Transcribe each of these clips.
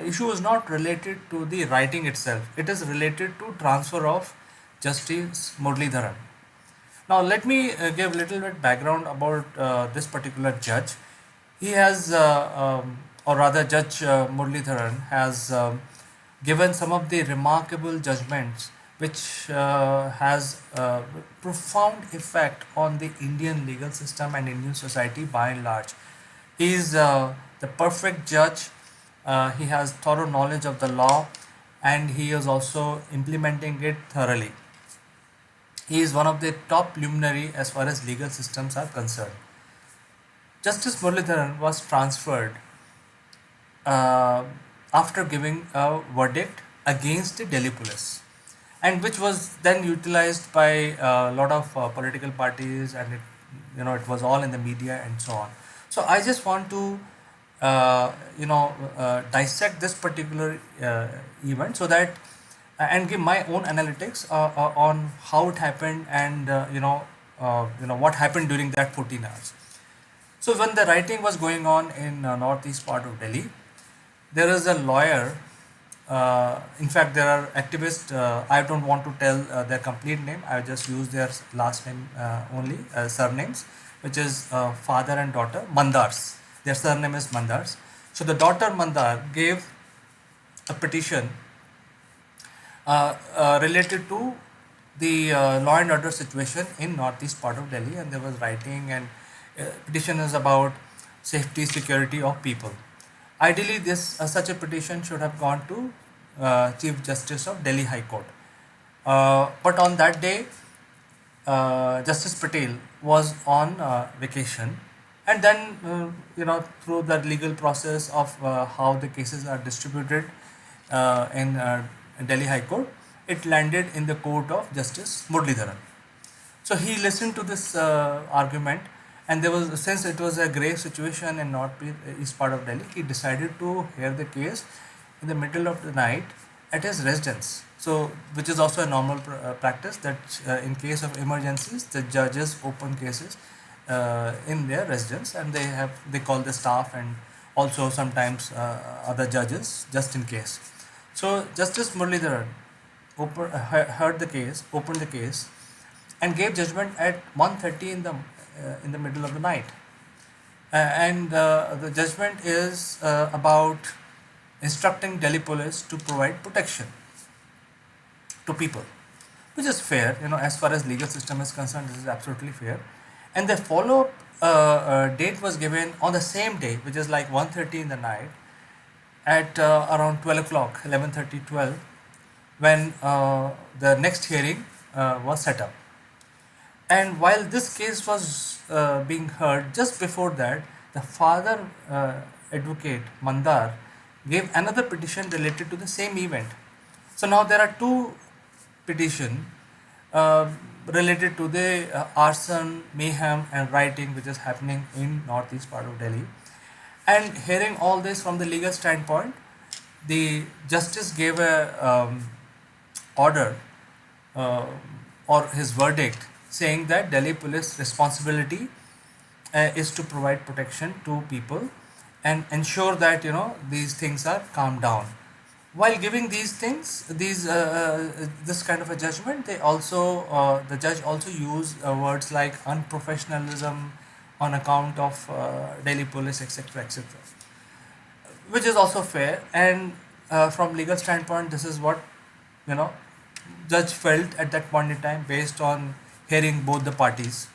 issue is not related to the writing itself. It is related to transfer of Justice Muralidharan. Now, let me give little bit background about this particular judge. He has, or rather, Judge Muralidharan has given some of the remarkable judgments which has profound effect on the Indian legal system and Indian society by and large. He is the perfect judge. He has thorough knowledge of the law, and he is also implementing it thoroughly. He is one of the top luminary as far as legal systems are concerned. Justice Muralidharan was transferred uh, after giving a verdict against the Delhi police, and which was then utilized by a lot of political parties, and it was all in the media and so on. So I just want to dissect this particular event so that and give my own analytics on how it happened, and what happened during that 14 hours. So when the writing was going on in northeast part of Delhi, there is a lawyer. In fact, there are activists. I don't want to tell their complete name. I just use their last name only, surnames, which is father and daughter Mandars. Their surname is Mandars. So the daughter Mandar gave a petition related to the law and order situation in northeast part of Delhi, and there was writing, and petition is about safety security of people. Ideally, this such a petition should have gone to Chief Justice of Delhi High Court, but on that day, Justice Patel was on vacation, and then through the legal process of how the cases are distributed in Delhi High Court, it landed in the court of Justice Muralidharan. So he listened to this argument, and there was, since it was a grave situation in east part of Delhi, he decided to hear the case in the middle of the night at his residence. So, which is also a normal practice, that in case of emergencies, the judges open cases in their residence, and they call the staff and also sometimes other judges just in case. So Justice Muralidharan heard the case, opened the case, and gave judgment at 1:30 in the middle of the night. And the judgment is about instructing Delhi police to provide protection to people, which is fair. As far as legal system is concerned, this is absolutely fair. And the follow-up date was given on the same day, which is like 1:30 in the night, at around 12 o'clock, 11:30, 12, when the next hearing was set up. And while this case was being heard, just before that, the father advocate Mandar gave another petition related to the same event. So now there are two petitions related to the arson, mayhem, and rioting which is happening in northeast part of Delhi. And hearing all this from the legal standpoint, the justice gave a order uh, or his verdict saying that Delhi police responsibility is to provide protection to people and ensure that these things are calmed down. While giving these things, this kind of a judgment, the judge also used words like unprofessionalism on account of Delhi police, etc., etc., which is also fair. And from legal standpoint, this is what you know judge felt at that point in time based on hearing both the parties.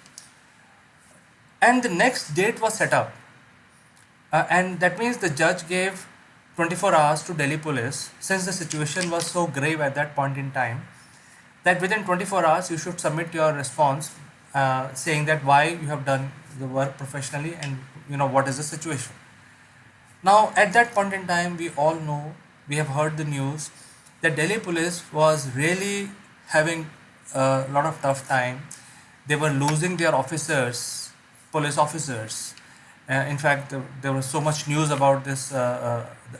And the next date was set up, and that means the judge gave 24 hours to Delhi police, since the situation was so grave at that point in time, that within 24 hours you should submit your response saying that why you have done the work professionally, and what is the situation. Now at that point in time, we all know, we have heard the news that Delhi police was really having a lot of tough time. They were losing their officers, police officers. In fact, there was so much news about this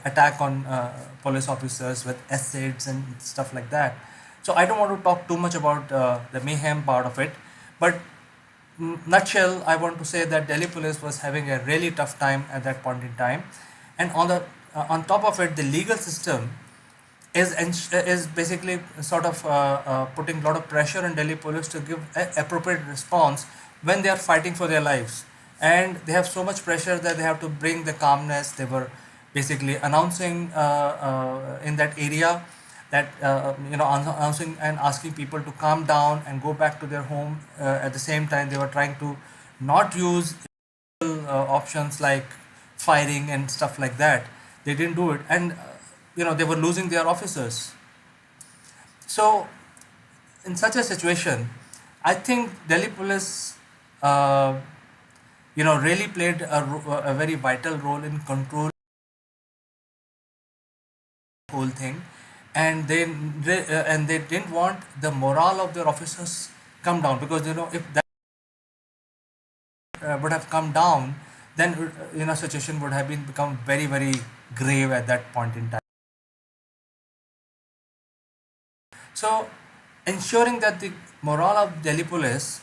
attack on police officers with acids and stuff like that. So I don't want to talk too much about the mayhem part of it, but nutshell, I want to say that Delhi police was having a really tough time at that point in time. And on the on top of it, the legal system is basically sort of putting a lot of pressure on Delhi police to give a appropriate response when they are fighting for their lives, and they have so much pressure that they have to bring the calmness. They were basically announcing in that area that announcing and asking people to calm down and go back to their home. At the same time, they were trying to not use options like firing and stuff like that. They didn't do it, and they were losing their officers. So in such a situation, I think Delhi police, uh, really played a very vital role in control the whole thing, and they didn't want the morale of their officers come down, because if that would have come down, then situation would have been become very very grave at that point in time. So ensuring that the morale of Delhi police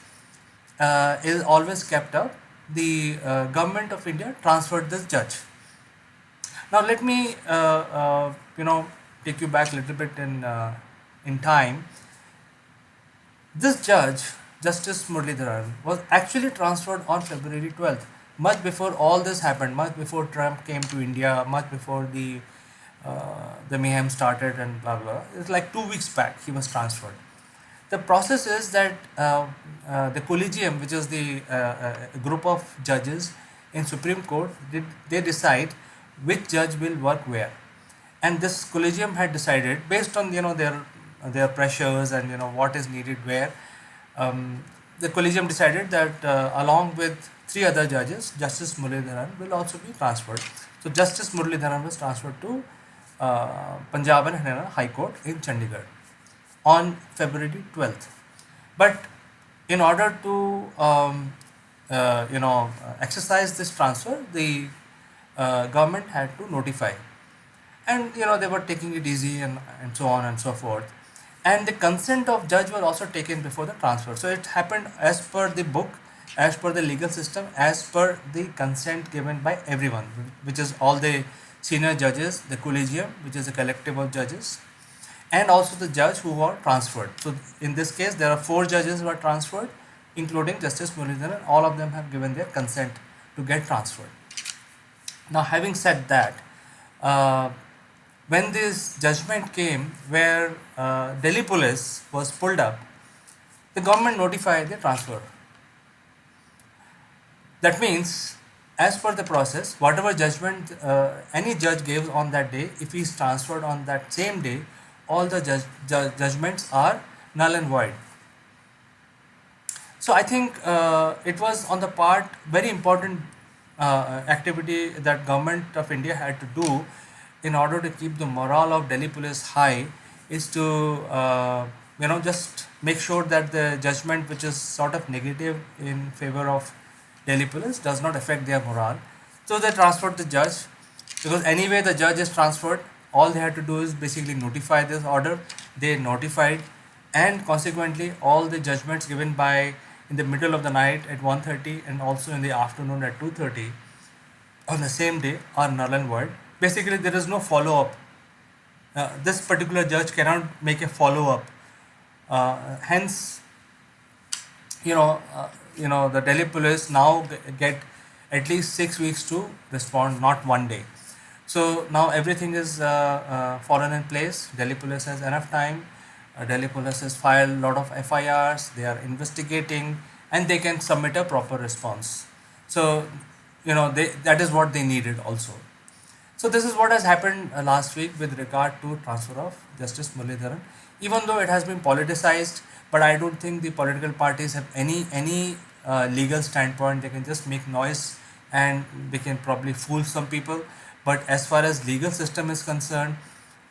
is always kept up, the government of India transferred this judge. Now let me take you back a little bit in time. This judge, Justice Muralidharan, was actually transferred on February 12th, much before all this happened, much before Trump came to India, much before the mayhem started and blah blah. It's like 2 weeks back he was transferred. The process is that the collegium, which is the group of judges in Supreme Court, they decide which judge will work where, and this collegium had decided based on their pressures and what is needed where. The collegium decided that along with three other judges, Justice Muralidharan will also be transferred. So Justice Muralidharan was transferred to Punjab and Haryana High Court in Chandigarh on February 12th. But in order to exercise this transfer, the government had to notify, and they were taking it easy and so on and so forth. And the consent of judge was also taken before the transfer. So it happened as per the book, as per the legal system, as per the consent given by everyone, which is all the senior judges, the collegium, which is a collective of judges, and also the judge who were transferred. So in this case, there are four judges who are transferred, including Justice Muralidharan. All of them have given their consent to get transferred. Now, having said that, uh, when this judgment came where Delhi police was pulled up, the government notified the transfer. That means, as per the process, whatever judgment any judge gives on that day, if he is transferred on that same day, all the judgments are null and void. So I think it was on the part very important activity that government of India had to do in order to keep the morale of Delhi police high, is to just make sure that the judgment which is sort of negative in favor of Delhi police does not affect their morale. So they transferred the judge, because anyway the judge is transferred. All they had to do is basically notify this order. They notified, and consequently all the judgments given by in the middle of the night at 1:30 and also in the afternoon at 2:30 on the same day are null and void. Basically, there is no follow up. This particular judge cannot make a follow up. Hence, the Delhi police now get at least 6 weeks to respond, not one day. So now everything is fallen in place. Delhi police has enough time. Delhi police has filed a lot of FIRs. They are investigating, and they can submit a proper response. So that is what they needed also. So this is what has happened last week with regard to transfer of Justice Muralidharan. Even though it has been politicized, but I don't think the political parties have any legal standpoint. They can just make noise, and they can probably fool some people. But as far as legal system is concerned,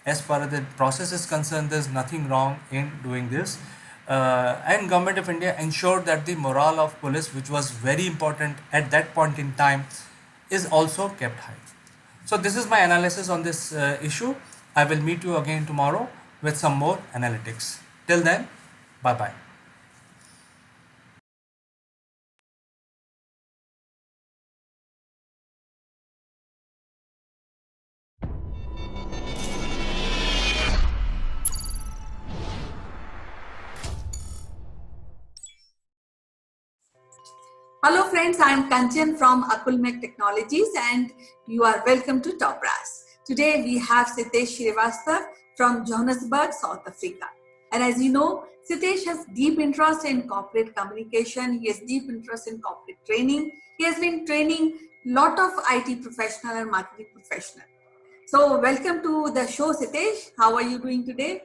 as far as the process is concerned, there's nothing wrong in doing this. And government of India ensured that the morale of police, which was very important at that point in time, is also kept high. So this is my analysis on this issue. I will meet you again tomorrow with some more analytics. Till then, bye bye. Hello friends, I am Kanchan from Akulmach Technologies and you are welcome to Top Brass. Today we have Sitesh Srivastav from Johannesburg, South Africa. And as you know, Sitesh has deep interest in corporate communication. He has deep interest in corporate training. He has been training a lot of IT professional and marketing professional. So welcome to the show, Sitesh. How are you doing today?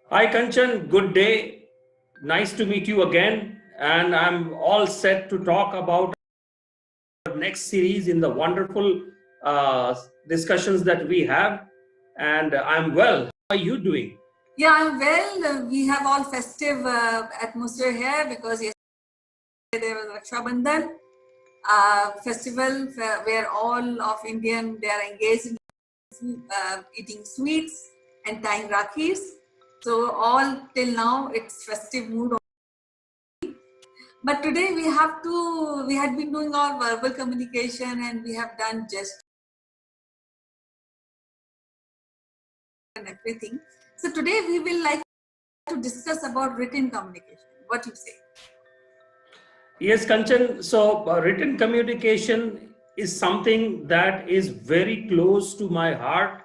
Hi Kanchan, good day. Nice to meet you again. And I'm all set to talk about our next series in the wonderful discussions that we have. And I'm well. How are you doing? Yeah, I'm well. We have all festive atmosphere here because yesterday there was Raksha Bandhan festival where all of Indian they are engaged in eating sweets and tying rakis. So all till now it's festive mood. But today we had been doing our verbal communication and we have done just and everything. So today we will like to discuss about written communication. What you say? Yes, Kanchan. So, written communication is something that is very close to my heart.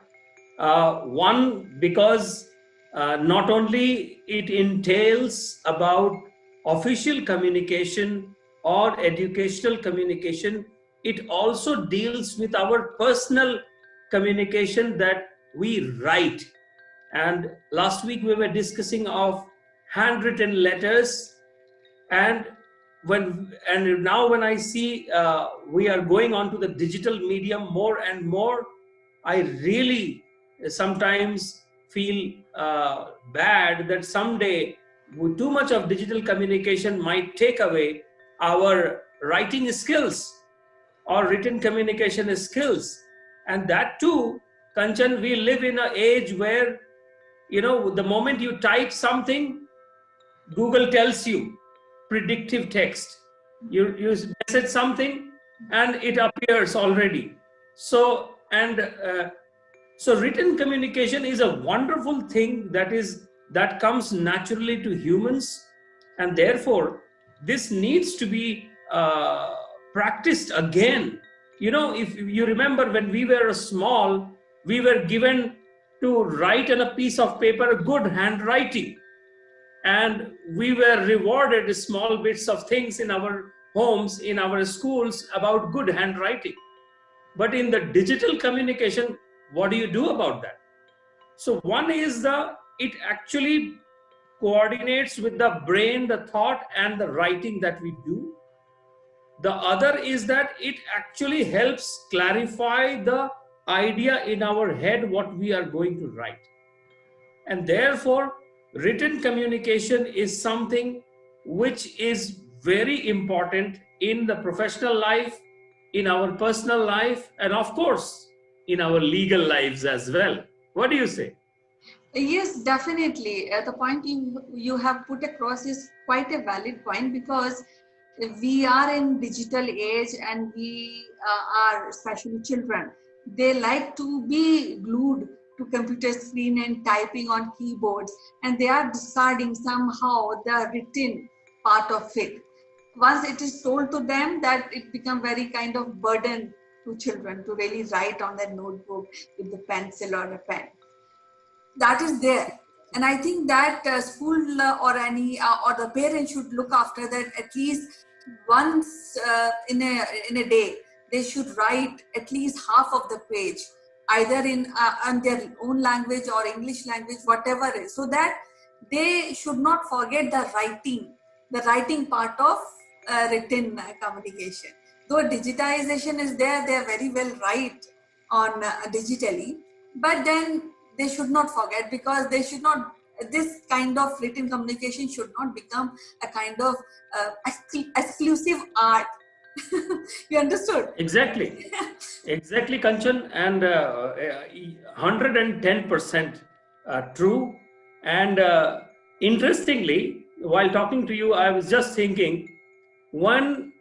One, because not only it entails about official communication or educational communication, it also deals with our personal communication that we write. And last week we were discussing of handwritten letters, and now when I see we are going on to the digital medium more and more, I really sometimes feel bad that someday too much of digital communication might take away our writing skills or written communication skills. And that too, Kanchan, we live in an age where, the moment you type something, Google tells you predictive text. You message something and it appears already. So written communication is a wonderful thing that comes naturally to humans, and therefore this needs to be practiced again. If you remember, when we were small, we were given to write on a piece of paper good handwriting, and we were rewarded small bits of things in our homes, in our schools, about good handwriting. But in the digital communication, what do you do about that? So one is it actually coordinates with the brain, the thought, and the writing that we do. The other is that it actually helps clarify the idea in our head what we are going to write. And therefore, written communication is something which is very important in the professional life, in our personal life, and of course, in our legal lives as well. What do you say? Yes, definitely. The point you have put across is quite a valid point because we are in digital age and we are especially children. They like to be glued to computer screen and typing on keyboards, and they are discarding somehow the written part of it. Once it is told to them, that it become very kind of burden to children to really write on their notebook with the pencil or a pen. That is there, and I think that school or the parents should look after that at least once in a day. They should write at least half of the page either in their own language or English language, whatever is, so that they should not forget the writing part of written communication. Though digitization is there, they are very well right on digitally, but then they should not forget, because they should not, this kind of written communication should not become a kind of exclusive art. You understood? Exactly. Exactly, Kanchan, and 110% true. And interestingly, while talking to you, I was just thinking, one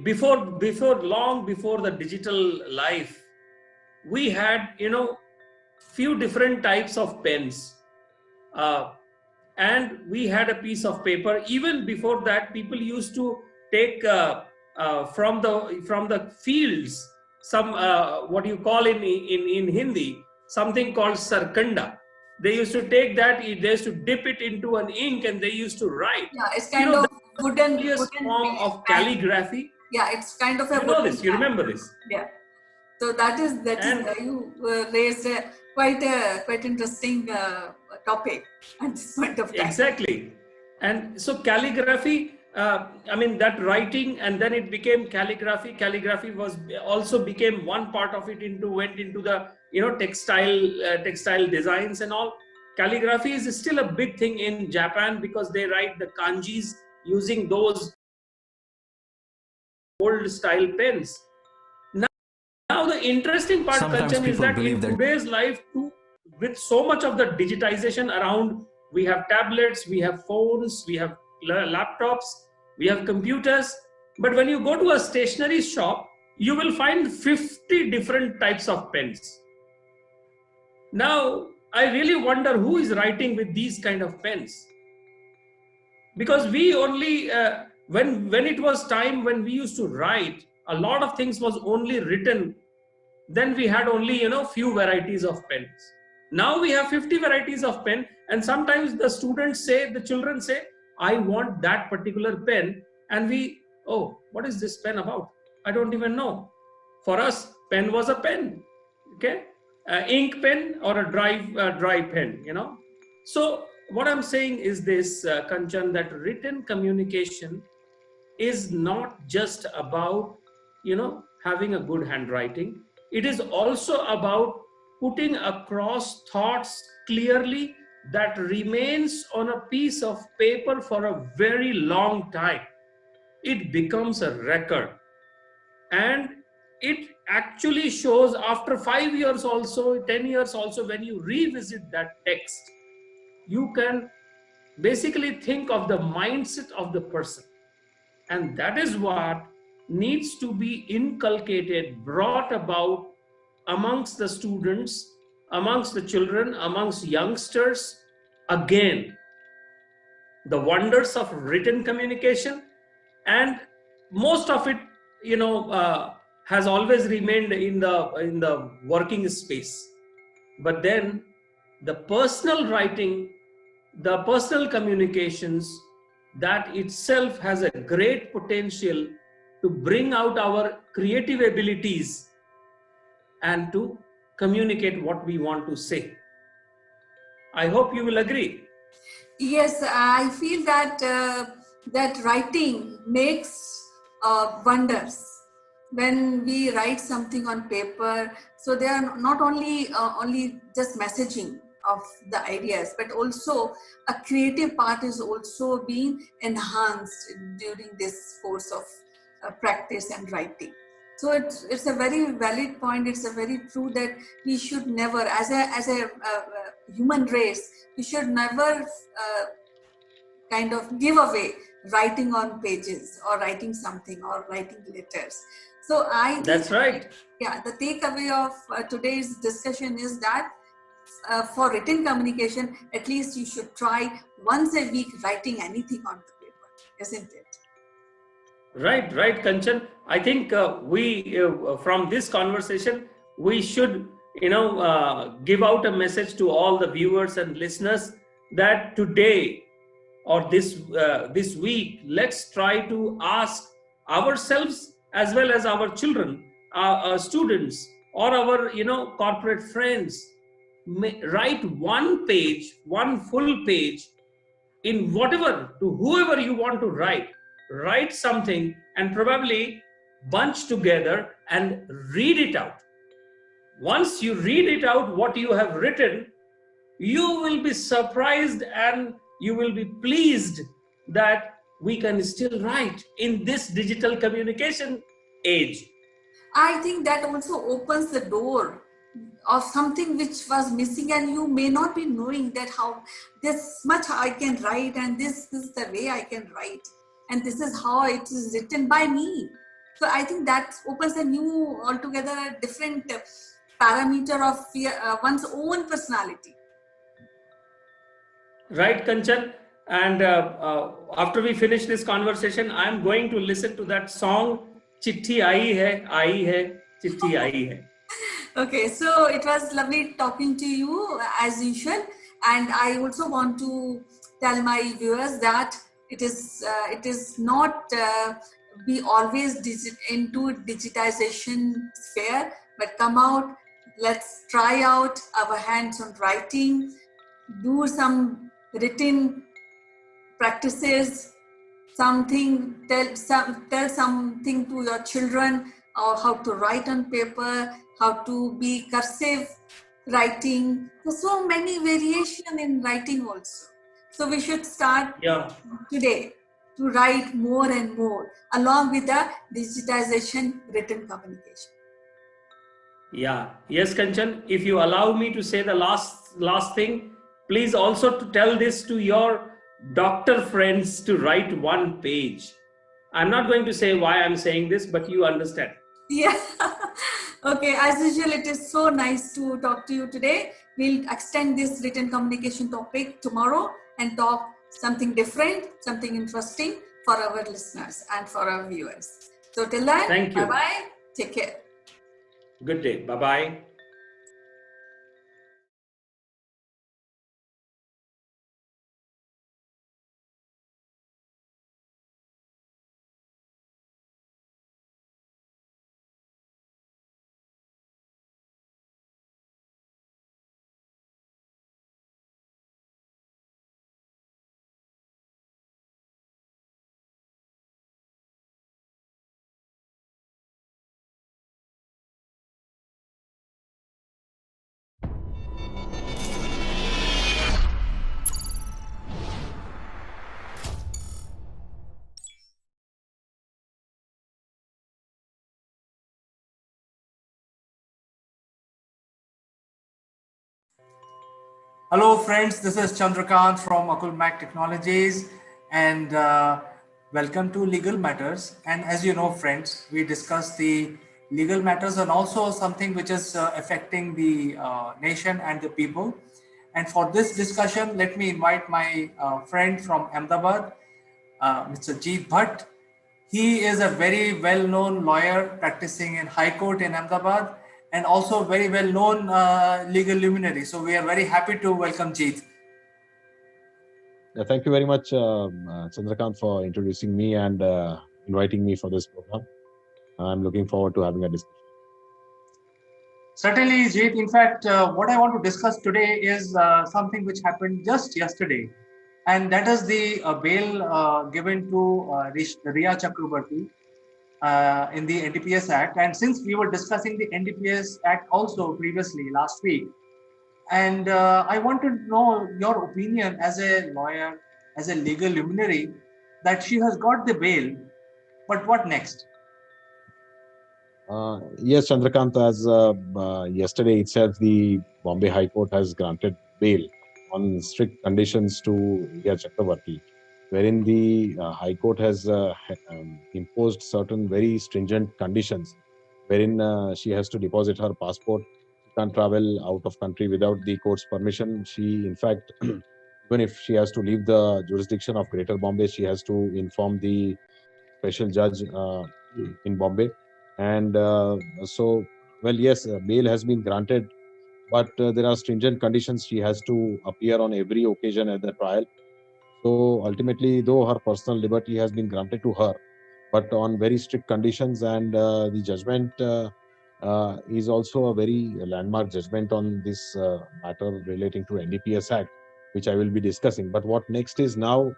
before long before the digital life, we had few different types of pens. Uh, and we had a piece of paper. Even before that, people used to take from the fields some what you call in Hindi, something called sarkanda. They used to take that, they used to dip it into an ink, and they used to write. Yeah, it's You kind know, of the wooden earliest form of pen. calligraphy. Yeah, it's kind of a You know wooden this, you pen. remember this. Yeah. So that is And you raised a quite interesting topic at this point of time. exactly. And so calligraphy, I mean, that writing, and then it became calligraphy. Calligraphy was also became one part of it, went into the, textile designs and all. Calligraphy is still a big thing in Japan because they write the kanjis using those old style pens. Now, the interesting part, Sometimes Kanchan, is people that believe in that today's life, too, with so much of the digitization around, we have tablets, we have phones, we have laptops, we have computers. But when you go to a stationery shop, you will find 50 different types of pens. Now, I really wonder who is writing with these kind of pens. Because we only, when it was time when we used to write, a lot of things was only written. Then we had only few varieties of pens. Now we have 50 varieties of pen, and sometimes the children say, I want that particular pen. And we, oh, what is this pen about? I don't even know. For us, pen was a pen. Okay, ink pen or a dry pen. So what I'm saying is this, Kanchan, that written communication is not just about having a good handwriting. It is also about putting across thoughts clearly that remains on a piece of paper for a very long time. It becomes a record, and it actually shows after 5 years also, 10 years also, when you revisit that text, you can basically think of the mindset of the person. And that is what needs to be inculcated, brought about amongst the students, amongst the children, amongst youngsters. Again, the wonders of written communication, and most of it, has always remained in the working space. But then the personal writing, the personal communications, that itself has a great potential to bring out our creative abilities and to communicate what we want to say. I hope you will agree. Yes, I feel that that writing makes wonders when we write something on paper. So they are not only just messaging of the ideas, but also a creative part is also being enhanced during this course of practice and writing. So it's a very valid point. It's a very true that we should never, as a human race, we should never kind of give away writing on pages or writing something or writing letters. So I think, That's right. yeah, the takeaway of today's discussion is that for written communication, at least you should try once a week writing anything on the paper, isn't it? Right, Kanchan. I think we, from this conversation, we should, give out a message to all the viewers and listeners that today or this week, let's try to ask ourselves as well as our children, our students, or our corporate friends, write one full page in whatever, to whoever you want to write something, and probably bunch together and read it out. Once you read it out, what you have written, you will be surprised and you will be pleased that we can still write in this digital communication age. I think that also opens the door of something which was missing, and you may not be knowing that how this much I can write, and this is the way I can write, and this is how it is written by me. So I think that opens a new, altogether a different parameter of one's own personality. Right, Kanchan. And after we finish this conversation, I'm going to listen to that song, Chitti Aayi hai, Chitti Aayi hai. Okay, so it was lovely talking to you as usual, and I also want to tell my viewers that it is not be always into digitization sphere, but come out. Let's try out our hands on writing, do some written practices, tell something to your children, or how to write on paper, how to be cursive writing. There's so many variation in writing also. So we should start Yeah. today to write more and more along with the digitization written communication. Yeah. Yes, Kanchan. If you allow me to say the last thing, please also to tell this to your doctor friends to write one page. I'm not going to say why I'm saying this, but you understand. Yeah. Okay, as usual, it is so nice to talk to you today. We'll extend this written communication topic tomorrow and talk something different, something interesting for our listeners and for our viewers. So, till then, Thank bye you. bye. Take care. Good day. Bye bye. Hello, friends. This is Chandrakant from Akulmach Technologies, and welcome to Legal Matters. And as you know, friends, we discuss the legal matters and also something which is affecting the nation and the people. And for this discussion, let me invite my friend from Ahmedabad, Mr. Jeet Bhatt. He is a very well-known lawyer practicing in High Court in Ahmedabad and also very well-known legal luminary. So we are very happy to welcome Jeet. Thank you very much, Chandrakant, for introducing me and inviting me for this program. I'm looking forward to having a discussion. Certainly, Jeet. In fact, what I want to discuss today is something which happened just yesterday, and that is the bail given to Riya Chakrabarti in the NDPS Act. And since we were discussing the NDPS Act also previously last week, and I want to know your opinion as a lawyer, as a legal luminary, that she has got the bail, but what next? Yes, Chandrakant, as yesterday itself, the Bombay High Court has granted bail on strict conditions to Riya Chakrabarti, wherein the High Court has imposed certain very stringent conditions, wherein she has to deposit her passport. She can't travel out of country without the court's permission. She, in fact, even if she has to leave the jurisdiction of Greater Bombay, she has to inform the special judge in Bombay. And so, well, yes, bail has been granted, but there are stringent conditions. She has to appear on every occasion at the trial. So ultimately, though her personal liberty has been granted to her, but on very strict conditions, and the judgment is also a very landmark judgment on this matter relating to NDPS Act, which I will be discussing. But what next is now,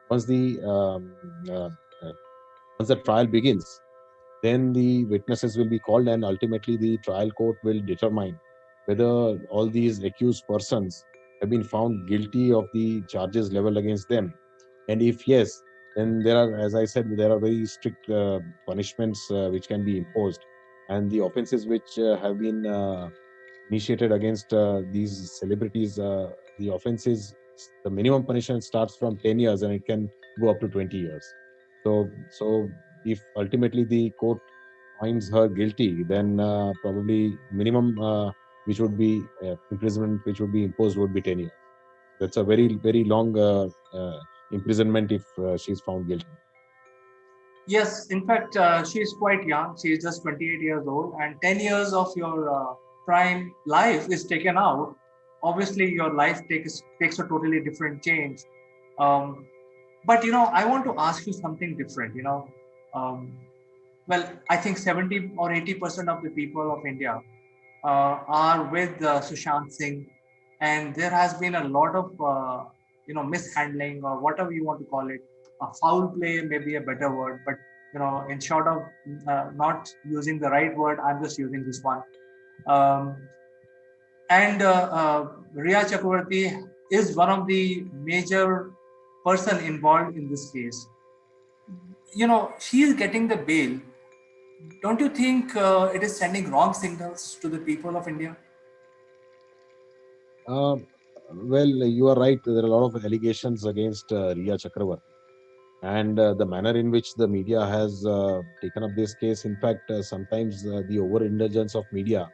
once the uh, once the trial begins, then the witnesses will be called, and ultimately the trial court will determine whether all these accused persons have been found guilty of the charges leveled against them. And if yes, then there are, as I said, there are very strict punishments which can be imposed. And the offenses which have been initiated against these celebrities, the offenses, the minimum punishment starts from 10 years and it can go up to 20 years. So if ultimately the court finds her guilty, then probably minimum which would be imprisonment which would be imposed would be 10 years. That's a very, very long imprisonment if she's found guilty. Yes, in fact, she is quite young. She is just 28 years old, and 10 years of your prime life is taken out. Obviously, your life takes a totally different change. Um, but I want to ask you something different. Um, well, I think 70 or 80% of the people of India are with Sushant Singh, and there has been a lot of mishandling or whatever you want to call it. Foul play may be a better word, but in short of not using the right word, I'm just using this one. Um, and Riya Chakravarti is one of the major person involved in this case. She is getting the bail. Don't you think it is sending wrong signals to the people of India? Uh, well, you are right. There are a lot of allegations against Riya Chakravarti. And the manner in which the media has taken up this case, in fact, sometimes the overindulgence of media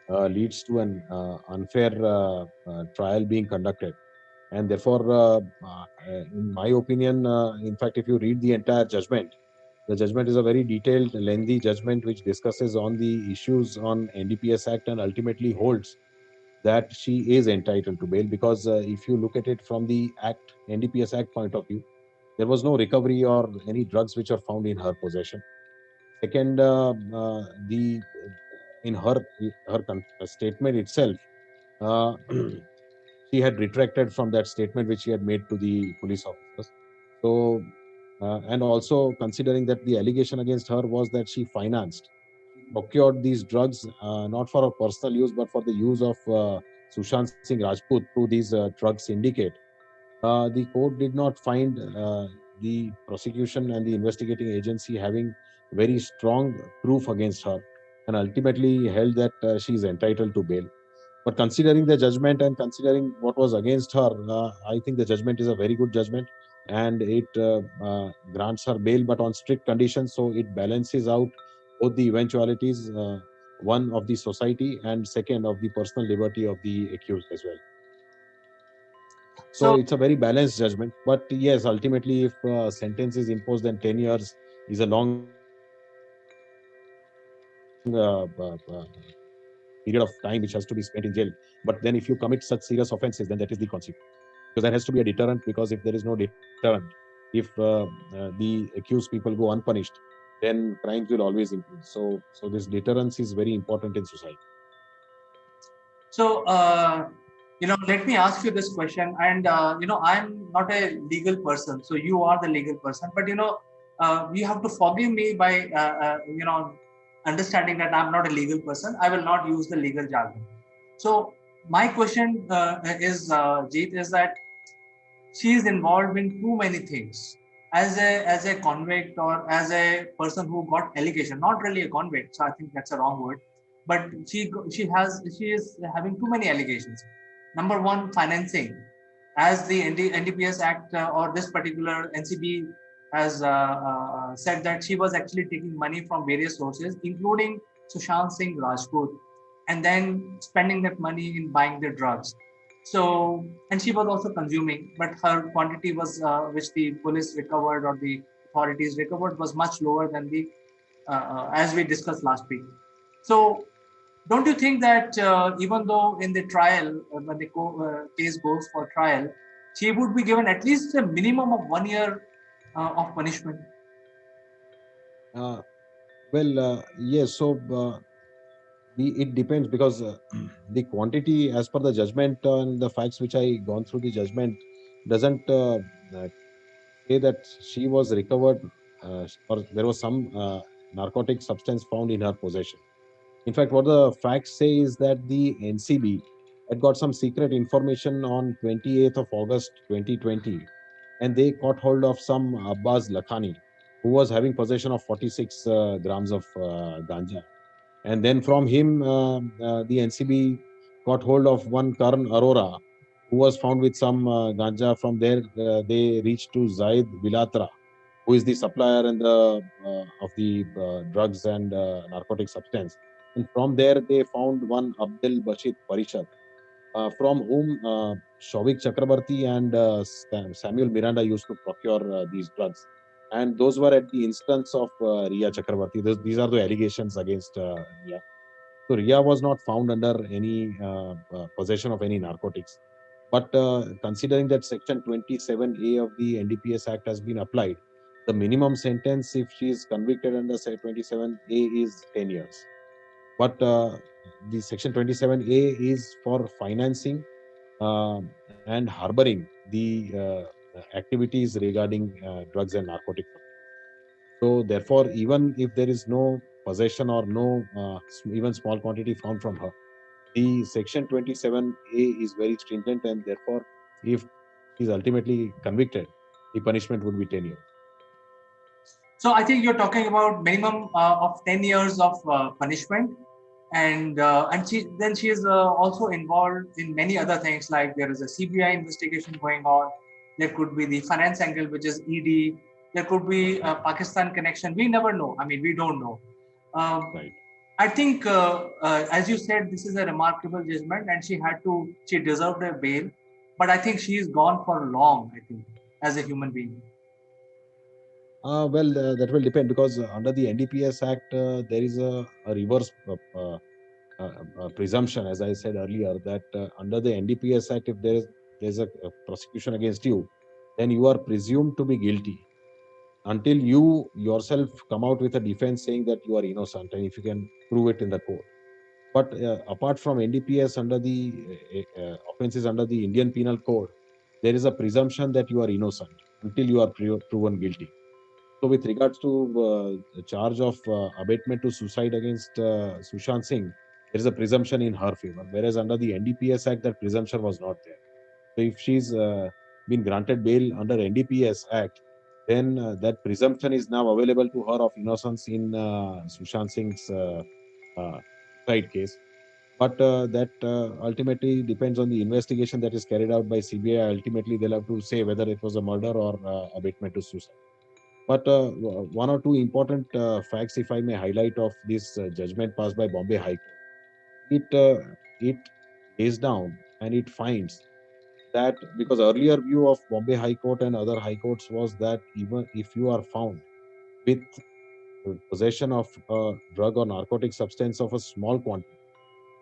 leads to an unfair trial being conducted. And therefore, in my opinion, in fact, if you read the entire judgment, the judgment is a very detailed, lengthy judgment which discusses on the issues on NDPS Act and ultimately holds that she is entitled to bail because if you look at it from the Act, NDPS Act point of view, there was no recovery or any drugs which are found in her possession. Second, the in her statement itself, uh, she had retracted from that statement which she had made to the police officers. So, and also considering that the allegation against her was that she financed, she procured these drugs not for her personal use but for the use of Sushant Singh Rajput through these drug syndicate. The court did not find the prosecution and the investigating agency having very strong proof against her and ultimately held that she is entitled to bail. But considering the judgment and considering what was against her, I think the judgment is a very good judgment and it grants her bail, but on strict conditions. So it balances out both the eventualities, one of the society and second of the personal liberty of the accused as well. So So it's a very balanced judgment. But yes, ultimately, if sentence is imposed, then 10 years is a long period of time which has to be spent in jail. But then if you commit such serious offenses, then that is the consequence. Because there has to be a deterrent, because if there is no deterrent, if the accused people go unpunished, then crimes will always increase. So this deterrence is very important in society. So, let me ask you this question. And, I'm not a legal person, so you are the legal person. But, you have to forgive me by, understanding that I'm not a legal person. I will not use the legal jargon. So, my question Jeet, is that she is involved in too many things as a convict or as a person who got allegation, not really a convict, so I think that's a wrong word, but she is having too many allegations. Number one, financing, as the NDPS Act or this particular NCB has said that she was actually taking money from various sources, including Sushant Singh Rajput, and then spending that money in buying the drugs. So, and she was also consuming, but her quantity was, which the police recovered or the authorities recovered, was much lower than the, as we discussed last week. So, don't you think that even though in the trial, when the case goes for trial, she would be given at least a minimum of 1 year of punishment? Uh, yes. So it depends because the quantity, as per the judgment and the facts which I gone through the judgment, doesn't say that she was recovered or there was some narcotic substance found in her possession. In fact, what the facts say is that the NCB had got some secret information on 28th of August 2020, and they caught hold of some Abbas Lakhani, who was having possession of 46 grams of ganja. And then from him, the NCB got hold of one Karan Arora, who was found with some ganja. From there, they reached to Zaid Vilatra, who is the supplier and the of the drugs and narcotic substance. And from there, they found one Abdul Bashir Parishad, from whom Shovik Chakrabarti and Samuel Miranda used to procure these drugs. And those were at the instance of Ria Chakrabarti. These are the allegations against Ria. So Ria was not found under any possession of any narcotics. But considering that Section 27A of the NDPS Act has been applied, the minimum sentence if she is convicted under Section 27A is 10 years. But the Section 27A is for financing and harboring the activities regarding drugs and narcotics. So, therefore, even if there is no possession or no even small quantity found from her, the Section 27A is very stringent, and therefore, if he is ultimately convicted, the punishment would be 10 years. So I think you're talking about minimum of 10 years of punishment, and she is also involved in many other things, like there is a CBI investigation going on. There could be the finance angle, which is ED. There could be a Right. Pakistan connection. We never know. I mean, we don't know. Um, Right. I think, as you said, this is a remarkable judgment, and she deserved a bail. But I think she is gone for long. I think, as a human being. That will depend because under the NDPS Act, there is a reverse presumption, as I said earlier, that under the NDPS Act, if there's a prosecution against you, then you are presumed to be guilty until you yourself come out with a defense saying that you are innocent, and if you can prove it in the court. But apart from NDPS, under the offenses under the Indian Penal Code, there is a presumption that you are innocent until you are proven guilty. So, with regards to the charge of abatement to suicide against Sushant Singh, there is a presumption in her favor, whereas under the NDPS Act, that presumption was not there. So, if she's been granted bail under NDPS Act, then that presumption is now available to her of innocence in Sushant Singh's uh, suicide case. But that ultimately depends on the investigation that is carried out by CBI. Ultimately, they'll have to say whether it was a murder or abatement to suicide. But one or two important facts, if I may highlight, of this judgment passed by Bombay High Court, it lays down and it finds that because earlier view of Bombay High Court and other high courts was that even if you are found with possession of a drug or narcotic substance of a small quantity,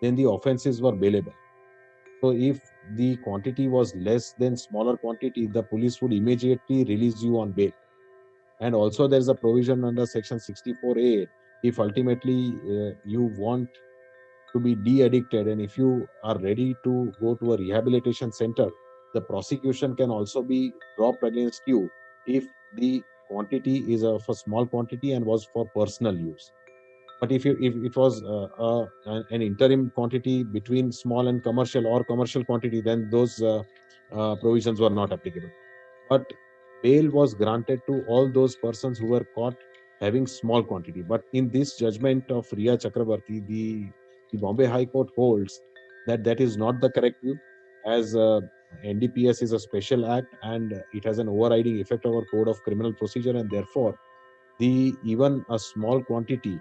then the offenses were bailable. So if the quantity was less than smaller quantity, the police would immediately release you on bail. And also, there is a provision under Section 64A. If ultimately you want to be de-addicted and if you are ready to go to a rehabilitation center, the prosecution can also be dropped against you if the quantity is of a small quantity and was for personal use. But if it was an interim quantity between small and commercial or commercial quantity, then those provisions were not applicable. But bail was granted to all those persons who were caught having small quantity. But in this judgment of Ria Chakrabarti, the Bombay High Court holds that that is not the correct view, as NDPS is a special act and it has an overriding effect over Code of Criminal Procedure, and therefore the even a small quantity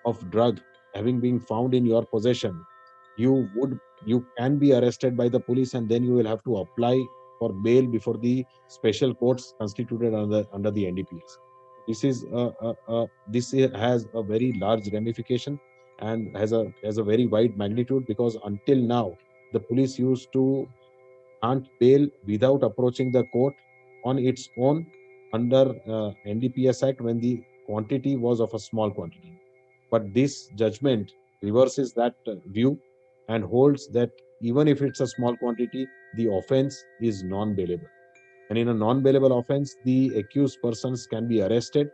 of drug having been found in your possession, you can be arrested by the police, and then you will have to apply for bail before the special courts constituted under the NDPS. This has a very large ramification and has a very wide magnitude, because until now the police used to grant bail without approaching the court on its own under NDPS Act when the quantity was of a small quantity. But this judgment reverses that view and holds that even if it's a small quantity, the offense is non-bailable. And in a non-bailable offense, the accused persons can be arrested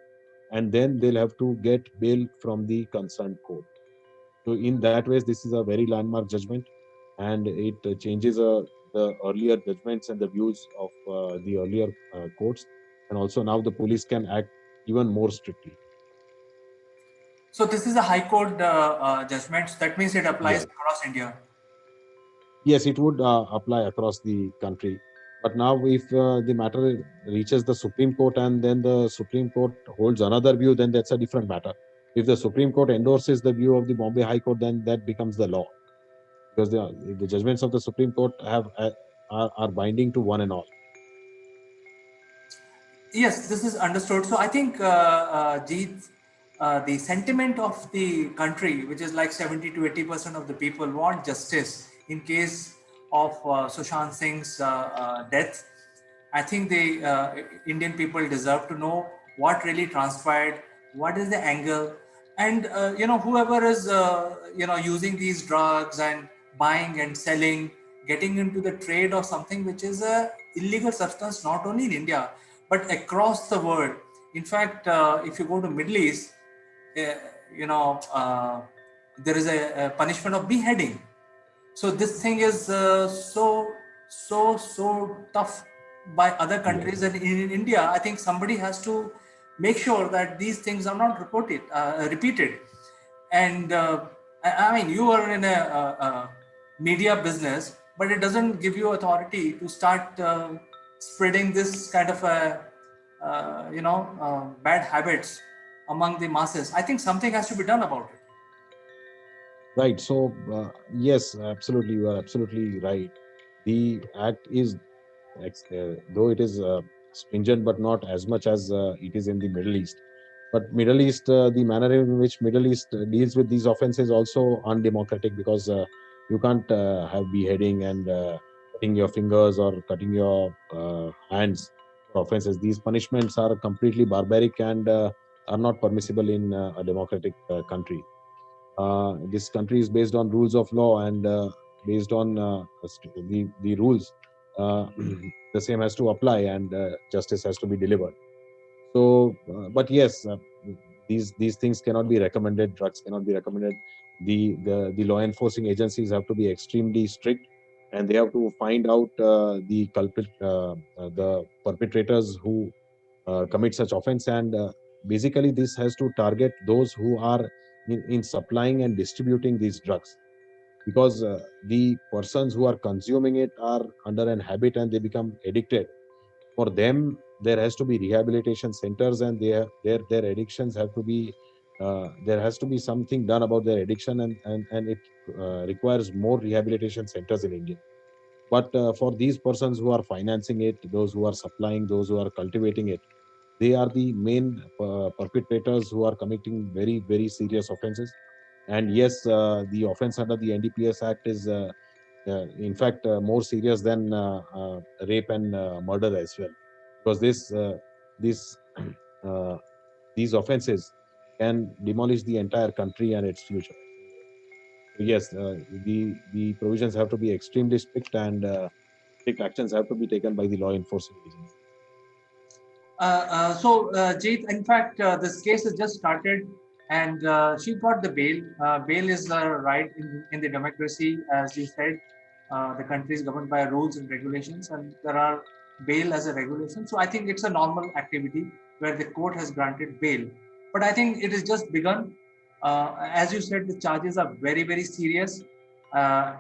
and then they'll have to get bail from the concerned court. So in that way, this is a very landmark judgment, and it changes the earlier judgments and the views of the earlier courts. And also now the police can act even more strictly. So this is a High Court judgment. That means it applies Yes. across India. Yes, it would apply across the country. But now, if the matter reaches the Supreme Court and then the Supreme Court holds another view, then that's a different matter. If the Supreme Court endorses the view of the Bombay High Court, then that becomes the law, because the judgments of the Supreme Court are binding to one and all. Yes, this is understood. So I think, Jeet, the sentiment of the country, which is like 70 to 80% of the people, want justice in case of Sushant Singh's death. I think the Indian people deserve to know what really transpired, what is the angle, and whoever is using these drugs and buying and selling, getting into the trade of something which is a illegal substance not only in India but across the world. In fact, if you go to Middle East, uh, you know there is a punishment of beheading. So this thing is so tough by other countries, Yes. and in India, I think somebody has to make sure that these things are not repeated. And I mean, you are in a media business, but it doesn't give you authority to start spreading this kind of bad habits among the masses. I think something has to be done about it. Right. So, yes, absolutely, you are absolutely right. The act is, though it is stringent, but not as much as it is in the Middle East. But Middle East, the manner in which Middle East deals with these offenses also undemocratic, because you can't have beheading and cutting your fingers or cutting your hands for offenses. These punishments are completely barbaric and are not permissible in a democratic country. This country is based on rules of law, and based on the rules, uh, the same has to apply, and justice has to be delivered. So, but yes, these things cannot be recommended. Drugs cannot be recommended. The law enforcing agencies have to be extremely strict, and they have to find out the culprit, the perpetrators who commit such offense, and basically this has to target those who are in supplying and distributing these drugs, because the persons who are consuming it are under an habit and they become addicted. For them, there has to be rehabilitation centers, and their addictions have to be, there has to be something done about their addiction, and it requires more rehabilitation centers in India. But for these persons who are financing it, those who are supplying, those who are cultivating it, they are the main perpetrators who are committing very, very serious offenses. And yes, the offense under the NDPS Act is, in fact, more serious than rape and murder as well, because this uh, these offenses can demolish the entire country and its future. So yes, the provisions have to be extremely strict, and strict actions have to be taken by the law enforcement agencies. Jeet, in fact, this case has just started, and she got the bail. Bail is a right in the democracy, as you said. The country is governed by rules and regulations, and there are bail as a regulation. So I think it's a normal activity where the court has granted bail. But I think it has just begun. As you said, the charges are very, very serious.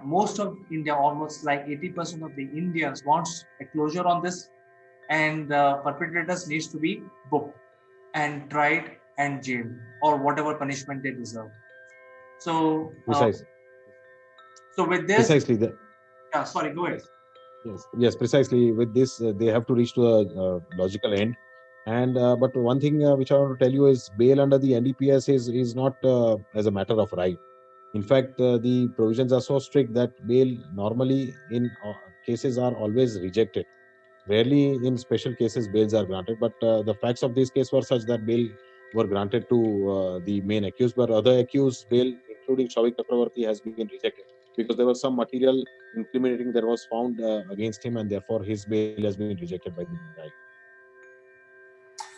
Most of India, almost like 80% of the Indians, wants a closure on this, and perpetrators needs to be booked and tried and jailed, or whatever punishment they deserve. So Precise, with this, precisely. yeah, sorry, go ahead. Yes, yes, precisely. With this, they have to reach to a logical end. And but one thing which I want to tell you is bail under the NDPS is not as a matter of right. In fact, the provisions are so strict that bail normally in cases are always rejected. Rarely in special cases bails are granted, but the facts of this case were such that bail were granted to the main accused, but other accused bail, including Shavik Chakravarti, has been rejected because there was some material incriminating that was found against him, and therefore his bail has been rejected by the BI.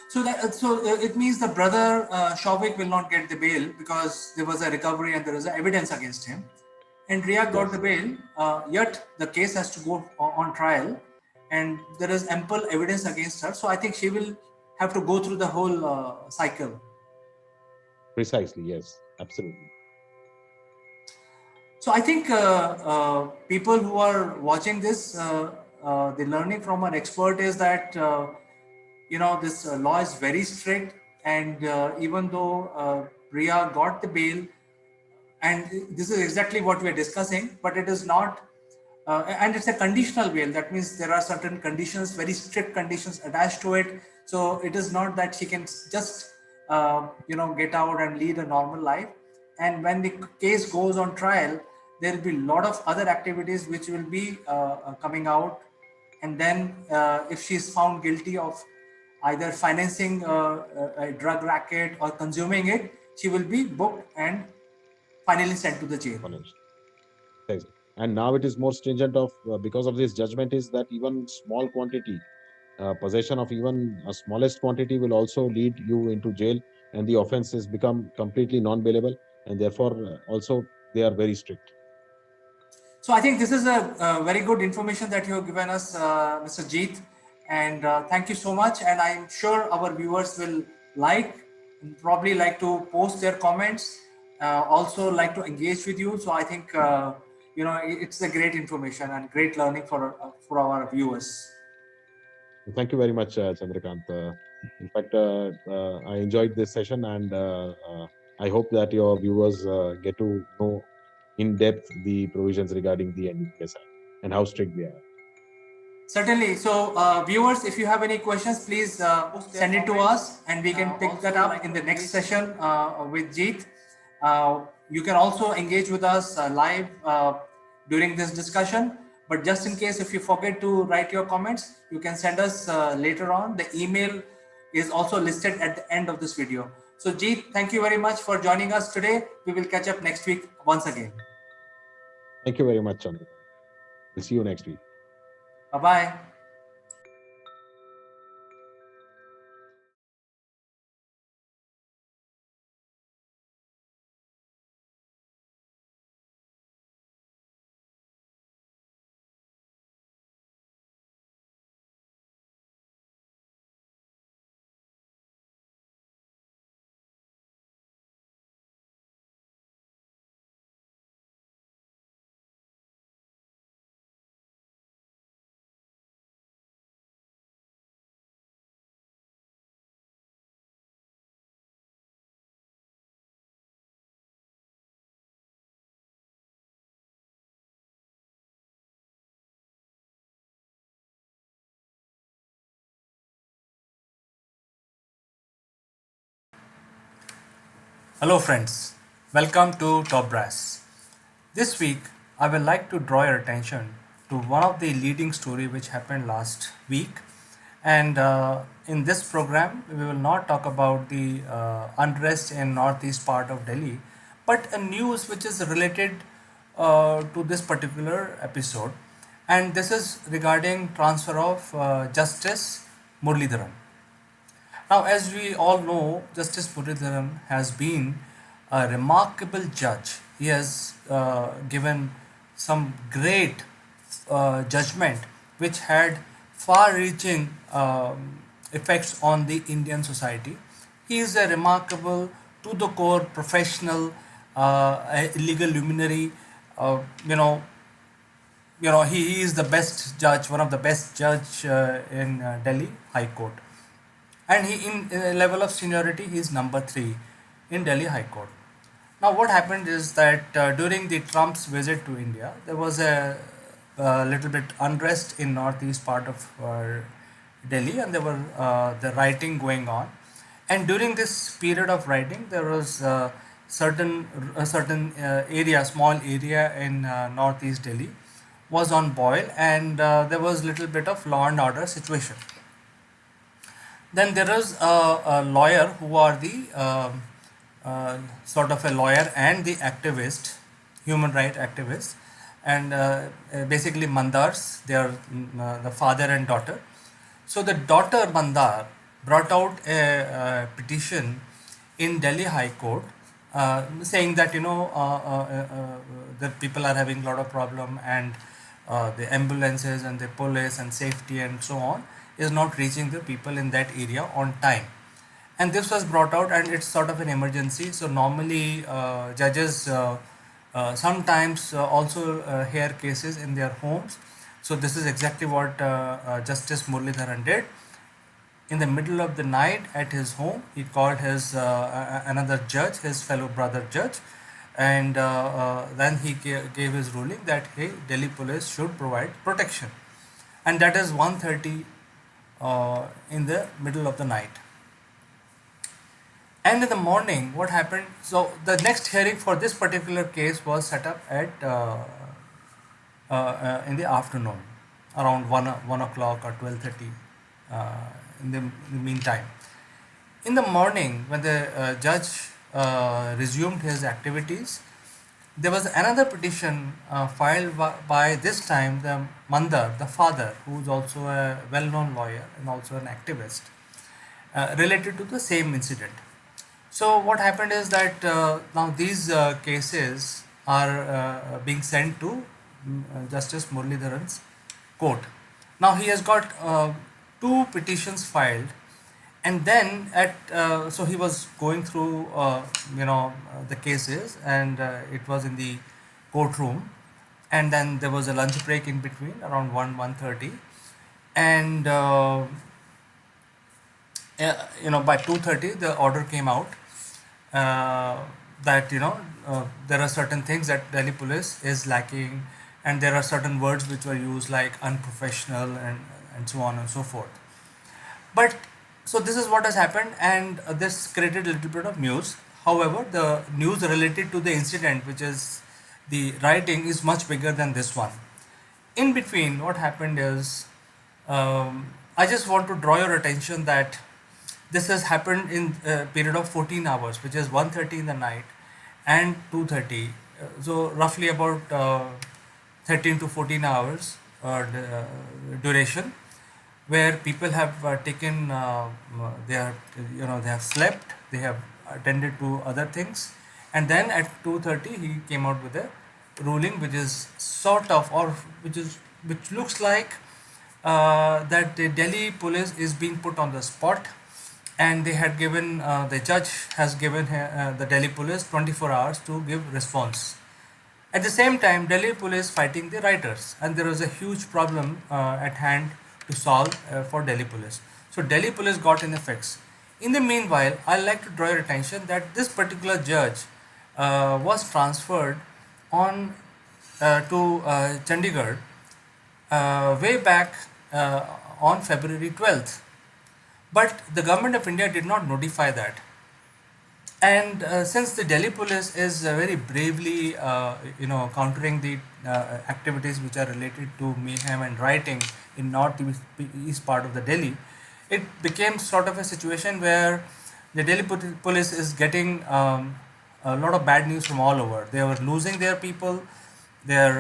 So it means the brother Shavik will not get the bail because there was a recovery and there is evidence against him, and Ria got the Yes, bail. Yet the case has to go on trial, and there is ample evidence against her. So I think she will have to go through the whole cycle. precisely. Yes, absolutely. So I think people who are watching this, the learning from an expert is that this law is very strict, and even though Priya got the bail, and this is exactly what we are discussing, but it is not and it's a conditional bail. That means there are certain conditions, very strict conditions attached to it. So it is not that she can just get out and lead a normal life. And when the case goes on trial, there will be a lot of other activities which will be coming out. And then if she is found guilty of either financing a drug racket or consuming it, she will be booked and finally sent to the jail. punished. Yes. And now it is more stringent of because of this judgment is that even small quantity, possession of even a smallest quantity will also lead you into jail, and the offense has become completely non-bailable, and therefore also they are very strict. So I think this is a very good information that you have given us, Mr. Jeet, and thank you so much. And I'm sure our viewers will like and probably like to post their comments, also like to engage with you. So I think it's a great information and great learning for our viewers. Thank you very much, Chandrakant. In fact, I enjoyed this session, and I hope that your viewers get to know in depth the provisions regarding the NDPS Act and how strict they are. Certainly. So, viewers, if you have any questions, please send it to us and we can pick that up in the next session with Jeet. You can also engage with us live during this discussion. But just in case, if you forget to write your comments, you can send us later on. The email is also listed at the end of this video. So, Jeet, thank you very much for joining us today. We will catch up next week once again. Thank you very much, Chandrakant. We'll see you next week. Bye bye. Hello, friends. Welcome to Top Brass. This week, I would like to draw your attention to one of the leading story which happened last week. And in this program, we will not talk about the unrest in northeast part of Delhi, but a news which is related to this particular episode. And this is regarding transfer of Justice Murlidharan. Now, as we all know, Justice Muridharan has been a remarkable judge. He has given some great judgment which had far reaching effects on the Indian society. He is a remarkable, to the core professional, a legal luminary. Uh, you know, he is the best judge, one of the best judge in Delhi High Court, and he in a level of seniority he is number 3 in Delhi High Court. Now what happened is that during the Trump's visit to India, there was a little bit unrest in northeast part of Delhi, and there were the rioting going on. And during this period of rioting, there was certain area, small area in northeast Delhi, was on boil, and there was little bit of law and order situation. Then there is a lawyer who are the sort of a lawyer and the activist, human right activist, and basically Mandars. They are the father and daughter. So the daughter Mandar brought out a petition in Delhi High Court, saying that the people are having a lot of problem, and the ambulances and the police and safety and so on is not reaching the people in that area on time. And this was brought out, and it's sort of an emergency. So normally judges sometimes also hear cases in their homes. So this is exactly what Justice Murlidharan did. In the middle of the night at his home, he called his another judge, his fellow brother judge, and then he gave his ruling that hey, Delhi police should provide protection, and that is 1:30 in the middle of the night. And in the morning, what happened? So the next hearing for this particular case was set up at in the afternoon, around 1 o'clock or 12:30. In the meantime, in the morning, when the judge resumed his activities, there was another petition filed by this time the Mandar, the father, who is also a well-known lawyer and also an activist, related to the same incident. So what happened is that now these cases are being sent to Justice Muralidharan's court. Now he has got two petitions filed, and then so he was going through the cases, and it was in the courtroom, and then there was a lunch break in between around 1:30, and by 2:30 the order came out uh, that there are certain things that Delhi police is lacking, and there are certain words which were used like unprofessional and so on and so forth. But so this is what has happened, and this created a little bit of news. However, the news related to the incident, which is the rioting, is much bigger than this one. In between, what happened is, I just want to draw your attention that this has happened in a period of 14 hours, which is 1:30 in the night and 2:30. So roughly about 13 to 14 hours duration, where people have taken they are they have slept, they have attended to other things, and then at 2:30 he came out with a ruling which is sort of, or which looks like that the Delhi police is being put on the spot, and they had given the judge has given the Delhi police 24 hours to give response. At the same time, Delhi police fighting the rioters, and there was a huge problem at hand to solve for Delhi police. So Delhi police got in a fix. In the meanwhile, I'd like to draw your attention that this particular judge was transferred on to Chandigarh way back on February 12th. But the government of India did not notify that. And since the Delhi police is very bravely, countering the activities which are related to mayhem and rioting in northeast part of the Delhi, it became sort of a situation where the Delhi police is getting a lot of bad news from all over. They were losing their people, their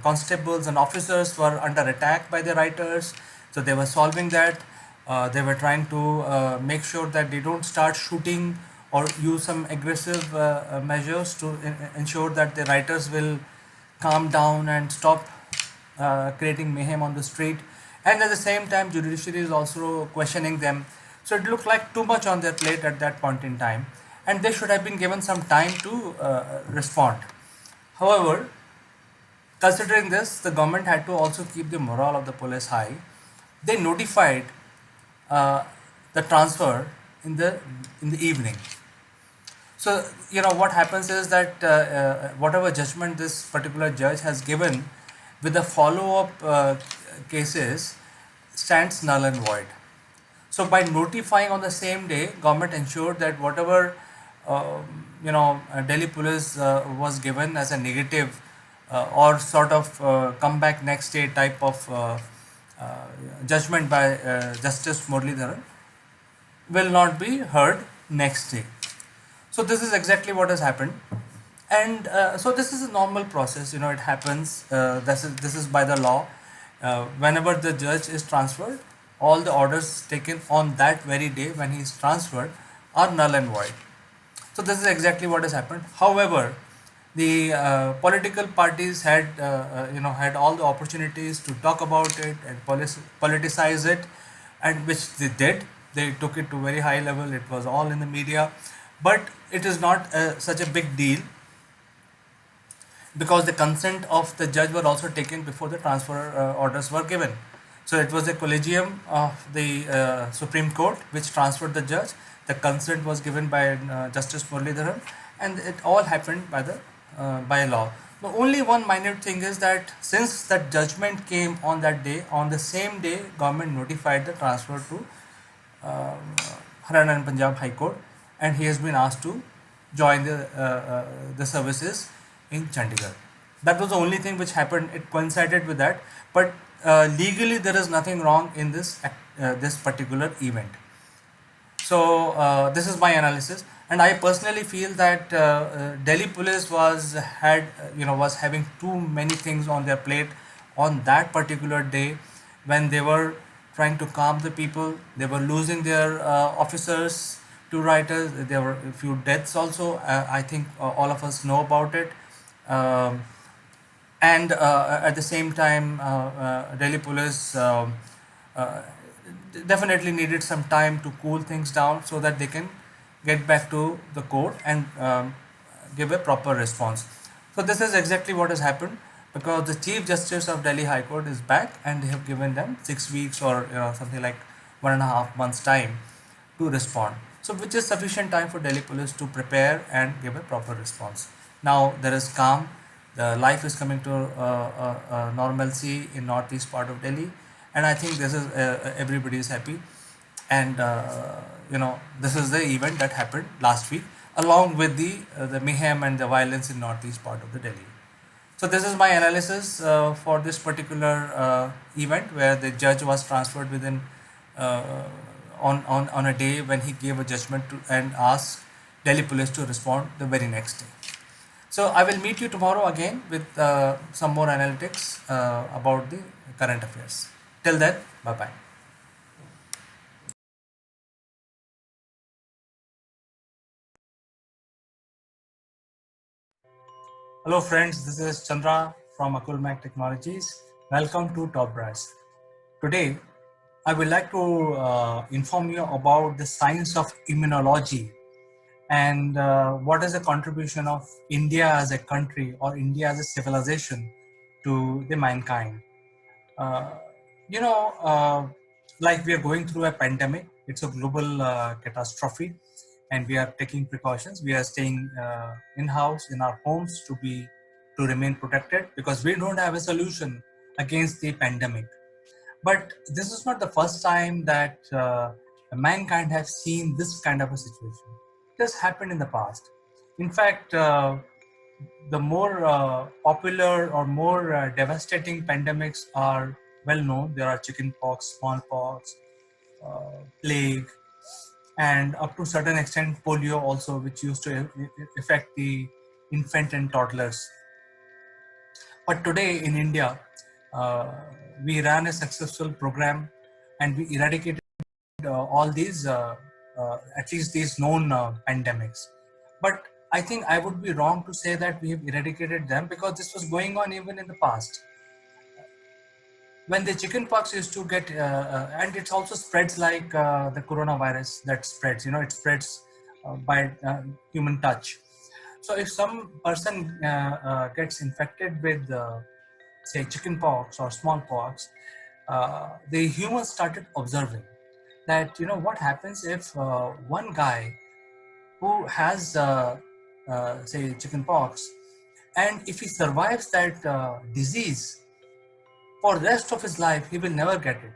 constables and officers were under attack by the rioters, so they were solving that. They were trying to make sure that they don't start shooting or use some aggressive measures to ensure that the rioters will calm down and stop creating mayhem on the street. And at the same time, judiciary is also questioning them. So it looked like too much on their plate at that point in time, and they should have been given some time to respond. However, considering this, the government had to also keep the morale of the police high. They notified uh, the transfer in the evening. So what happens is that whatever judgment this particular judge has given with the follow-up cases stands null and void. So by notifying on the same day, government ensured that whatever Delhi police was given as a negative or sort of come back next day type of uh, judgment by Justice Muralidharan will not be heard next day. So this is exactly what has happened, and so this is a normal process. It happens. This is by the law. Whenever the judge is transferred, all the orders taken on that very day when he is transferred are null and void. So this is exactly what has happened. However, the political parties had all the opportunities to talk about it and politicize it, and which they did. They took it to very high level. It was all in the media, but it is not such a big deal because the consent of the judge were also taken before the transfer orders were given. So it was a collegium of the Supreme Court which transferred the judge. The consent was given by Justice Muralidharan, and it all happened by law. The only one minor thing is that since that judgment came on that day, on the same day, government notified the transfer to Haryana and Punjab High Court, and he has been asked to join the services in Chandigarh. That was the only thing which happened. It coincided with that, but legally there is nothing wrong in this particular event. So this is my analysis, and I personally feel that Delhi police was having too many things on their plate on that particular day when they were trying to calm the people. They were losing their officers to rioters. There were a few deaths also. I think all of us know about it. Um, and at the same time, Delhi police uh, definitely needed some time to cool things down so that they can get back to the court and give a proper response. So this is exactly what has happened, because the Chief Justice of Delhi High Court is back, and they have given them 6 weeks or something like 1.5 months time to respond. So which is sufficient time for Delhi police to prepare and give a proper response. Now there is calm. The life is coming to normalcy in northeast part of Delhi, and I think this is everybody is happy. And this is the event that happened last week, along with the mayhem and the violence in northeast part of the Delhi. So this is my analysis for this particular event, where the judge was transferred within uh, on a day when he gave a judgment to, and asked Delhi police to respond the very next day. So I will meet you tomorrow again with some more analytics about the current affairs. Till then, bye bye. Hello friends, this is Chandra from Akulmach Technologies. Welcome to Top Brass. Today, I would like to inform you about the science of immunology, and what is the contribution of India as a country or India as a civilization to the mankind. Uh, you know, like we are going through a pandemic, it's a global catastrophe, and we are taking precautions. We are staying in house, in our homes to remain protected, because we don't have a solution against the pandemic. But this is not the first time that mankind has seen this kind of a situation. It has happened in the past. In fact, the more popular or more devastating pandemics are well known. There are chickenpox, smallpox, plague, and up to a certain extent polio also, which used to affect the infant and toddlers. But today in India, uh, we ran a successful program, and we eradicated all these, at least these known pandemics. But I think I would be wrong to say that we have eradicated them, because this was going on even in the past. When the chickenpox used to get, and it also spreads like the coronavirus that spreads, it spreads by human touch. So if some person gets infected with, say, chickenpox or smallpox, the humans started observing that, what happens if one guy who has, say, chickenpox, and if he survives that disease for the rest of his life, he will never get it.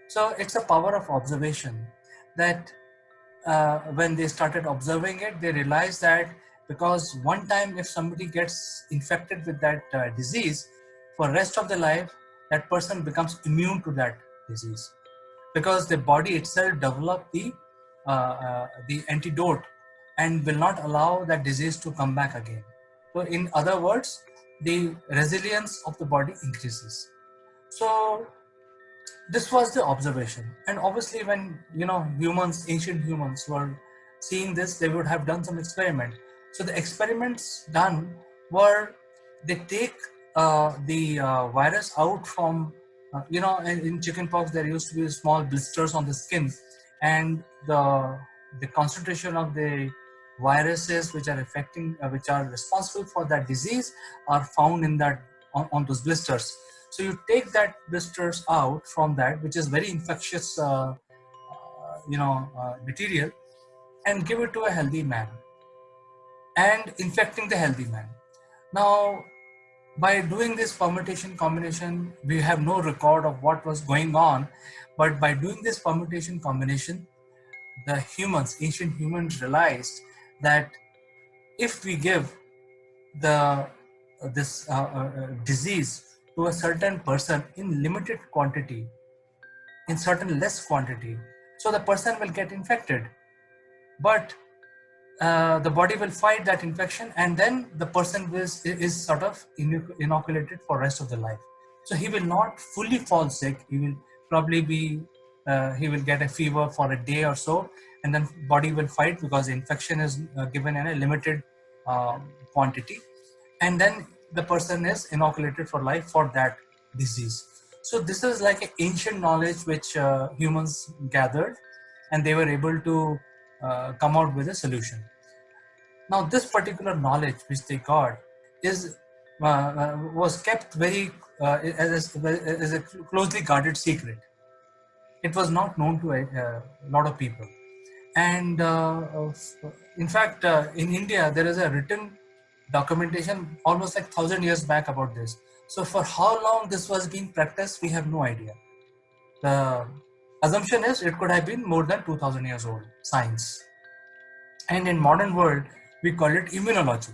So it's a power of observation that when they started observing it, they realized that, because one time if somebody gets infected with that disease, for rest of their life, that person becomes immune to that disease, because the body itself develop the antidote and will not allow that disease to come back again. So in other words, the resilience of the body increases. So this was the observation, and obviously when humans, ancient humans, were seeing this, they would have done some experiment. So the experiments done were, they take the virus out from, in chickenpox there used to be small blisters on the skin, and the concentration of the viruses which are affecting, which are responsible for that disease, are found in that, on those blisters. So you take that blisters out from that, which is very infectious, material, and give it to a healthy man, and infecting the healthy man. Now, by doing this permutation combination, we have no record of what was going on, but by doing this permutation combination, the humans, ancient humans, realized that if we give the this disease to a certain person in limited quantity, in certain less quantity, so the person will get infected, but the body will fight that infection, and then the person is sort of inoculated for rest of the life. So he will not fully fall sick. He will probably be he will get a fever for a day or so, and then body will fight because the infection is given in a limited quantity, and then the person is inoculated for life for that disease. So this is like an ancient knowledge which humans gathered, and they were able to come out with a solution. Now, this particular knowledge which they got is was kept very as a closely guarded secret. It was not known to a lot of people, and in fact, in India there is a written documentation almost like 1,000 years back about this. So, for how long this was being practiced, we have no idea. The assumption is it could have been more than 2,000 years old science, and in modern world we call it immunology.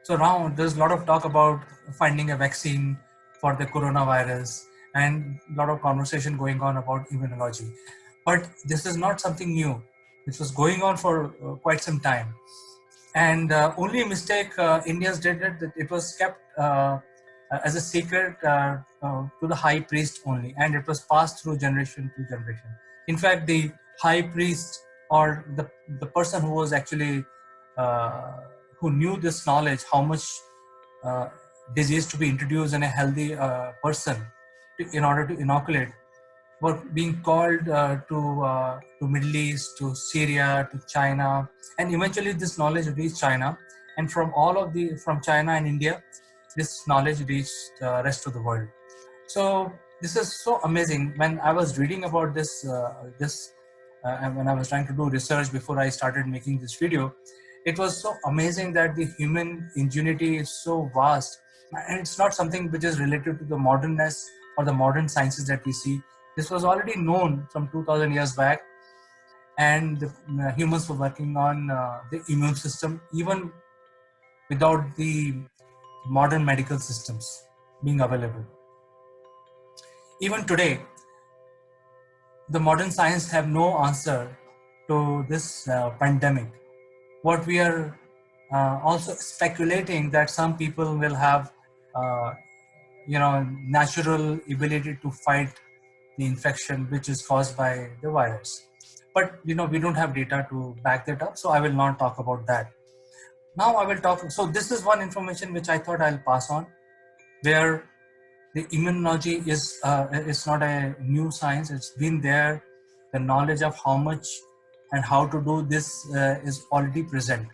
So now there's a lot of talk about finding a vaccine for the coronavirus, and a lot of conversation going on about immunology. But this is not something new. This was going on for quite some time. And only mistake Indians did it, that it was kept as a secret to the high priest only, and it was passed through generation to generation. In fact, the high priest, or the person who was actually uh, who knew this knowledge, how much uh, disease to be introduced in a healthy person in order to inoculate, were being called to Middle East, to Syria, to China, and eventually this knowledge reached China, and from China and India, this knowledge reached the rest of the world. So this is so amazing. When I was reading about and when I was trying to do research before I started making this video, it was so amazing that the human ingenuity is so vast, and it's not something which is related to the modernness or the modern sciences that we see. This was already known from 2,000 years back, and the humans were working on the immune system even without the modern medical systems being available. Even today, the modern science have no answer to this pandemic. What we are also speculating that some people will have, uh, natural ability to fight the infection which is caused by the virus. But we don't have data to back that up, so I will not talk about that. Now I will talk. So this is one information which I thought I'll pass on, where the immunology is not a new science. It's been there. The knowledge of how much and how to do this is already present,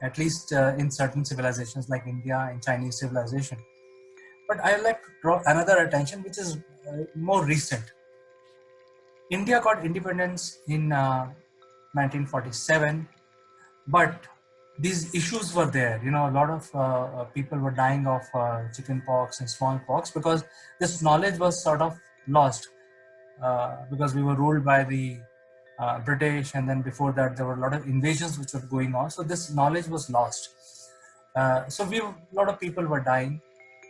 at least in certain civilizations like India and Chinese civilization. But I would like to draw another attention, which is more recent. India got independence in 1947, but these issues were there. A lot of people were dying of chicken pox and smallpox because this knowledge was sort of lost, because we were ruled by the British, and then before that there were a lot of invasions which were going on. So this knowledge was lost. A lot of people were dying,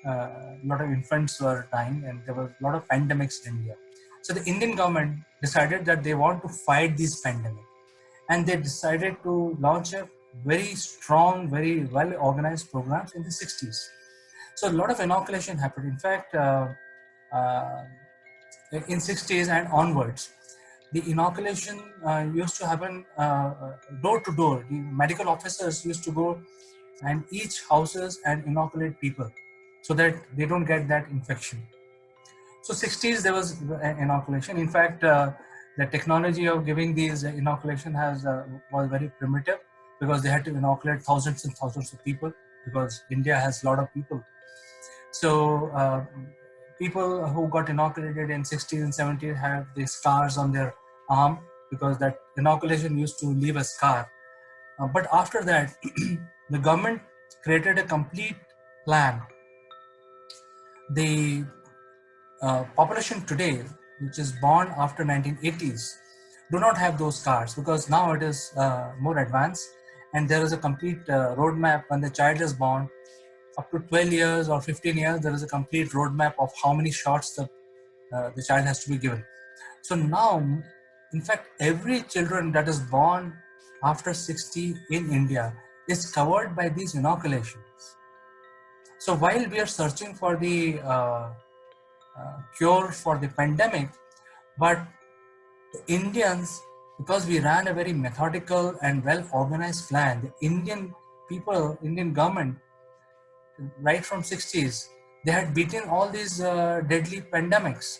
a lot of infants were dying, and there were a lot of pandemics in India. So the Indian government decided that they want to fight these pandemics, and they decided to launch a very strong, very well organized programs in the 60s. So a lot of inoculation happened. In fact, uh, in 60s and onwards, the inoculation used to happen door to door. The medical officers used to go and each houses and inoculate people so that they don't get that infection. So 60s there was inoculation. In fact, the technology of giving these inoculation was very primitive, because they had to inoculate thousands and thousands of people, because India has a lot of people. So people who got inoculated in 60s and 70s have the scars on their arm because that inoculation used to leave a scar. But after that, the government created a complete plan. The population today, which is born after 1980s, do not have those scars because now it is more advanced, and there is a complete roadmap when the child is born. Up to 12 years or 15 years, there is a complete roadmap of how many shots the child has to be given. So now, in fact, every children that is born after 60 in India is covered by these inoculations. So while we are searching for the cure for the pandemic, but the Indians, because we ran a very methodical and well organized plan, the Indian people, Indian government, right from 60s, they had beaten all these deadly pandemics.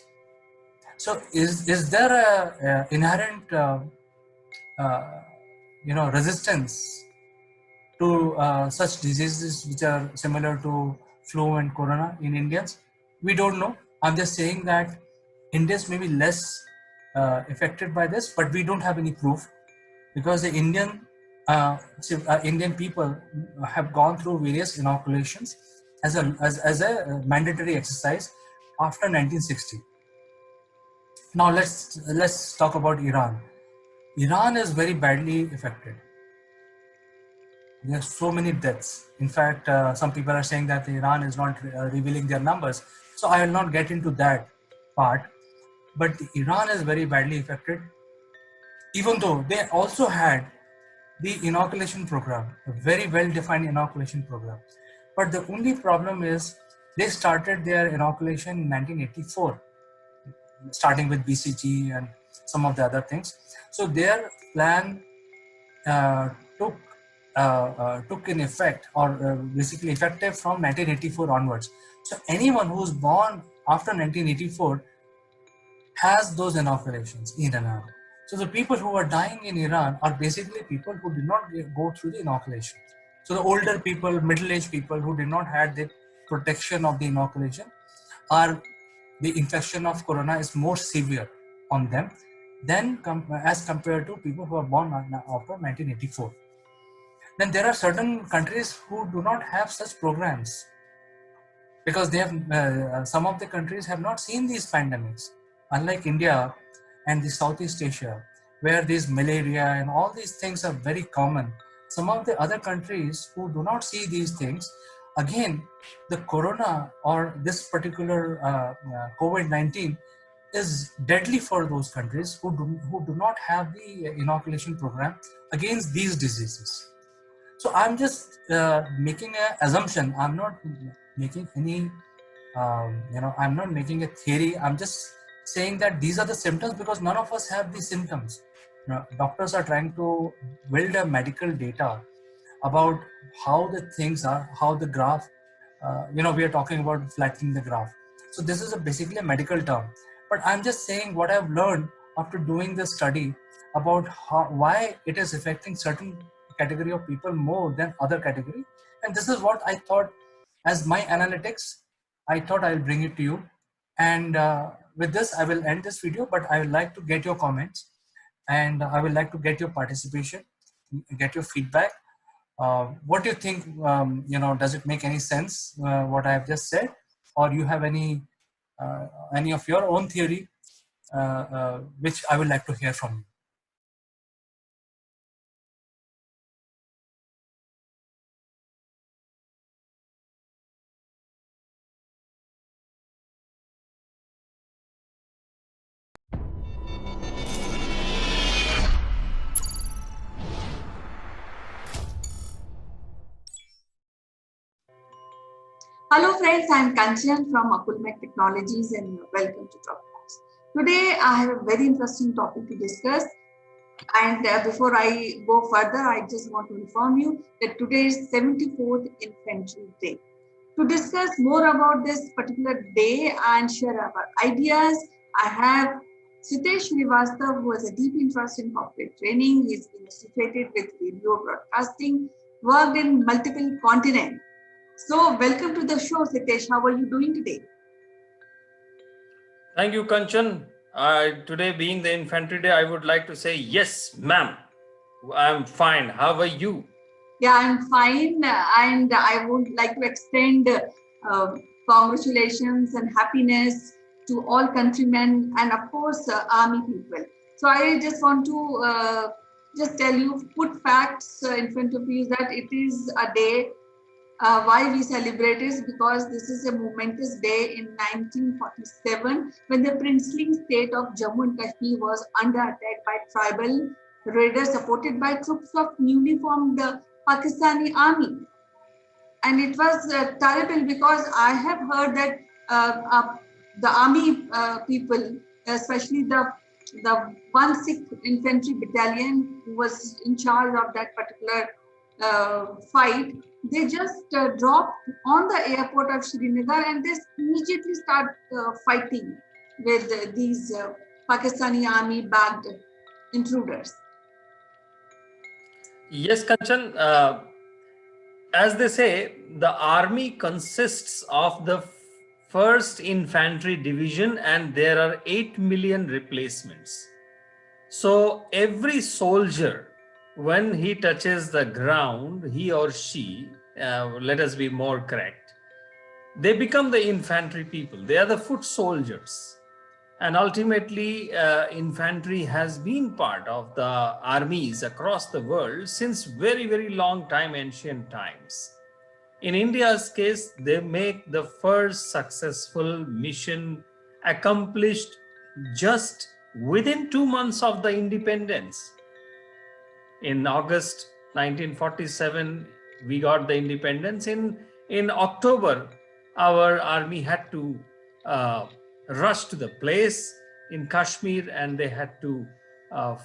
So is there a inherent uh, resistance to such diseases which are similar to flu and corona in Indians? We don't know. I'm just saying that Indians may be less affected by this, but we don't have any proof because the Indian people have gone through various inoculations as a mandatory exercise after 1960. Now let's talk about Iran. Iran is very badly affected. There are so many deaths. In fact, some people are saying that Iran is not revealing their numbers. So I will not get into that part. But Iran is very badly affected, even though they also had the inoculation program, a very well-defined inoculation program. But the only problem is they started their inoculation in 1984, starting with BCG and some of the other things. So their plan uh, took took in effect or basically effective from 1984 onwards. So anyone who's born after 1984 has those inoculations in Iran. So the people who are dying in Iran are basically people who did not go through the inoculation. So the older people, middle-aged people who did not have the protection of the inoculation, are the infection of corona is more severe on them than as compared to people who are born after 1984. Then there are certain countries who do not have such programs because they have some of the countries have not seen these pandemics, unlike India and the Southeast Asia, where these malaria and all these things are very common. Some of the other countries who do not see these things, again, the corona or this particular COVID-19 is deadly for those countries who do not have the inoculation program against these diseases. So I'm just making an assumption. I'm not making any, I'm not making a theory. I'm just saying that these are the symptoms because none of us have these symptoms. Doctors are trying to build a medical data about how the things are, how the graph, we are talking about flattening the graph. So this is basically a medical term. But I'm just saying what I've learned after doing this study about why it is affecting certain category of people more than other category. And this is what I thought as my analytics, I thought I'll bring it to you. And with this, I will end this video, but I would like to get your comments and I would like to get your participation, get your feedback. What do you think? Does it make any sense what I have just said, or you have any of your own theory, which I would like to hear from you? Hello friends, I am Kanchan from Akulmach Technologies and welcome to Talks. Today I have a very interesting topic to discuss, and before I go further, I just want to inform you that today is 74th Infantry Day. To discuss more about this particular day and share our ideas, I have Sitesh Srivastav, who has a deep interest in corporate training. He's been associated with radio broadcasting, worked in multiple continents. So, welcome to the show, Sitesh. How are you doing today? Thank you, Kanchan. Today being the Infantry Day, I would like to say yes, ma'am. I'm fine. How are you? Yeah, I'm fine, and I would like to extend congratulations and happiness to all countrymen and, of course, army people. So I just want to just tell you, put facts in front of you that it is a day. Why we celebrate is because this is a momentous day in 1947 when the princely state of Jammu and Kashmir was under attack by tribal raiders supported by troops of newly formed Pakistani army. And it was terrible because I have heard that the army people, especially the one Sikh infantry battalion who was in charge of that particular fight, they just dropped on the airport of Srinagar and they immediately start fighting with these Pakistani army backed intruders. Yes, Kanchan. As they say, the army consists of the first infantry division, and there are 8 million replacements. So every soldier, when he touches the ground, he or she, let us be more correct, they become the infantry people. They are the foot soldiers. And ultimately, infantry has been part of the armies across the world since very, very long time, ancient times. In India's case, they make the first successful mission accomplished just within 2 months of the independence. In August 1947, we got the independence. In October, our army had to rush to the place in Kashmir, and they had to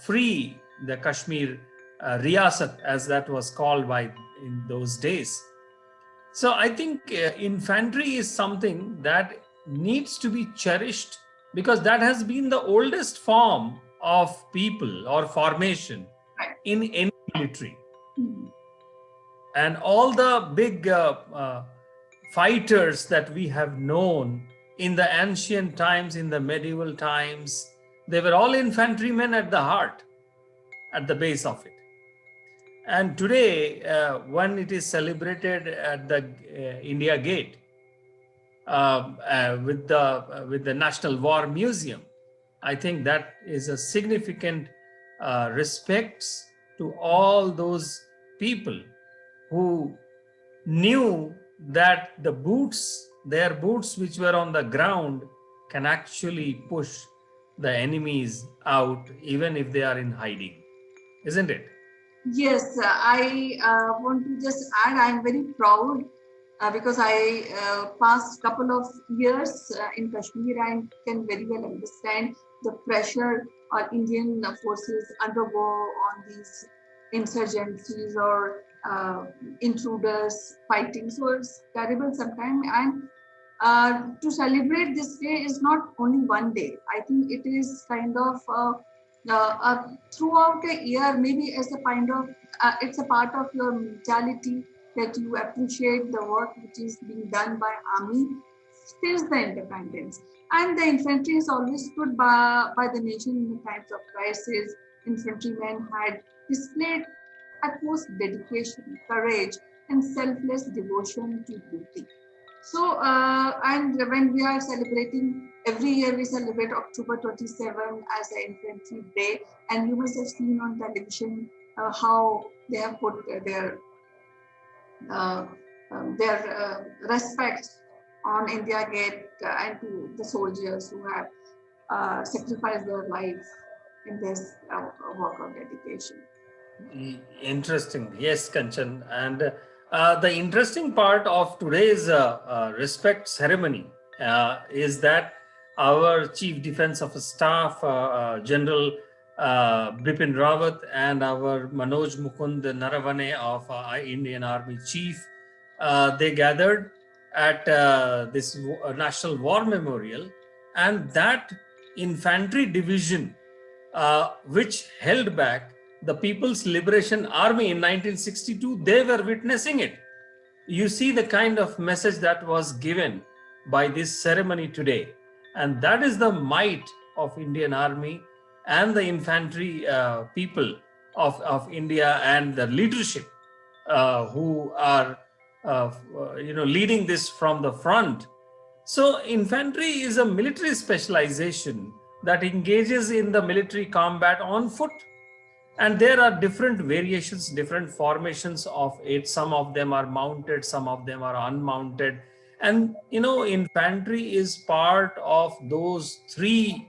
free the Kashmir Riyasat, as that was called by in those days. So I think infantry is something that needs to be cherished because that has been the oldest form of people or formation in any military. And all the big fighters that we have known in the ancient times, in the medieval times, they were all infantrymen at the heart, at the base of it. And today, when it is celebrated at the India Gate with the National War Museum, I think that is a significant respects to all those people who knew that their boots which were on the ground, can actually push the enemies out even if they are in hiding, isn't it? Yes, I want to just add, I'm very proud because I passed couple of years in Kashmir and can very well understand the pressure Indian forces undergo on these insurgencies or intruders fighting. So it's terrible sometimes. And to celebrate this day is not only one day. I think it is kind of throughout a year, maybe as a kind of, it's a part of your mentality that you appreciate the work which is being done by army since the independence. And the infantry has always stood by the nation in the times of crisis. Infantrymen had displayed utmost dedication, courage, and selfless devotion to duty. So, and when we are celebrating, every year we celebrate October 27 as an Infantry Day, and you must have seen on television how they have put uh, respect on India Gate and to the soldiers who have sacrificed their lives in this work of dedication. Interesting. Yes, Kanchan. And the interesting part of today's respect ceremony is that our Chief Defense of Staff, General Bipin Rawat, and our Manoj Mukund Naravane of Indian Army Chief, they gathered at this National War Memorial, and that infantry division which held back the People's Liberation Army in 1962, they were witnessing it. You see the kind of message that was given by this ceremony today. And that is the might of Indian Army and the infantry people of India, and the leadership who are leading this from the front. So infantry is a military specialization that engages in the military combat on foot, and there are different variations, different formations of it. Some of them are mounted, some of them are unmounted. And infantry is part of those three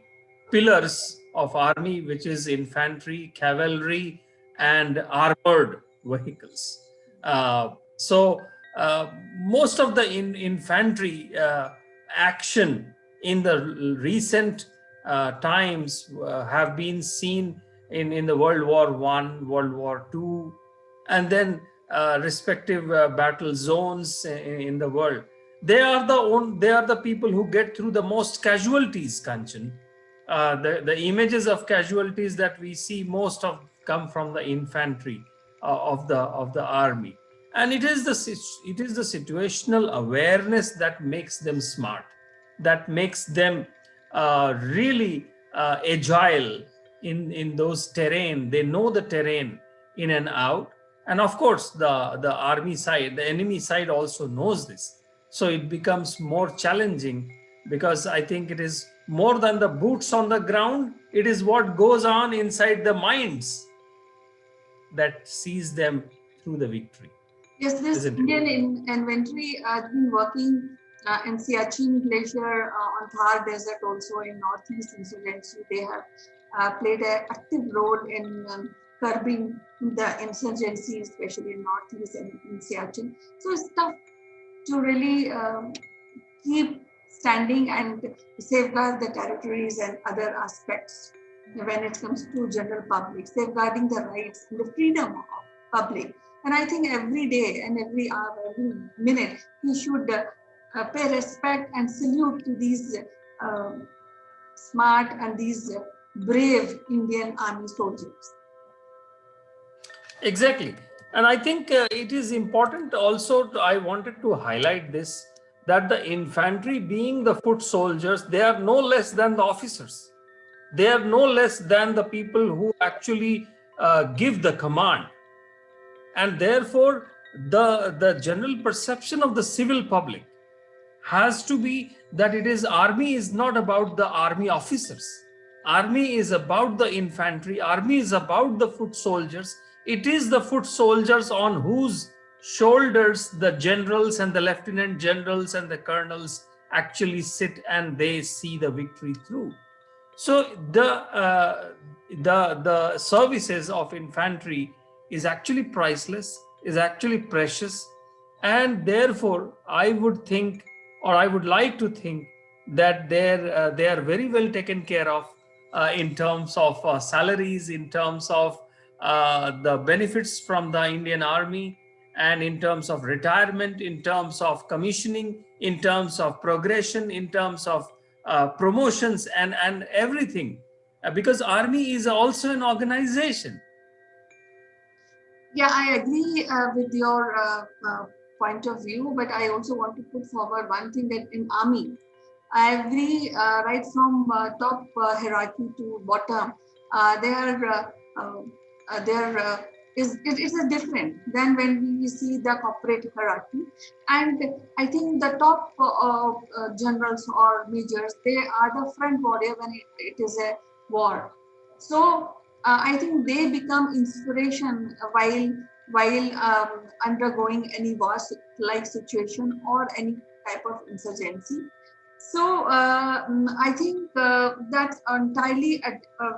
pillars of army, which is infantry, cavalry, and armored vehicles. So most of the infantry action in the recent times have been seen in the World War One, World War Two, and then respective battle zones in the world. They are the people who get through the most casualties, Kanchan. The images of casualties that we see most of come from the infantry of the army, and it is the situational awareness that makes them smart, that makes them really agile in those terrain. They know the terrain in and out, and of course the army side, the enemy side also knows this. So it becomes more challenging, because I think it is more than the boots on the ground. It is what goes on inside the minds that sees them through the victory, Yes, this isn't it? Indian inventory has been working in Siachen Glacier, on Thar Desert, also in Northeast insurgency. They have played an active role in curbing the insurgency, especially in Northeast and in Siachen. So it's tough to really keep standing and safeguard the territories and other aspects when it comes to general public, safeguarding the rights and the freedom of public. And I think every day and every hour, every minute, we should pay respect and salute to these smart and these brave Indian Army soldiers. Exactly. And I think it is important also, I wanted to highlight this, that the infantry, being the foot soldiers, they are no less than the officers. They are no less than the people who actually give the command. And therefore, the general perception of the civil public has to be that it is army is not about the army officers. Army is about the infantry. Army is about the foot soldiers. It is the foot soldiers on whose shoulders the generals and the lieutenant generals and the colonels actually sit, and they see the victory through. So the services of infantry is actually priceless, is actually precious, and therefore I would think, or I would like to think, that they are very well taken care of in terms of salaries, in terms of the benefits from the Indian Army, and in terms of retirement, in terms of commissioning, in terms of progression, in terms of promotions, and everything, because army is also an organization. Yeah, I agree with your point of view, but I also want to put forward one thing, that in army, every right from top hierarchy to bottom, there there it is a different than when we see the corporate hierarchy. And I think the top generals or majors, they are the front warrior when it is a war. So I think they become inspiration while undergoing any war like situation or any type of insurgency. So I think that's entirely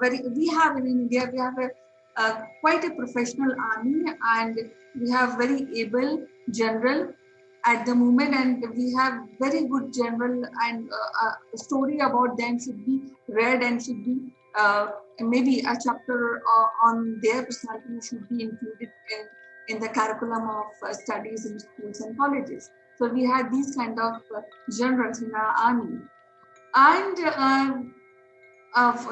very. We have in India, we have quite a professional army, and we have very able general at the moment, and we have very good general, and a story about them should be read and should be maybe a chapter on their personality should be included in the curriculum of studies in schools and colleges. So we had these kind of generals in our army. And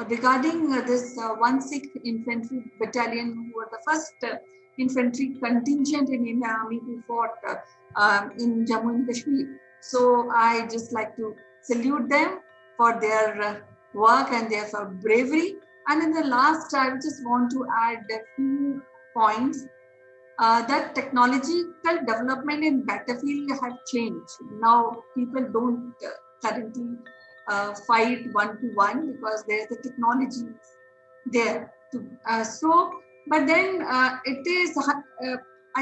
regarding this 1/6th Infantry Battalion, who were the first infantry contingent in Indian Army who fought in Jammu and Kashmir. So I just like to salute them for their work and their bravery. And in the last, I just want to add a few points that technological development in battlefield have changed. Now people don't currently fight one to one because there's the technology there. But then I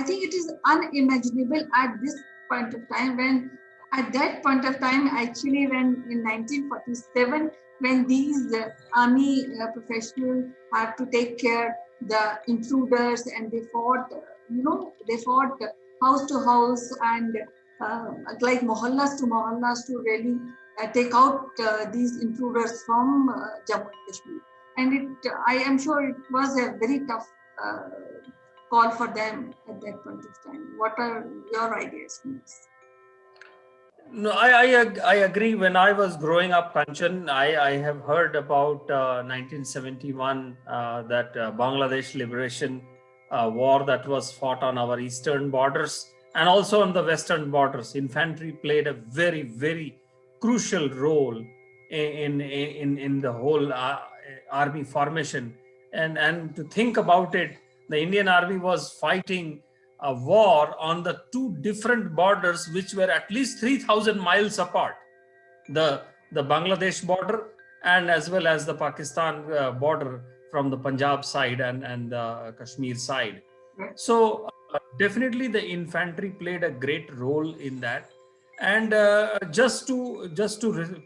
think it is unimaginable at this point of time at that point of time, actually, when in 1947, when these army professionals had to take care the intruders and they fought, they fought house to house and like mohallas to really take out these intruders from Jammu and Kashmir. And I am sure it was a very tough call for them at that point of time. What are your ideas on this? No, I agree. When I was growing up, Kanchan, I have heard about 1971, that Bangladesh liberation war that was fought on our eastern borders and also on the western borders. Infantry played a very, very crucial role in the whole army formation. And to think about it, the Indian Army was fighting a war on the two different borders, which were at least 3,000 miles apart, the Bangladesh border and as well as the Pakistan border from the Punjab side and the Kashmir side. So definitely the infantry played a great role in that. And just to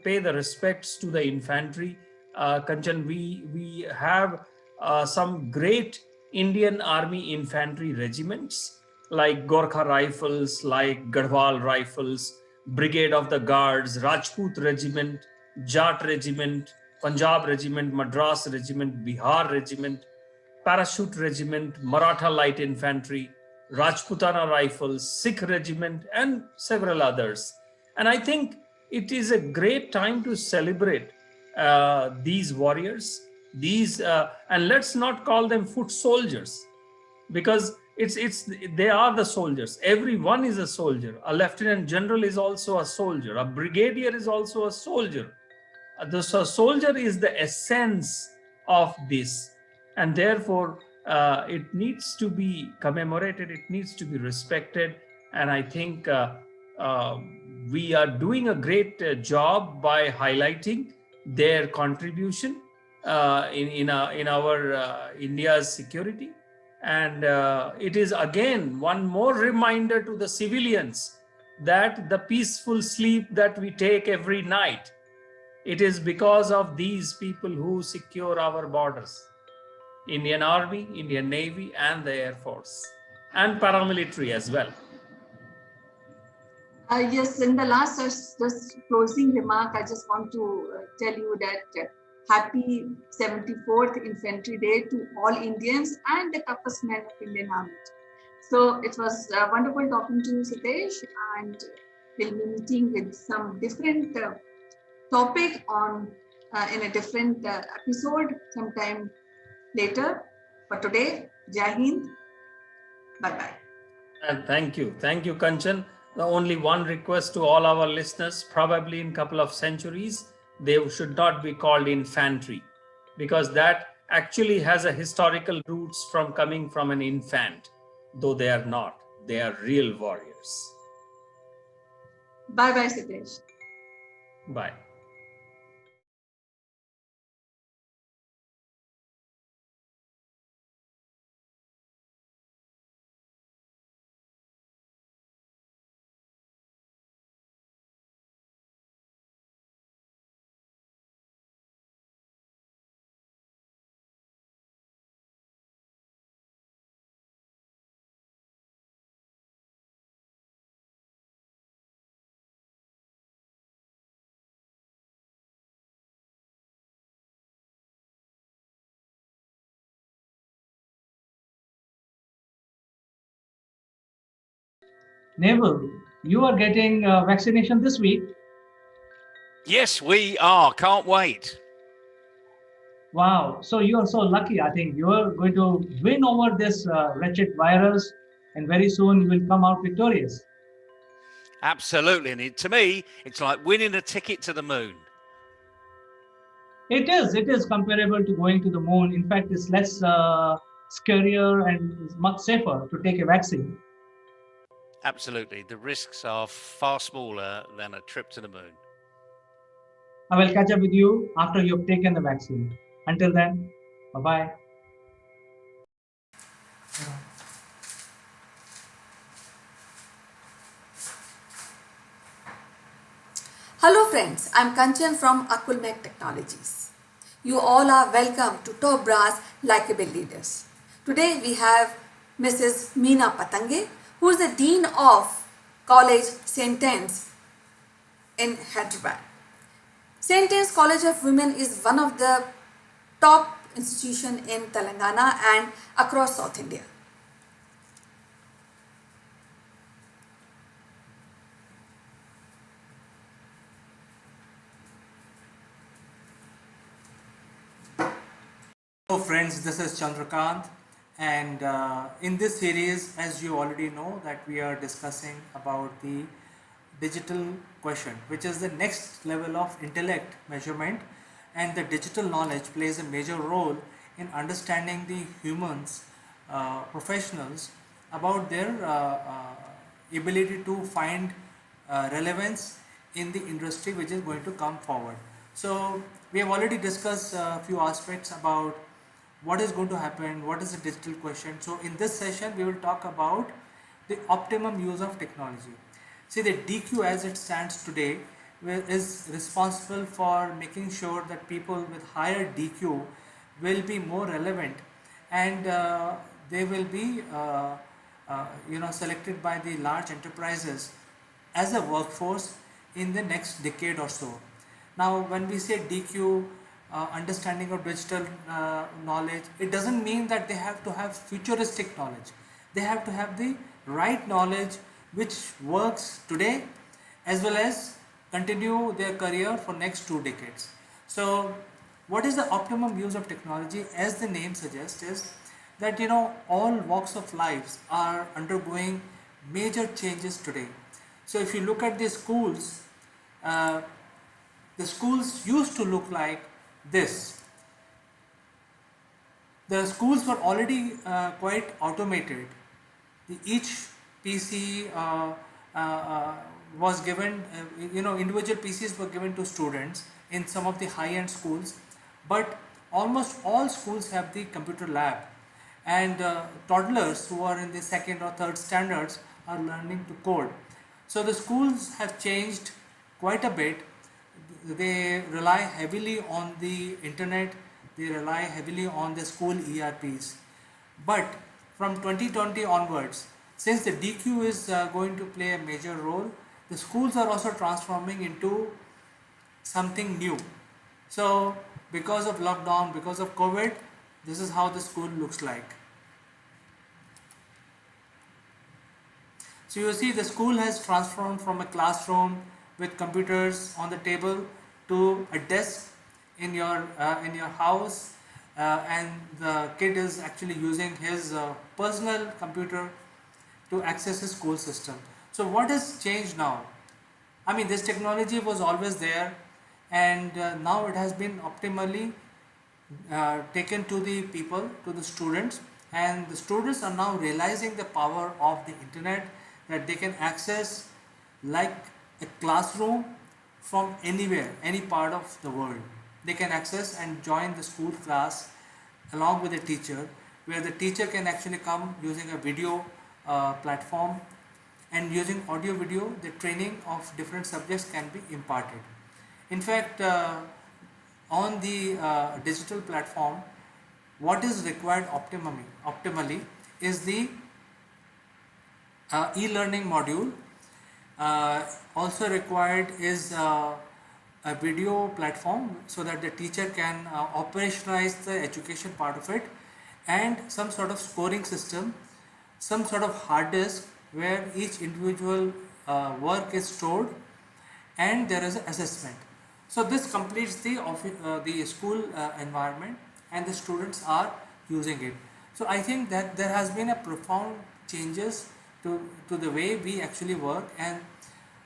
pay the respects to the infantry, Kanchan, we have some great Indian Army infantry regiments like Gorkha Rifles, like Garhwal Rifles, Brigade of the Guards, Rajput Regiment, Jat Regiment, Punjab Regiment, Madras Regiment, Bihar Regiment, Parachute Regiment, Maratha Light Infantry, Rajputana Rifles, Sikh Regiment, and several others. And I think it is a great time to celebrate these warriors, and let's not call them foot soldiers, because it's they are the soldiers. Everyone is a soldier. A lieutenant general is also a soldier. A brigadier is also a soldier. The soldier is the essence of this, and therefore it needs to be commemorated, it needs to be respected. And I think uh, we are doing a great job by highlighting their contribution in our India's security. And it is again one more reminder to the civilians that the peaceful sleep that we take every night, it is because of these people who secure our borders: Indian Army, Indian Navy, and the Air Force, and paramilitary as well. Yes, in the last just closing remark, I just want to tell you that happy 74th Infantry Day to all Indians and the toughest men of Indian Army. So it was wonderful talking to you, Sitesh, and we'll be meeting with some different topic on in a different episode sometime later. For today, Jai Hind, bye-bye. And thank you, Kanchan. The only one request to all our listeners: probably in a couple of centuries, they should not be called infantry, because that actually has a historical roots from coming from an infant, though they are not. They are real warriors. Bye-bye, Sitesh. Bye. Neville, you are getting vaccination this week. Yes, we are. Can't wait. Wow. So you are so lucky. I think you are going to win over this wretched virus, and very soon you will come out victorious. Absolutely. And to me, it's like winning a ticket to the moon. It is comparable to going to the moon. In fact, it's less scarier and it's much safer to take a vaccine. Absolutely. The risks are far smaller than a trip to the moon. I will catch up with you after you've taken the vaccine. Until then, bye bye. Hello friends, I'm Kanchan from Akulmach Technologies. You all are welcome to Top Brass Likeable Leaders. Today we have Mrs. Meena Patange, who is the Dean of College St. Anne's in Hyderabad. St. Anne's College of Women is one of the top institution in Telangana and across South India. Hello friends, this is Chandrakant, and in this series, as you already know, that we are discussing about the digital quotient, which is the next level of intellect measurement, and the digital knowledge plays a major role in understanding the humans, professionals, about their ability to find relevance in the industry which is going to come forward. So we have already discussed a few aspects about what is going to happen, what is the digital question. So in this session we will talk about the optimum use of technology. See, the DQ as it stands today is responsible for making sure that people with higher DQ will be more relevant, and they will be selected by the large enterprises as a workforce in the next decade or so. Now, when we say DQ, understanding of digital knowledge, it doesn't mean that they have to have futuristic knowledge. They have to have the right knowledge which works today as well as continue their career for next 2 decades. So, what is the optimum use of technology? As the name suggests, is that all walks of lives are undergoing major changes today. So, if you look at uh, the schools used to look like this. The schools were already quite automated. Each PC was given, individual PCs were given to students in some of the high-end schools, but almost all schools have the computer lab, and toddlers who are in the second or third standards are learning to code. So the schools have changed quite a bit. They rely heavily on the internet, they rely heavily on the school ERPs. But from 2020 onwards, since the DQ is going to play a major role, the schools are also transforming into something new. So because of lockdown, because of COVID, this is how the school looks like. So you see, the school has transformed from a classroom with computers on the table to a desk in your house, and the kid is actually using his personal computer to access his school system. So what has changed now? I mean, this technology was always there, and now it has been optimally taken to the people, to the students, and the students are now realizing the power of the internet, that they can access like a classroom from anywhere, any part of the world. They can access and join the school class along with the teacher, where the teacher can actually come using a video platform, and using audio video the training of different subjects can be imparted. In fact, on the digital platform, what is required optimally is the e-learning module. Also required is a video platform, so that the teacher can operationalize the education part of it, and some sort of scoring system, some sort of hard disk where each individual work is stored, and there is an assessment. So this completes the school environment, and the students are using it. So I think that there has been a profound changes to the way we actually work, and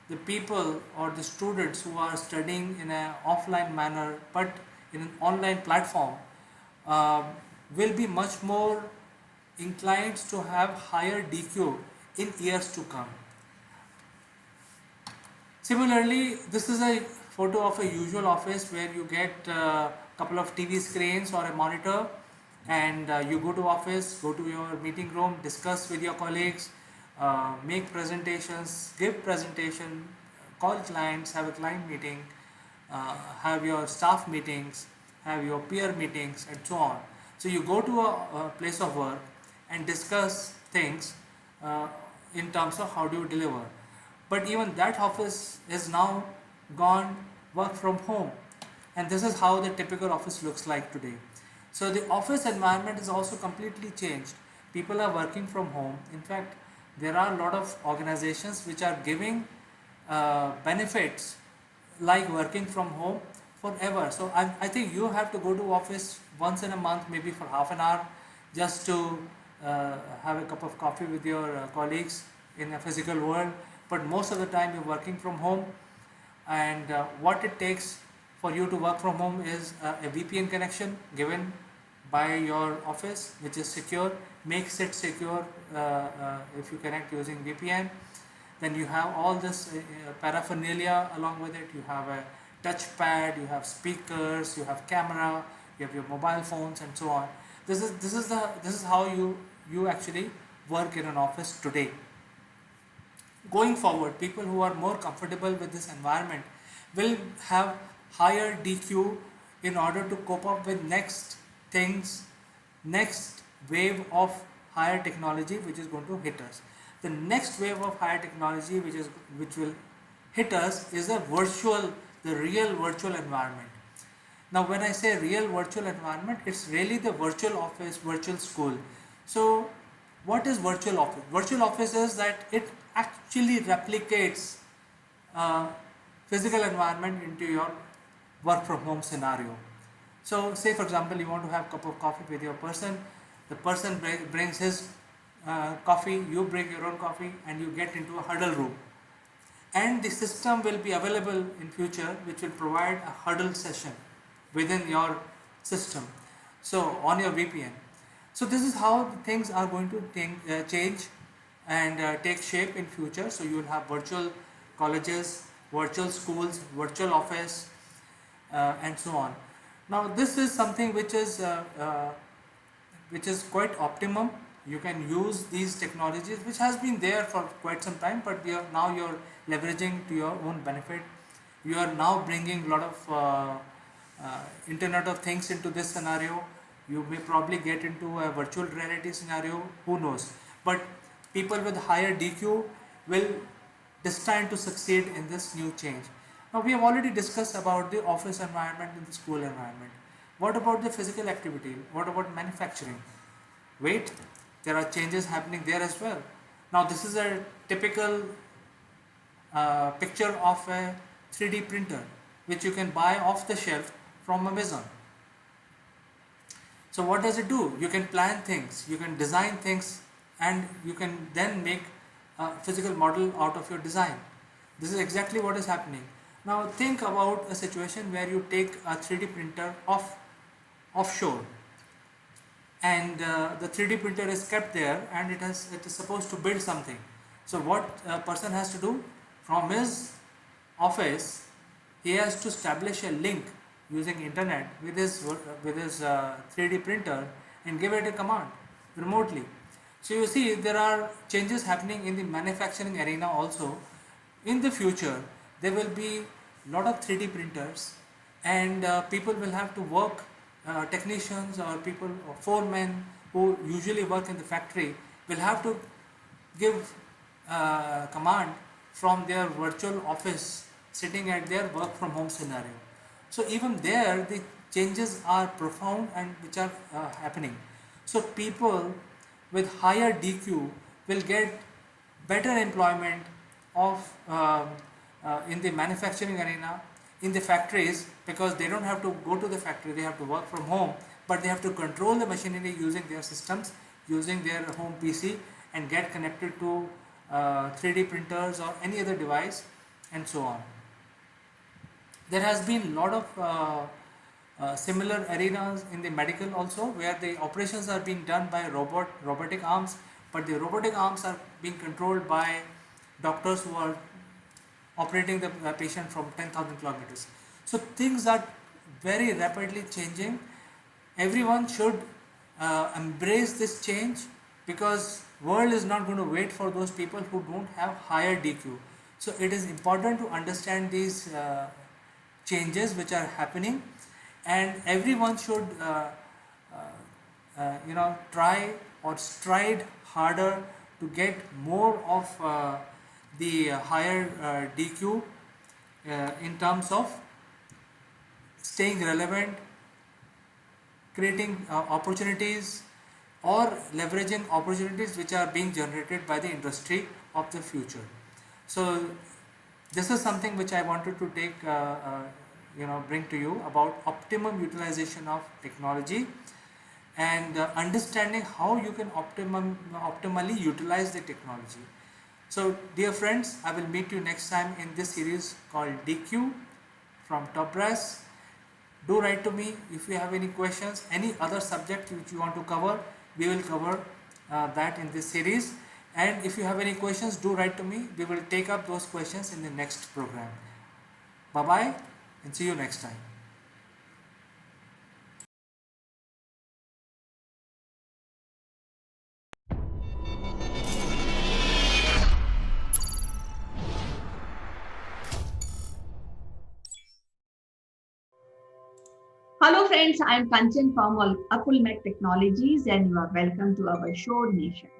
the people or the students who are studying in an offline manner but in an online platform uh, will be much more inclined to have higher DQ in years to come. Similarly, this is a photo of a usual office where you get a couple of TV screens or a monitor, and you go to office, go to your meeting room, discuss with your colleagues, make presentations, give presentation, call clients, have a client meeting, have your staff meetings, have your peer meetings, and so on. So you go to a place of work and discuss things uh, in terms of how do you deliver. But even that office is now gone work from home, and this is how the typical office looks like today. So the office environment is also completely changed. People are working from home. In fact, there are a lot of organizations which are giving benefits like working from home forever. So I think you have to go to office once in a month, maybe for half an hour, just to have a cup of coffee with your colleagues in a physical world. But most of the time you're working from home, and what it takes for you to work from home is a VPN connection given by your office, which is secure, makes it secure if you connect using VPN. Then you have all this paraphernalia along with it. You have a touchpad, you have speakers, you have camera, you have your mobile phones, and so on. This is how you actually work in an office today. Going forward, people who are more comfortable with this environment will have higher DQ in order to cope up with next things, next wave of higher technology which is going to hit us. The next wave of higher technology which will hit us is the real virtual environment. Now, when I say real virtual environment, it's really the virtual office, virtual school. So, what is virtual office? Virtual office is that it actually replicates physical environment into your work from home scenario. So, say for example, you want to have a cup of coffee with your person. The person brings his coffee, you bring your own coffee, and you get into a huddle room. And the system will be available in future, which will provide a huddle session within your system, so on your VPN. So this is how things are going to change and take shape in future. So you will have virtual colleges, virtual schools, virtual office, and so on. Now this is something which is quite optimum. You can use these technologies which has been there for quite some time, but now you're leveraging to your own benefit. You are now bringing a lot of Internet of Things into this scenario. You may probably get into a virtual reality scenario, who knows. But people with higher DQ will destined to succeed in this new change. Now we have already discussed about the office environment and the school environment. What about the physical activity? What about manufacturing? Wait, there are changes happening there as well. Now this is a typical picture of a 3D printer which you can buy off the shelf from Amazon. So what does it do? You can plan things, you can design things, and you can then make a physical model out of your design. This is exactly what is happening. Now think about a situation where you take a 3D printer offshore, and the 3D printer is kept there, and it is supposed to build something. So what a person has to do from his office, he has to establish a link using internet with his 3D printer and give it a command remotely. So you see there are changes happening in the manufacturing arena also. In the future there will be lot of 3D printers, and people will have to work, technicians or people or foremen who usually work in the factory will have to give command from their virtual office sitting at their work from home scenario. So even there the changes are profound and which are happening. So people with higher DQ will get better employment of in the manufacturing arena, in the factories, because they don't have to go to the factory, they have to work from home, but they have to control the machinery using their systems, using their home PC, and get connected to 3D printers or any other device, and so on. There has been a lot of similar arenas in the medical also, where the operations are being done by robotic arms, but the robotic arms are being controlled by doctors who are operating the patient from 10,000 kilometers. So things are very rapidly changing. Everyone should embrace this change, because world is not going to wait for those people who don't have higher DQ. So it is important to understand these changes which are happening, and everyone should try or stride harder to get more of the higher DQ in terms of staying relevant, creating opportunities, or leveraging opportunities which are being generated by the industry of the future. So this is something which I wanted to bring to you about optimum utilization of technology, and understanding how you can optimally utilize the technology. So dear friends, I will meet you next time in this series called DQ from Top Brass. Do write to me if you have any questions, any other subject which you want to cover. We will cover that in this series. And if you have any questions, do write to me. We will take up those questions in the next program. Bye bye, and see you next time. Hello, friends. I'm Kanchan from Akulmach Technologies, and you are welcome to our show, Nations.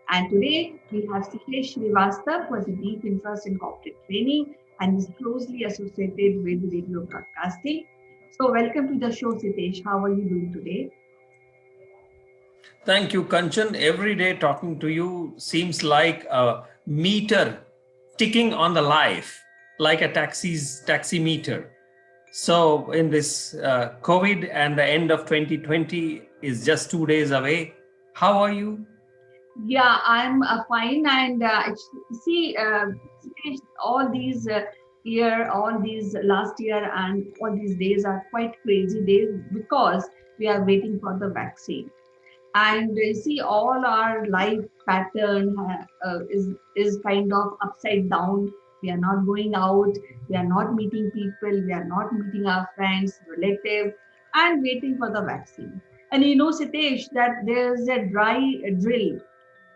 And today we have Sitesh Srivastav, who has a deep interest in corporate training and is closely associated with radio broadcasting. So, welcome to the show, Sitesh. How are you doing today? Thank you, Kanchan. Every day talking to you seems like a meter ticking on the life, like a taxi meter. So in this COVID and the end of 2020 is just 2 days away. How are you? Yeah, I'm fine. And see, all these all these last year and all these days are quite crazy days because we are waiting for the vaccine. And see, all our life pattern is kind of upside down. We are not going out. We are not meeting people. We are not meeting our friends, relatives, and waiting for the vaccine. And you know, Sitesh, that there's a dry drill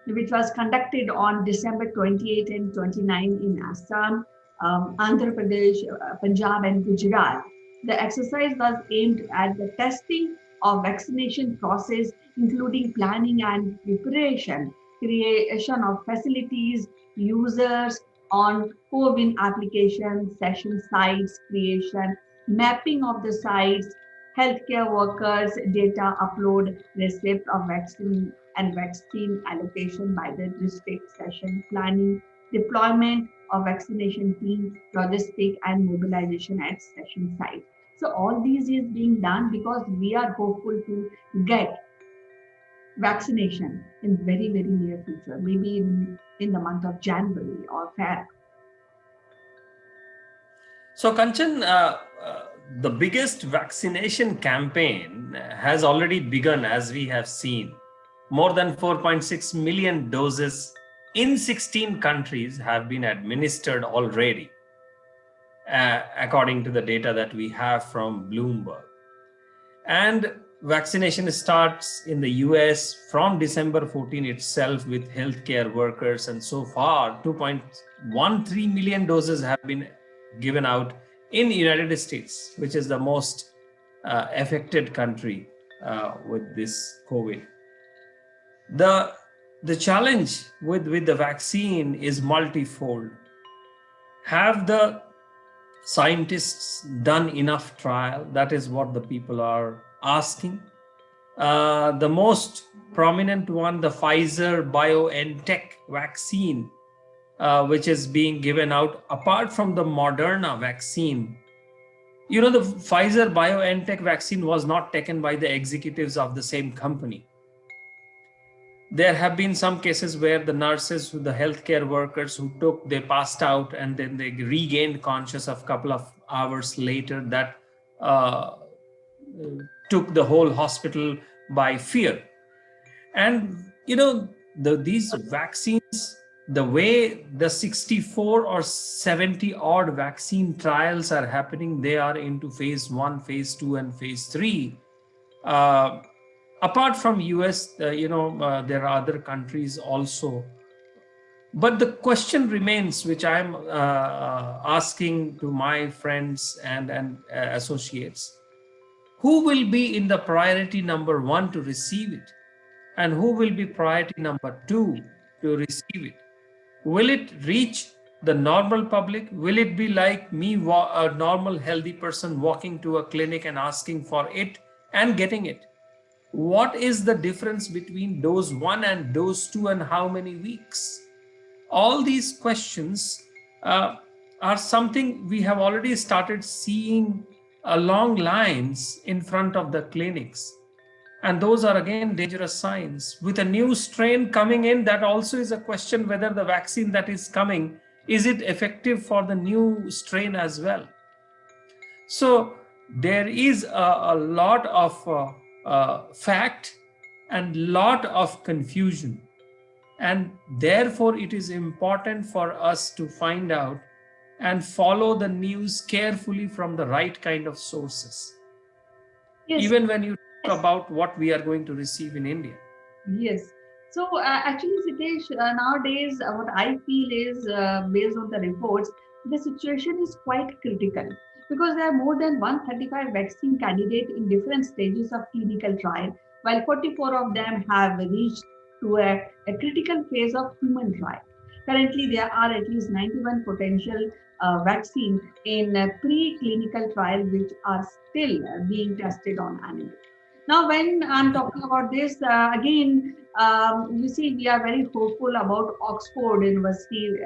which was conducted on December 28 and 29 in Assam, Andhra Pradesh, Punjab, and Gujarat. The exercise was aimed at the testing of vaccination process, including planning and preparation, creation of facilities, users on co-win application, session sites creation, mapping of the sites, healthcare workers, data upload, receipt of vaccine and vaccine allocation by the district, session planning, deployment of vaccination team, logistic and mobilization at session site. So all these is being done because we are hopeful to get vaccination in very, very near future, maybe in the month of January or Feb. So, Kanchan, the biggest vaccination campaign has already begun, as we have seen. More than 4.6 million doses in 16 countries have been administered already, according to the data that we have from Bloomberg. And vaccination starts in the US from December 14 itself with healthcare workers. And so far, 2.13 million doses have been given out in the United States, which is the most affected country with this COVID. The challenge with the vaccine is multifold. Have the scientists done enough trial? That is what the people are asking. The most prominent one, the Pfizer BioNTech vaccine, which is being given out apart from the Moderna vaccine. You know, the Pfizer BioNTech vaccine was not taken by the executives of the same company. There have been some cases where the nurses, the healthcare workers who took, they passed out and then they regained conscious of a couple of hours later. That took the whole hospital by fear. And these vaccines, the way the 64 or 70 odd vaccine trials are happening, they are into phase 1, phase 2, and phase 3. uh, Apart from US, there are other countries also. But the question remains, which I'm asking to my friends and associates: who will be in the priority number 1 to receive it, and who will be priority number 2 to receive it? Will it reach the normal public? Will it be like me, a normal healthy person walking to a clinic and asking for it and getting it? What is the difference between dose 1 and dose 2, and how many weeks? All these questions uh, are something we have already started seeing along lines in front of the clinics. And those are again dangerous signs. With a new strain coming in, that also is a question whether the vaccine that is coming, is it effective for the new strain as well? So there is a lot of fact and lot of confusion, and therefore it is important for us to find out and follow the news carefully from the right kind of sources, Yes. even when you talk about what we are going to receive in India. Yes. So actually, Sitesh, nowadays what I feel is, based on the reports, the situation is quite critical because there are more than 135 vaccine candidates in different stages of clinical trial, while 44 of them have reached to a critical phase of human trial. Currently, there are at least 91 potential vaccine in pre-clinical trial which are still being tested on animals. Now, when I'm talking about this, again, you see, we are very hopeful about Oxford University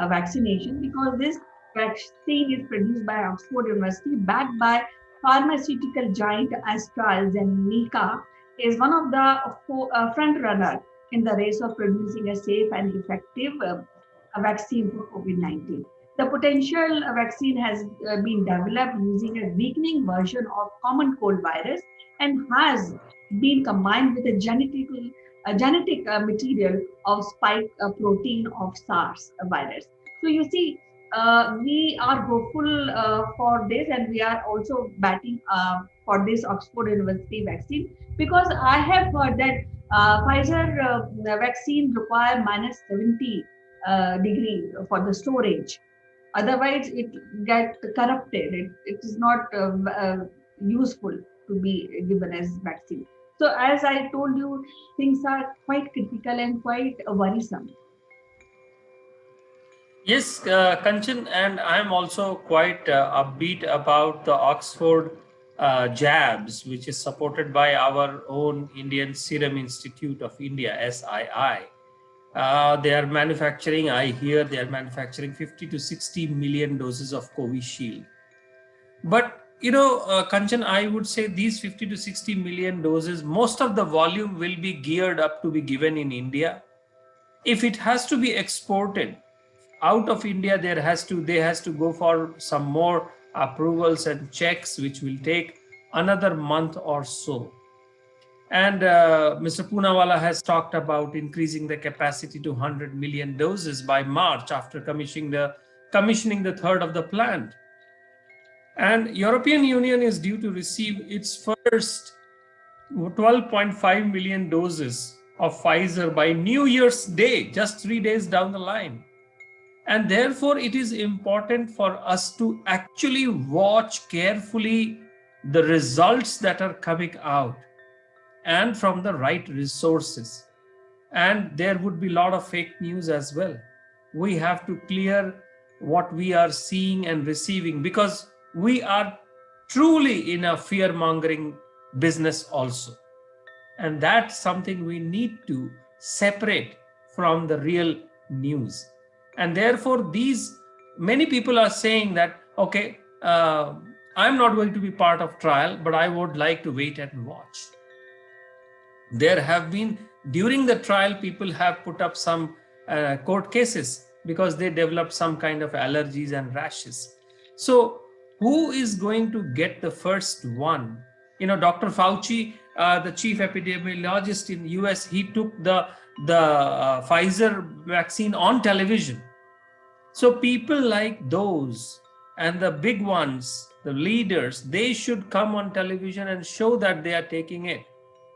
vaccination because this vaccine is produced by Oxford University, backed by pharmaceutical giant AstraZeneca, is one of the front runner in the race of producing a safe and effective a vaccine for COVID-19. The potential vaccine has been developed using a weakening version of common cold virus and has been combined with a genetic material of spike protein of SARS virus. So you see, we are hopeful for this, and we are also batting for this Oxford University vaccine because I have heard that Pfizer vaccine require minus 70 degree for the storage. Otherwise, it get corrupted. It is not useful to be given as vaccine. So as I told you, things are quite critical and quite worrisome. Yes, Kanchan, and I'm also quite upbeat about the Oxford jabs, which is supported by our own Indian Serum Institute of India, SII. They are manufacturing, I hear they are manufacturing 50 to 60 million doses of Covishield. But, Kanchan, I would say these 50 to 60 million doses, most of the volume will be geared up to be given in India. If it has to be exported out of India, they has to go for some more approvals and checks, which will take another month or so. And Mr. Poonawalla has talked about increasing the capacity to 100 million doses by March after commissioning the third of the plant. And European Union is due to receive its first 12.5 million doses of Pfizer by New Year's Day, just 3 days down the line. And therefore, it is important for us to actually watch carefully the results that are coming out and from the right resources. And there would be a lot of fake news as well. We have to clear what we are seeing and receiving because we are truly in a fear mongering business also. And that's something we need to separate from the real news. And therefore, these many people are saying that, okay, I'm not going to be part of trial, but I would like to wait and watch. There have been, during the trial, people have put up some court cases because they developed some kind of allergies and rashes. So who is going to get the first one Dr. Fauci, the chief epidemiologist in US, he took the Pfizer vaccine on television. So people like those and the big ones, the leaders, they should come on television and show that they are taking it.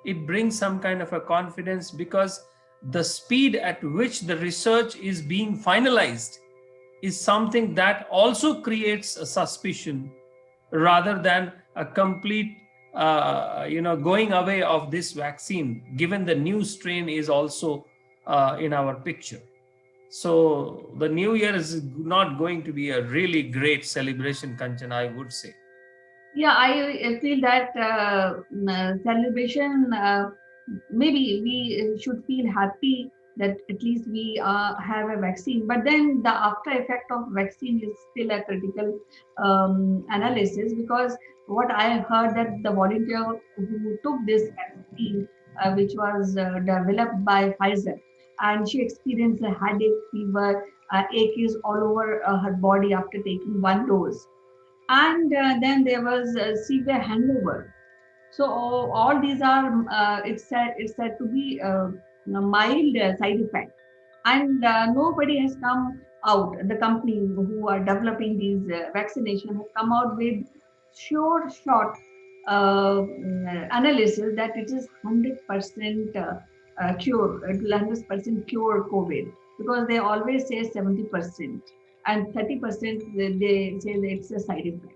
It brings some kind of a confidence, because the speed at which the research is being finalized is something that also creates a suspicion, rather than a complete going away of this vaccine, given the new strain is also in our picture. So the new year is not going to be a really great celebration, Kanchan, I would say. Yeah, I feel that celebration, maybe we should feel happy that at least we have a vaccine. But then the after effect of vaccine is still a critical analysis, because what I heard that the volunteer who took this vaccine, which was developed by Pfizer, and she experienced a headache, fever, aches all over her body after taking one dose, and then there was a severe hangover. So all these are it's said to be a mild side effect, and nobody has come out. The company who are developing these vaccination have come out with sure short analysis that it is 100% cure, 100% cure COVID, because they always say 70% and 30% they say that it's a side effect.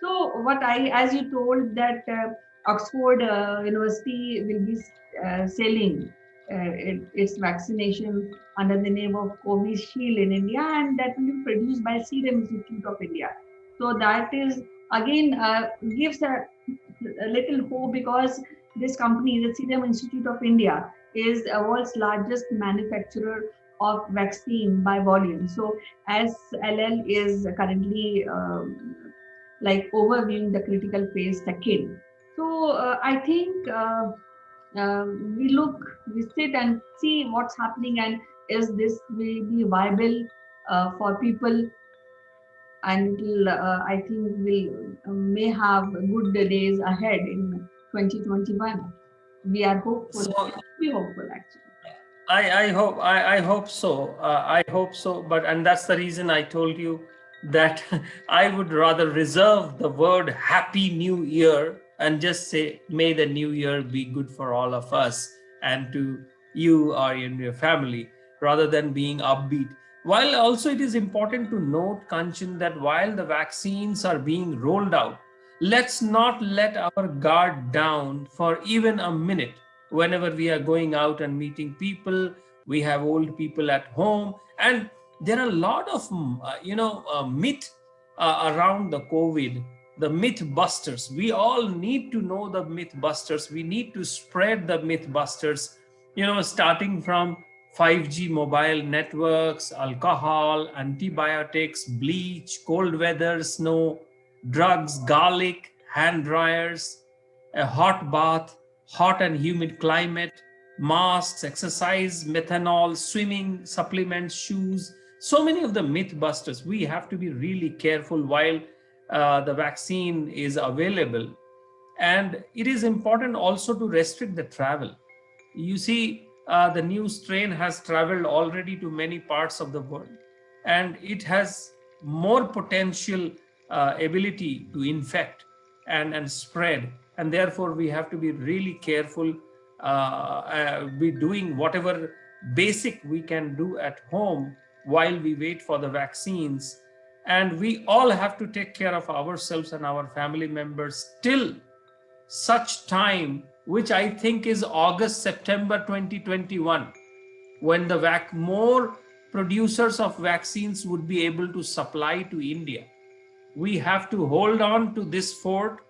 So what as you told that Oxford University will be selling its vaccination under the name of Covishield in India, and that will be produced by Serum Institute of India. So that is again gives a little hope, because this company, the Serum Institute of India, is the world's largest manufacturer of vaccine by volume. So SLL is currently like overviewing the critical phase second. So I think we sit and see what's happening, and is this will be viable for people, and it'll, I think will may have good days ahead in 2021. We are hopeful. So We hopeful actually. I hope so. I hope so. But and that's the reason I told you that I would rather reserve the word Happy New Year and just say, May the New Year be good for all of us and to you or in your family, rather than being upbeat. While also it is important to note, Kanchan, that while the vaccines are being rolled out, let's not let our guard down for even a minute. Whenever we are going out and meeting people, we have old people at home, and there are a lot of myth around the COVID, the myth busters. We all need to know the myth busters. We need to spread the myth busters, starting from 5G mobile networks, alcohol, antibiotics, bleach, cold weather, snow, drugs, garlic, hand dryers, a hot bath, hot and humid climate, masks, exercise, methanol, swimming, supplements, shoes. So many of the myth busters. We have to be really careful while the vaccine is available. And it is important also to restrict the travel. You see, the new strain has traveled already to many parts of the world, and it has more potential ability to infect and spread. And therefore, we have to be really careful, be doing whatever basic we can do at home while we wait for the vaccines. And we all have to take care of ourselves and our family members till such time, which I think is August, September 2021, when the more producers of vaccines would be able to supply to India. We have to hold on to this fort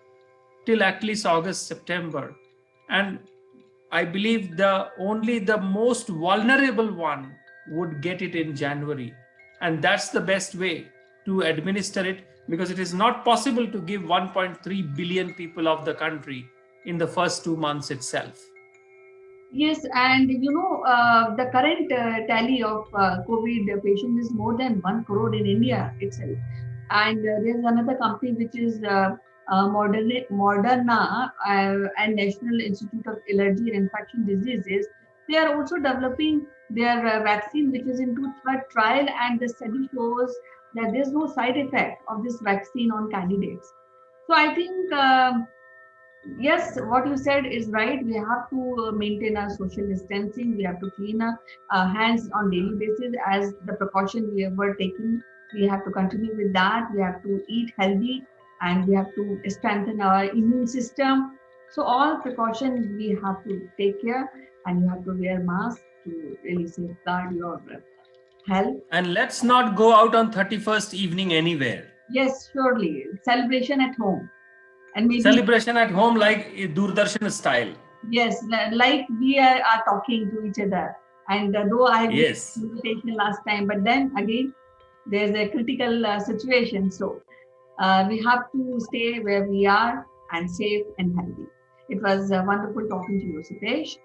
till at least August, September. And I believe the most vulnerable one would get it in January. And that's the best way to administer it, because it is not possible to give 1.3 billion people of the country in the first 2 months itself. Yes, and the current tally of COVID patients is more than 1 crore in India itself. And there's another company which is Moderna and National Institute of Allergy and Infection Diseases, they are also developing their vaccine, which is into third trial, and the study shows that there's no side effect of this vaccine on candidates. So I think yes, what you said is right. We have to maintain our social distancing. We have to clean our hands on daily basis as the precaution we were taking. We have to continue with that. We have to eat healthy and we have to strengthen our immune system. So all precautions we have to take care, and you have to wear mask to really safeguard your health. And let's not go out on 31st evening anywhere. Yes, surely. Celebration at home. And maybe Celebration at home like Doordarshan style. yes, like we are talking to each other. And though I have given Yes. invitation last time, but then again, there's a critical situation. So we have to stay where we are and safe and healthy. It was wonderful talking to you, Sitesh.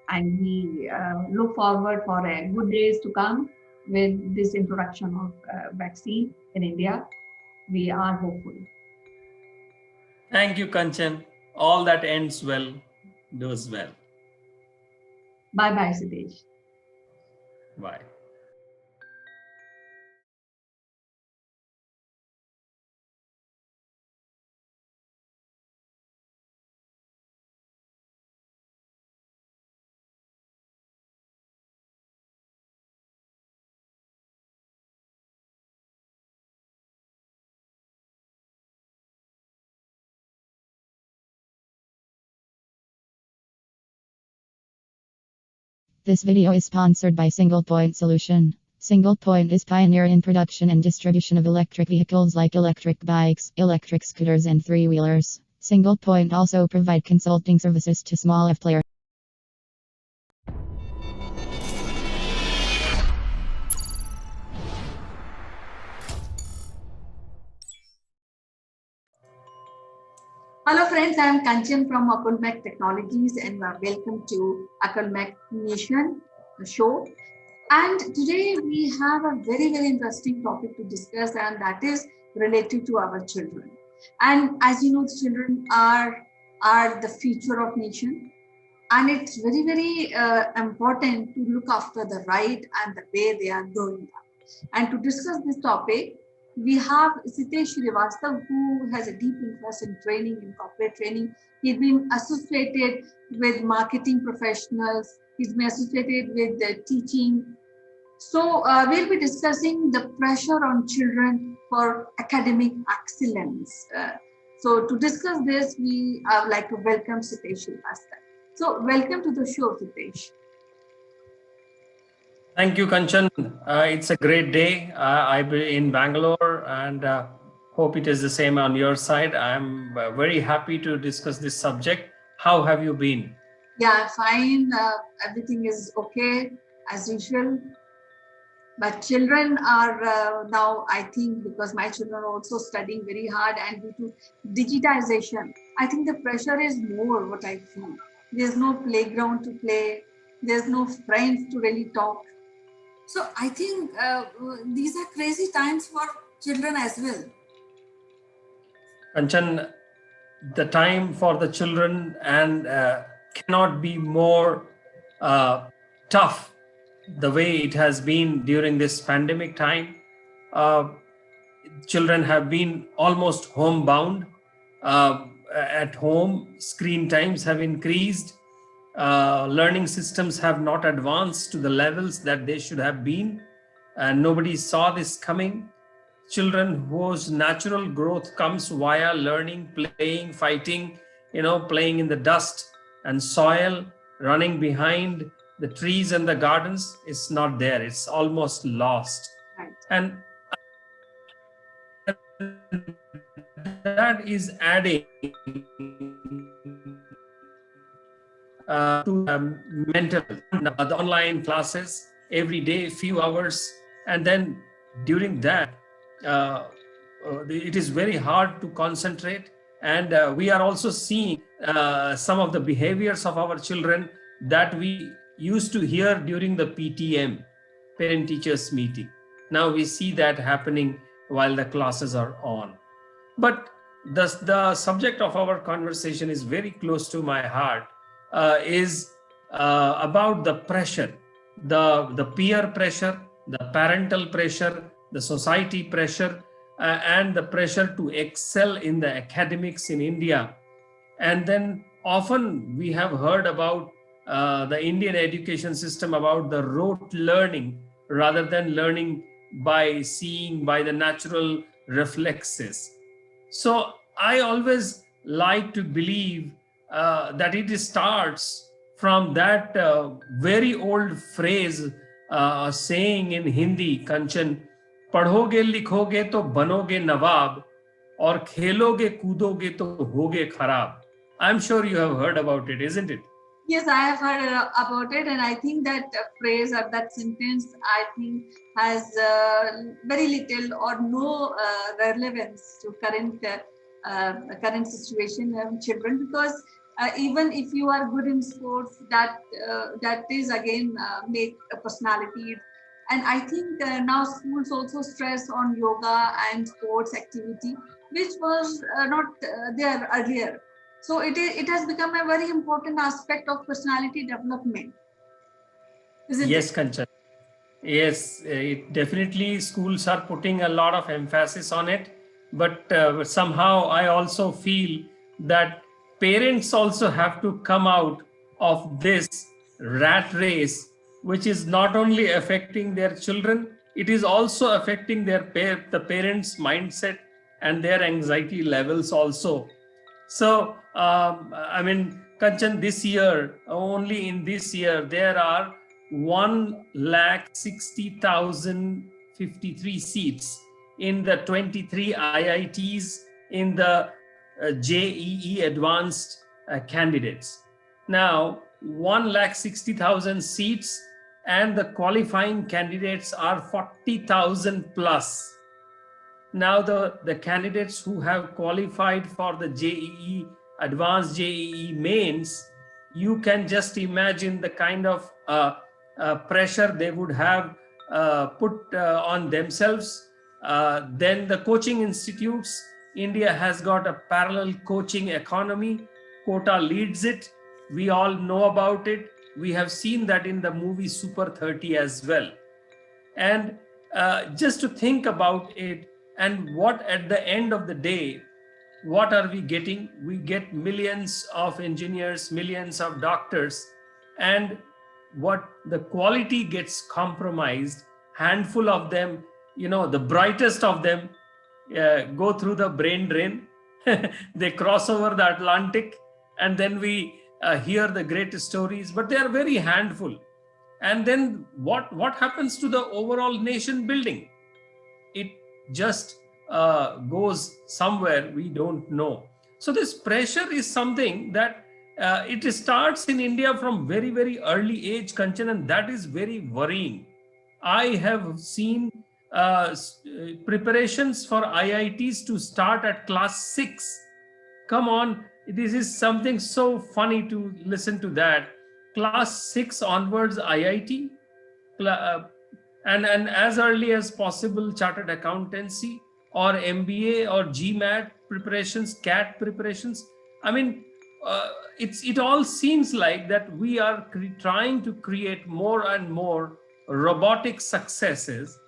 And we look forward for good days to come with this introduction of vaccine in India. We are hopeful. Thank you, Kanchan. All that ends well, does well. Bye bye, Sitesh. Bye. This video is sponsored by Single Point Solution. Single Point is pioneer in production and distribution of electric vehicles like electric bikes, electric scooters and three-wheelers. Single Point also provide consulting services to small F players. Hello friends, I am Kanchan from Akulmach Technologies and welcome to Akulmach Nation show. And today we have a very, very interesting topic to discuss, and that is related to our children. And as you know, children are the future of nation, and it's very, very important to look after the right and the way they are growing up. And to discuss this topic, we have Sitesh Srivastav, who has a deep interest in training, in corporate training. He's been associated with marketing professionals. He's been associated with the teaching. So we'll be discussing the pressure on children for academic excellence. So to discuss this, we would like to welcome Sitesh Srivastav. So welcome to the show, Sitesh. Thank you, Kanchan. It's a great day. I'm in Bangalore and hope it is the same on your side. I'm very happy to discuss this subject. How have you been? Yeah, fine. Everything is okay as usual. But children are now, I think, because my children are also studying very hard and due to digitization, I think the pressure is more what I feel. There's no playground to play. There's no friends to really talk. So I think these are crazy times for children as well. Kanchan, the time for the children and cannot be more tough the way it has been during this pandemic time. Uh, Children have been almost homebound. At home, screen times have increased. Learning systems have not advanced to the levels that they should have been. And nobody saw this coming. Children whose natural growth comes via learning, playing, fighting, playing in the dust and soil, running behind the trees and the gardens, it's not there. It's almost lost. Right. And that is adding to mental the online classes every day, few hours, and then during that it is very hard to concentrate. And we are also seeing some of the behaviors of our children that we used to hear during the PTM, parent teachers meeting. Now we see that happening while the classes are on. But the subject of our conversation is very close to my heart, is about the pressure, the peer pressure, the parental pressure, the society pressure, and the pressure to excel in the academics in India. And then often we have heard about the Indian education system, about the rote learning rather than learning by seeing, by the natural reflexes. So I always like to believe that it starts from that very old phrase, saying in Hindi, Kanchan, पढ़ोगे लिखोगे तो बनोगे नवाब और खेलोगे कूदोगे तो होगे खराब. I'm sure you have heard about it, isn't it? Yes, I have heard about it, and I think that phrase or that sentence, I think, has very little or no relevance to current situation of children, because even if you are good in sports, that is again make a personality. And I think now schools also stress on yoga and sports activity, which was not there earlier. So it has become a very important aspect of personality development, isn't it? Yes, Kanchan. Yes, it definitely schools are putting a lot of emphasis on it, but somehow I also feel that parents also have to come out of this rat race, which is not only affecting their children, it is also affecting the parents' mindset and their anxiety levels also. So, I mean, Kanchan, this year, only in this year, there are 1,60,053 seats in the 23 IITs in the JEE advanced candidates. Now, 1,60,000 seats, and the qualifying candidates are 40,000 plus. Now the candidates who have qualified for the JEE, advanced JEE mains, you can just imagine the kind of pressure they would have put on themselves. Then the coaching institutes, India has got a parallel coaching economy. Quota leads it. We all know about it. We have seen that in the movie Super 30 as well. And just to think about it, and what at the end of the day, what are we getting? We get millions of engineers, millions of doctors, and what the quality gets compromised. Handful of them, the brightest of them, go through the brain drain. They cross over the Atlantic, and then we hear the great stories, but they are very handful. And then what happens to the overall nation building? It just goes somewhere we don't know. So this pressure is something that it starts in India from very, very early age, Kanchan, and that is very worrying. I have seen preparations for IITs to start at class 6. Come on, this is something so funny to listen to that. Class 6 onwards IIT, and as early as possible chartered accountancy or MBA or GMAT preparations, CAT preparations. I mean, it all seems like that we are trying to create more and more robotic successes.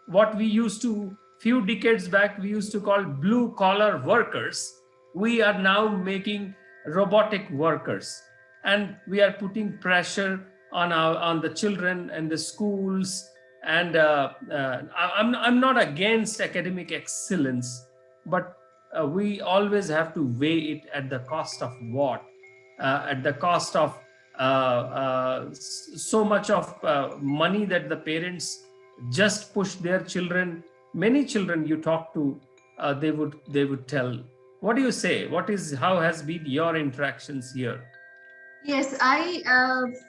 What we used to, few decades back, we used to call blue collar workers, we are now making robotic workers, and we are putting pressure on the children and the schools. And I'm not against academic excellence, but we always have to weigh it at the cost of what? At the cost of so much of money that the parents just push their children. Many children you talk to, they would tell. What do you say? How has been your interactions here? Yes, I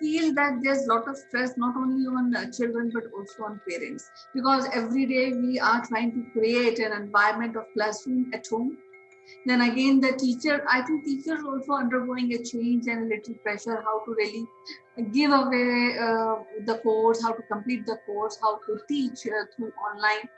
feel that there's a lot of stress not only on children but also on parents, because every day we are trying to create an environment of classroom at home. Then again, the teacher, I think teachers also undergoing a change and a little pressure how to really give away the course, how to complete the course, how to teach through online.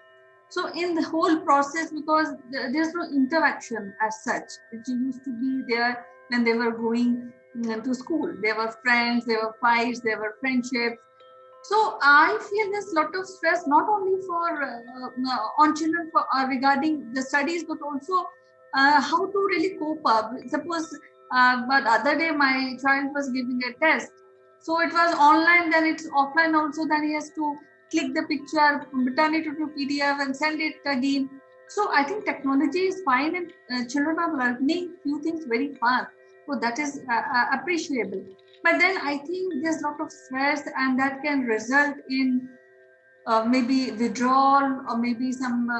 So in the whole process, because there's no interaction as such, it used to be there when they were going to school. There were friends, there were fights, there were friendships. So I feel there's a lot of stress not only for on children for regarding the studies, but also how to really cope up. Suppose, but other day my child was giving a test, so it was online, then it's offline also. Then he has to click the picture, turn it into PDF, and send it again. So I think technology is fine, and children are learning few things very fast. So that is appreciable. But then I think there's a lot of stress, and that can result in maybe withdrawal, or maybe some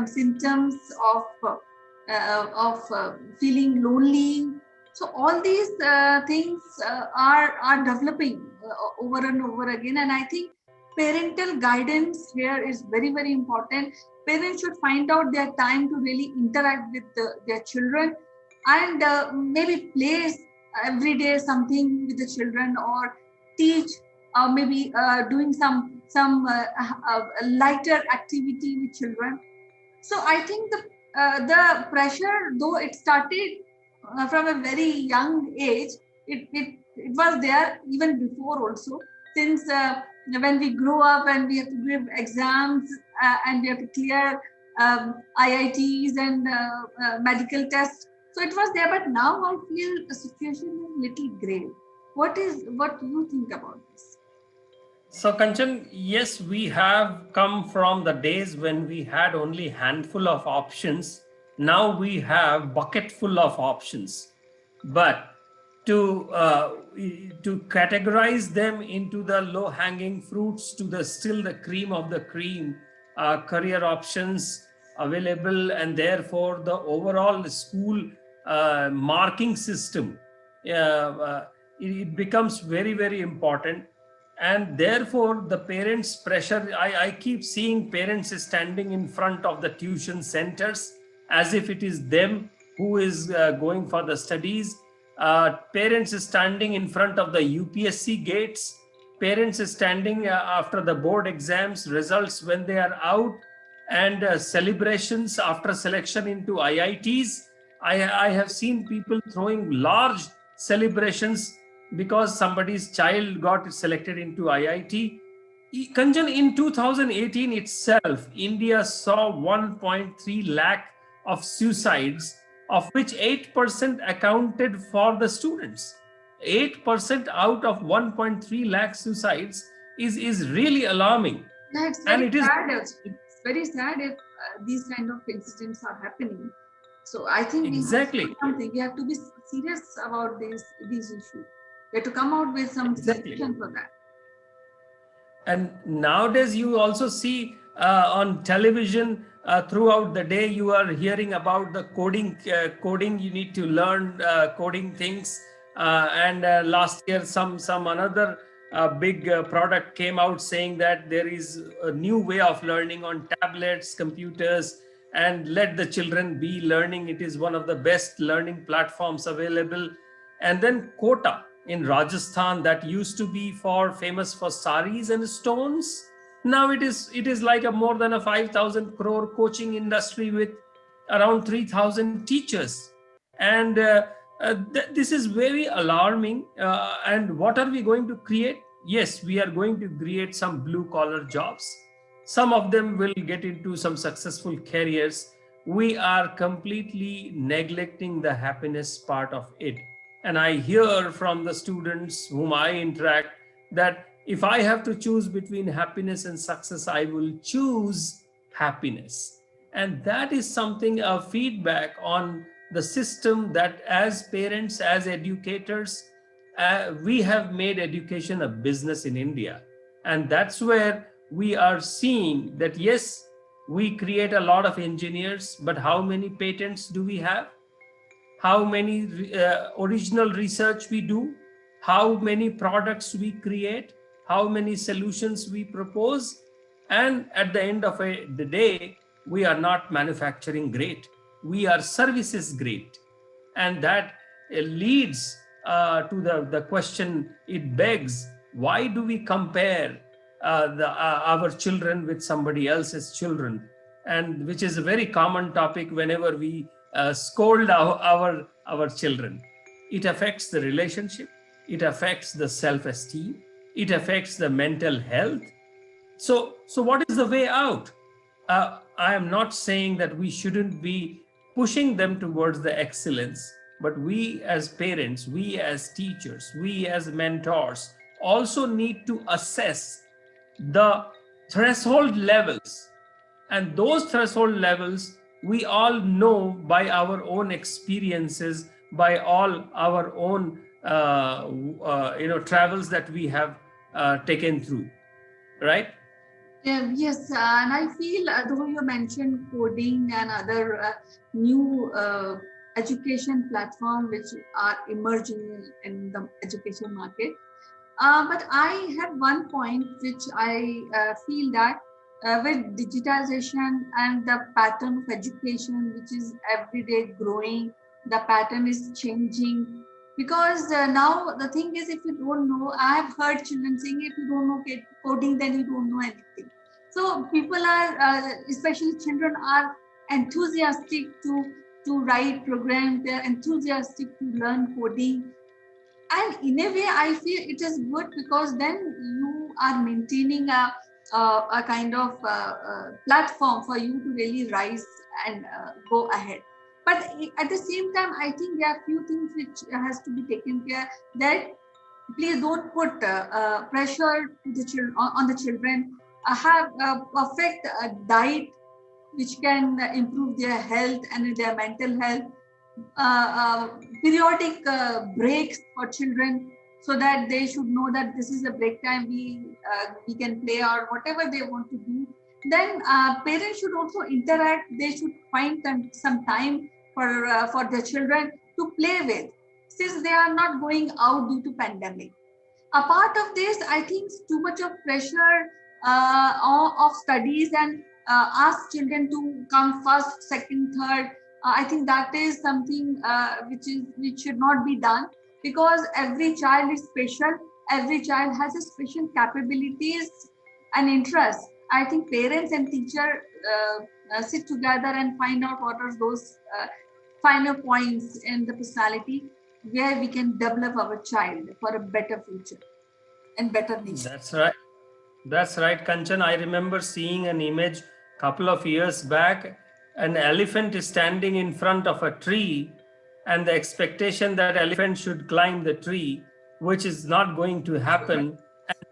symptoms of feeling lonely. So all these things are developing over and over again, and I think parental guidance here is very important. Parents should find out their time to really interact with their children, and maybe play every day something with the children, or teach, or maybe doing some lighter activity with children. So I think the pressure, though it started from a very young age, it was there even before also. Since when we grow up and we have to give exams, and we have to clear IITs and medical tests, so it was there. But now I feel the situation is little grave. What do you think about this? So Kanchan, yes, we have come from the days when we had only handful of options. Now we have bucket full of options. But to categorize them into the low hanging fruits to the still the cream of the cream, career options available, and therefore the overall school marking system, it becomes very important. And therefore the parents pressure, I keep seeing parents standing in front of the tuition centers as if it is them who is going for the studies. Parents standing in front of the UPSC gates, parents standing after the board exams results when they are out, and celebrations after selection into IITs. I have seen people throwing large celebrations because somebody's child got selected into IIT. Kanjan, in 2018 itself, India saw 1.3 lakh of suicides, of which 8% accounted for the students. 8% out of 1.3 lakh suicides is really alarming. Yeah, it's And very it is sad. It's very sad if these kind of incidents are happening. So I think we have to exactly, do something. We have to be serious about these issues. We have to come out with some exactly. solution for that. And nowadays you also see on television throughout the day you are hearing about the coding you need to learn coding things. And last year some another big product came out saying that there is a new way of learning on tablets, computers, and let the children be learning. It is one of the best learning platforms available. And then Kota in Rajasthan, that used to be for famous for saris and stones. Now it is like a more than a 5,000 crore coaching industry with around 3,000 teachers. And this is very alarming. And what are we going to create? Yes, we are going to create some blue collar jobs. Some of them will get into some successful careers. We are completely neglecting the happiness part of it. And I hear from the students whom I interact that if I have to choose between happiness and success, I will choose happiness. And that is something, a feedback on the system, that as parents, as educators, we have made education a business in India. And that's where we are seeing that, yes, we create a lot of engineers, but how many patents do we have? How many original research we do, how many products we create, how many solutions we propose, and at the end of the day, we are not manufacturing great. We are services great. And that leads to the question it begs, why do we compare our children with somebody else's children, and which is a very common topic whenever we scold our children. It affects the relationship, it affects the self-esteem, it affects the mental health. So what is the way out? I am not saying that we shouldn't be pushing them towards the excellence, but we as parents, we as teachers, we as mentors also need to assess the threshold levels. And those threshold levels, we all know by our own experiences, by all our own travels that we have taken through, right? Yeah, yes, and I feel though you mentioned coding and other new education platform which are emerging in the education market, but I have one point which I feel that with digitization and the pattern of education, which is every day growing, the pattern is changing. Because now the thing is, if you don't know, I have heard children saying, if you don't know coding, then you don't know anything. So people are, especially children, are enthusiastic to write programs. They are enthusiastic to learn coding, and in a way I feel it is good, because then you are maintaining a kind of platform for you to really rise and go ahead. But at the same time, I think there are few things which has to be taken care, that please don't put pressure to the children on the children. Have a perfect diet which can improve their health and their mental health. Periodic breaks for children, so that they should know that this is a break time, we can play or whatever they want to do. Then parents should also interact. They should find some time for their children to play with, since they are not going out due to pandemic. Apart of this, I think too much of pressure of studies, and ask children to come first, second, third. I think that is something which should not be done, because every child is special. Every child has a special capabilities and interests. I think parents and teacher sit together and find out what are those finer points in the personality, where we can develop our child for a better future and better nation. That's right. That's right, Kanchan. I remember seeing an image couple of years back. An elephant is standing in front of a tree, and the expectation that elephant should climb the tree, which is not going to happen.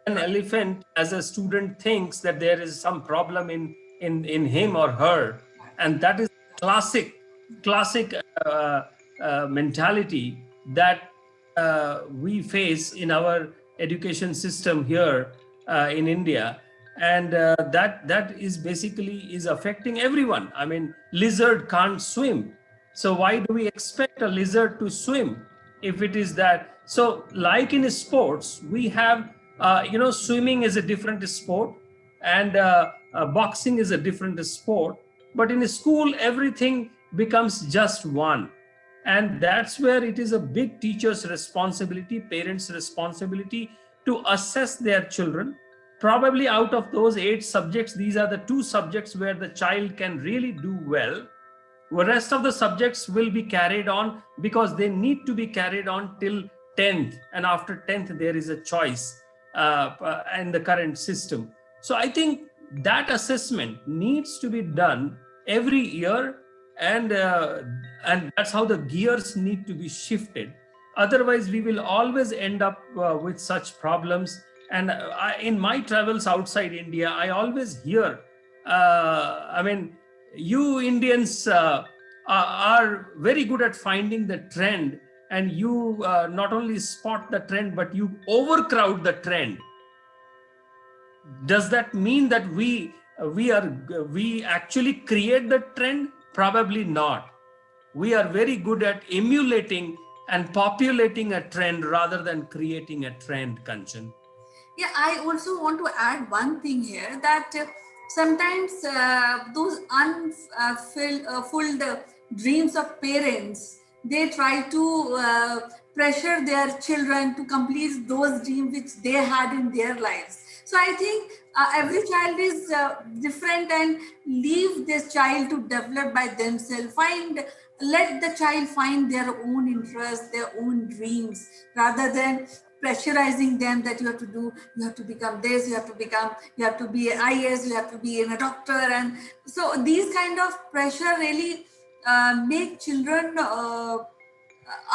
And an elephant, as a student, thinks that there is some problem in him or her, and that is classic mentality that we face in our education system here in India, and that is basically is affecting everyone. I mean, lizard can't swim, so why do we expect a lizard to swim if it is that? So, like in sports, we have swimming is a different sport, and boxing is a different sport. But in school, everything becomes just one. And that's where it is a big teacher's responsibility, parents' responsibility to assess their children. Probably out of those 8 subjects, these are the 2 subjects where the child can really do well. The rest of the subjects will be carried on, because they need to be carried on till 10th. And after 10th, there is a choice in the current system. So I think that assessment needs to be done every year, and that's how the gears need to be shifted. Otherwise, we will always end up with such problems. And in my travels outside India, I always hear, I mean, you Indians are very good at finding the trend, and you not only spot the trend, but you overcrowd the trend. Does that mean that we actually create the trend? Probably not. We are very good at emulating and populating a trend rather than creating a trend, Kanchan. Yeah, I also want to add one thing here, that sometimes those unfulfilled dreams of parents, they try to pressure their children to complete those dreams which they had in their lives. So I think every child is different, and leave this child to develop by themselves. Let the child find their own interests, their own dreams, rather than pressurizing them that you have to become this, you have to be an IAS, you have to be a doctor. And so these kind of pressure really make children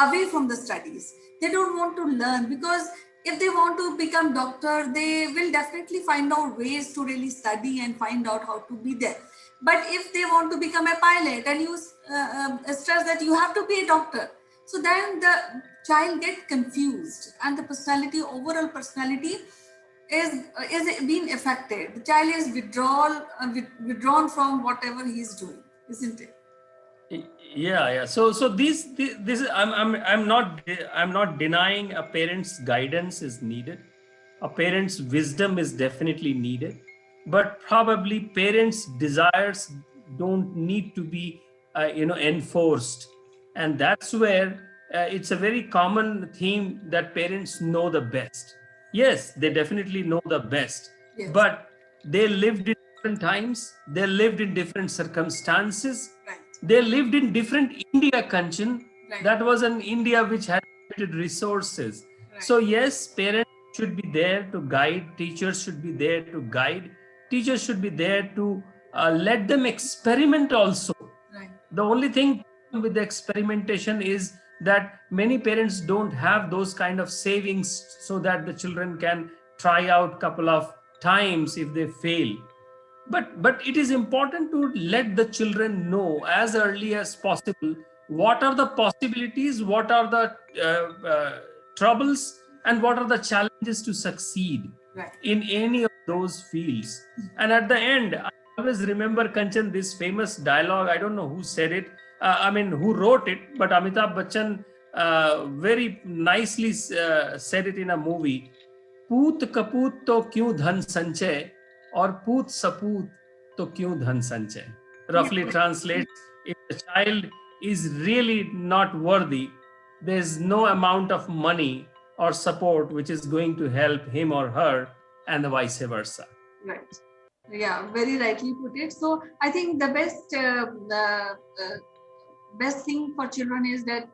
away from the studies. They don't want to learn, because if they want to become doctor, they will definitely find out ways to really study and find out how to be there. But if they want to become a pilot, and you stress that you have to be a doctor, so then the child get confused, and the overall personality is being affected. The child is withdrawn from whatever he is doing, isn't it? Yeah. So this is, I'm not denying a parent's guidance is needed, a parent's wisdom is definitely needed, but probably parents' desires don't need to be enforced. And that's where it's a very common theme that parents know the best. Yes, they definitely know the best, Yes. but they lived in different times, they lived in different circumstances, Right. they lived in different India, Kanchan. Right. That was an India which had limited resources. Right. So, yes, parents should be there to guide, teachers should be there to guide, teachers should be there to let them experiment also. Right. The only thing with the experimentation is that many parents don't have those kind of savings so that the children can try out couple of times if they fail. But it is important to let the children know as early as possible what are the possibilities, what are the troubles, and what are the challenges to succeed Right. in any of those fields. And at the end, I always remember, Kanchan, this famous dialogue. I don't know who said it, who wrote it, but Amitabh Bachchan very nicely said it in a movie. पूत कपूत तो क्यों धन संचय, और पूत सपूत तो क्यों धन संचय. Roughly translates, if the child is really not worthy, there's no amount of money or support which is going to help him or her, and vice versa. Right. Yeah, very rightly put it. So I think the best thing for children is that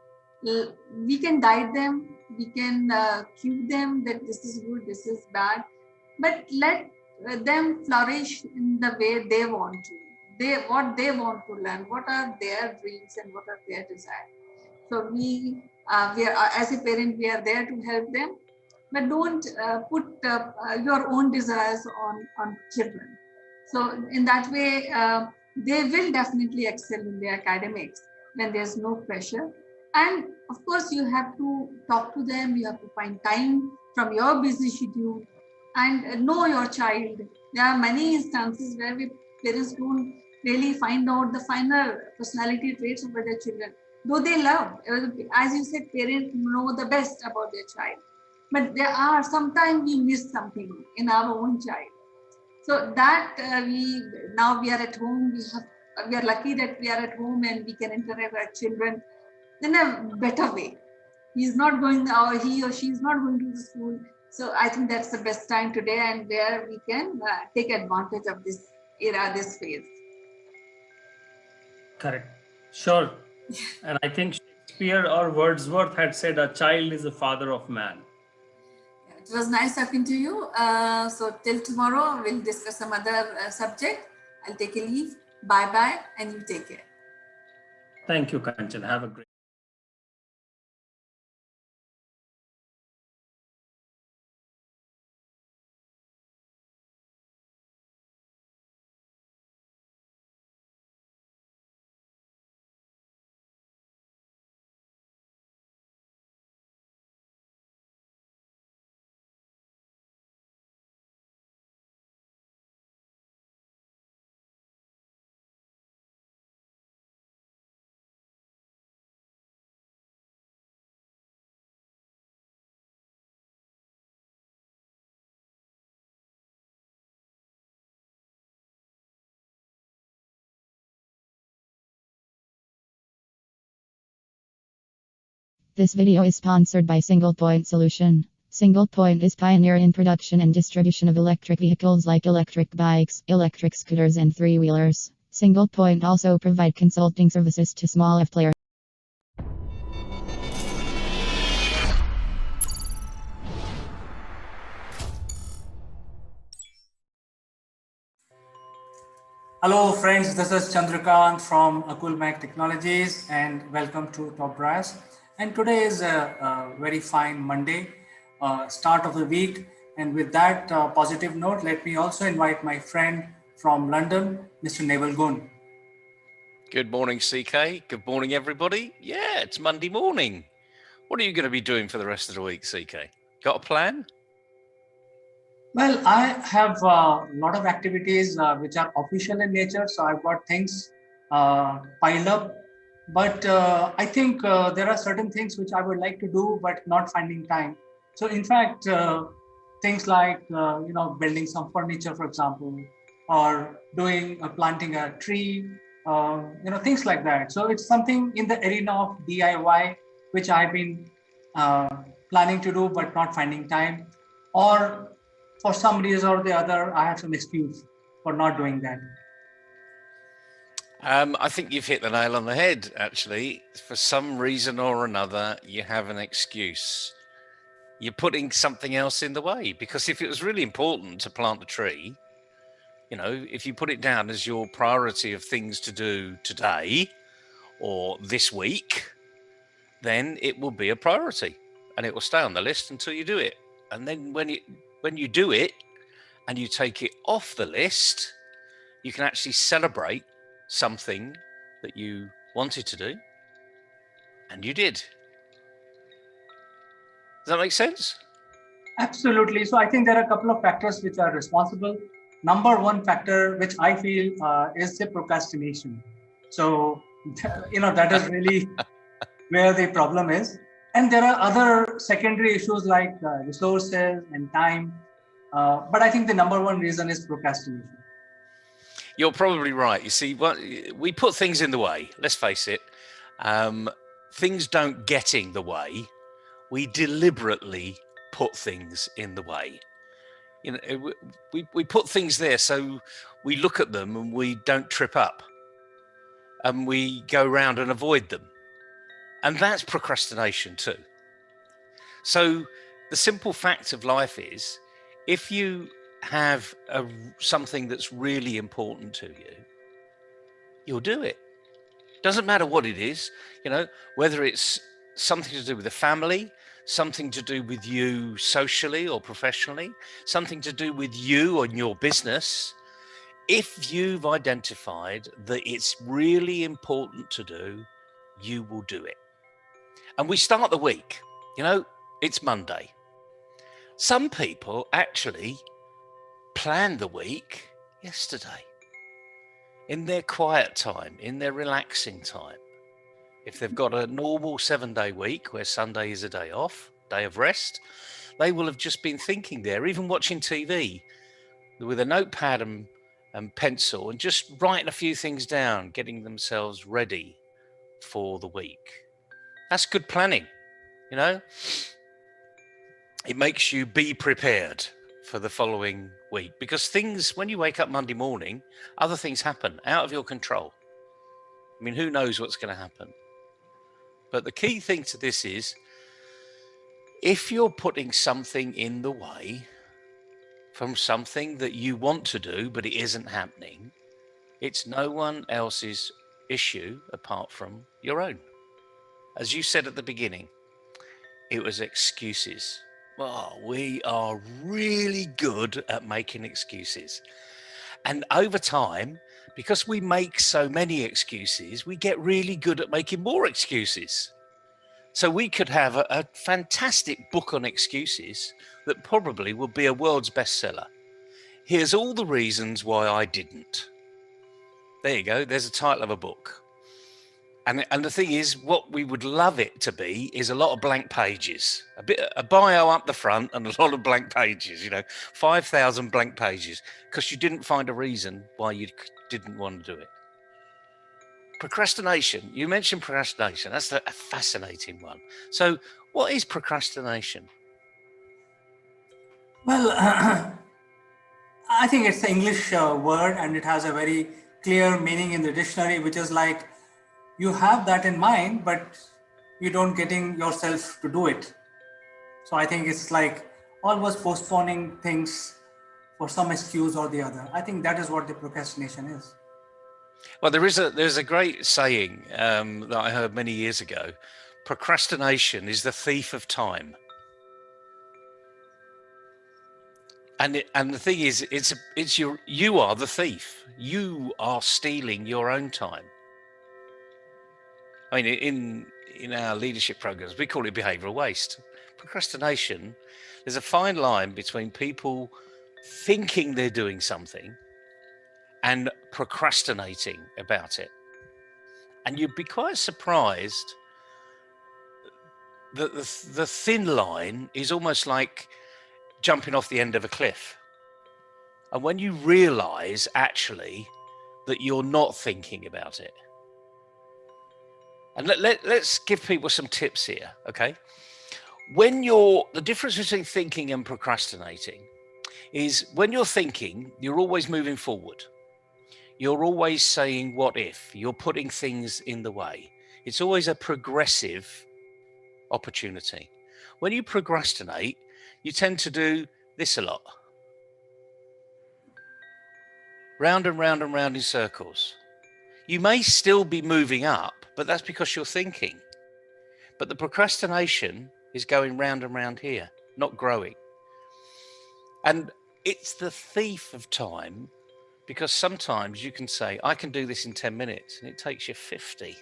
we can guide them, we can cue them that this is good, this is bad, but let them flourish in the way they want to. What they want to learn, what are their dreams and what are their desires. So we are, as a parent, we are there to help them, but don't put your own desires on children. So in that way, they will definitely excel in their academics when there's no pressure. And of course, you have to talk to them. You have to find time from your busy schedule and know your child. There are many instances where parents don't really find out the final personality traits of their children, though they love. As you said, parents know the best about their child, but there are sometimes we miss something in our own child. So that we are at home. We are lucky that we are at home and we can interact with our children in a better way. He's not going, or he or she is not going to the school. So I think that's the best time today, and where we can take advantage of this era, this phase. Correct. Sure. And I think Shakespeare or Wordsworth had said, a child is the father of man. It was nice talking to you. So till tomorrow, we'll discuss some other subject. I'll take a leave. Bye bye, and you take care. Thank you, Kanchan. Have a great This video is sponsored by Single Point Solution. Single Point is pioneer in production and distribution of electric vehicles like electric bikes, electric scooters, and three-wheelers. Single Point also provide consulting services to small F players. Hello friends, this is Chandrakant from Akulmach Technologies and welcome to Top Brass. And today is a very fine Monday, start of the week. And with that positive note, let me also invite my friend from London, Mr. Naval Gun. Good morning, CK. Good morning, everybody. Yeah, it's Monday morning. What are you going to be doing for the rest of the week, CK? Got a plan? Well, I have a lot of activities which are official in nature, so I've got things piled up. But I think there are certain things which I would like to do, but not finding time. So, in fact, things like building some furniture, for example, or doing planting a tree, things like that. So it's something in the arena of DIY which I've been uh, planning to do, but not finding time, or for some reason or the other, I have some excuse for not doing that. I think you've hit the nail on the head, actually. For some reason or another, you have an excuse. You're putting something else in the way, because if it was really important to plant a tree, if you put it down as your priority of things to do today or this week, then it will be a priority and it will stay on the list until you do it. And then when you do it and you take it off the list, you can actually celebrate something that you wanted to do and you did. Does that make sense? Absolutely. So I think there are a couple of factors which are responsible. Number one factor, which I feel is the procrastination. So, that is really where the problem is. And there are other secondary issues like resources and time. But I think the number one reason is procrastination. You're probably right. You see, we put things in the way. Let's face it. Things don't get in the way. We deliberately put things in the way. We put things there so we look at them and we don't trip up, and we go around and avoid them, and that's procrastination too. So the simple fact of life is, if you have something that's really important to you, you'll do it. Doesn't matter what it is, whether it's something to do with the family, something to do with you socially or professionally, something to do with you and your business. If you've identified that it's really important to do, you will do it. And we start the week, it's Monday. Some people actually plan the week yesterday, in their quiet time, in their relaxing time. If they've got a normal 7-day week where Sunday is a day off, day of rest, they will have just been thinking there, even watching TV with a notepad and pencil and just writing a few things down, getting themselves ready for the week. That's good planning, It makes you be prepared for the following week, because when you wake up Monday morning, other things happen out of your control. I mean, who knows what's going to happen? But the key thing to this is, if you're putting something in the way from something that you want to do, but it isn't happening, it's no one else's issue apart from your own. As you said at the beginning, it was excuses. Well, we are really good at making excuses. And over time, because we make so many excuses, we get really good at making more excuses. So we could have a fantastic book on excuses that probably will be a world's bestseller. Here's all the reasons why I didn't. There you go. There's a title of a book. And the thing is, what we would love it to be is a lot of blank pages, a bio up the front and a lot of blank pages, 5,000 blank pages, because you didn't find a reason why you didn't want to do it. Procrastination. You mentioned procrastination. That's a fascinating one. So what is procrastination? Well, I think it's an English word and it has a very clear meaning in the dictionary, which is like you have that in mind, but you don't getting yourself to do it. So I think it's like always postponing things for some excuse or the other. I think that is what the procrastination is. Well, there's a great saying that I heard many years ago. Procrastination is the thief of time. And the thing is, you are the thief. You are stealing your own time. I mean, in our leadership programs, we call it behavioral waste. Procrastination. There's a fine line between people thinking they're doing something and procrastinating about it. And you'd be quite surprised that the thin line is almost like jumping off the end of a cliff. And when you realize actually that you're not thinking about it. And let's give people some tips here, okay? The difference between thinking and procrastinating is when you're thinking, you're always moving forward. You're always saying, what if? You're putting things in the way. It's always a progressive opportunity. When you procrastinate, you tend to do this a lot. Round and round and round in circles. You may still be moving up, but that's because you're thinking. But the procrastination is going round and round here, not growing. And it's the thief of time because sometimes you can say, I can do this in 10 minutes, and it takes you 50.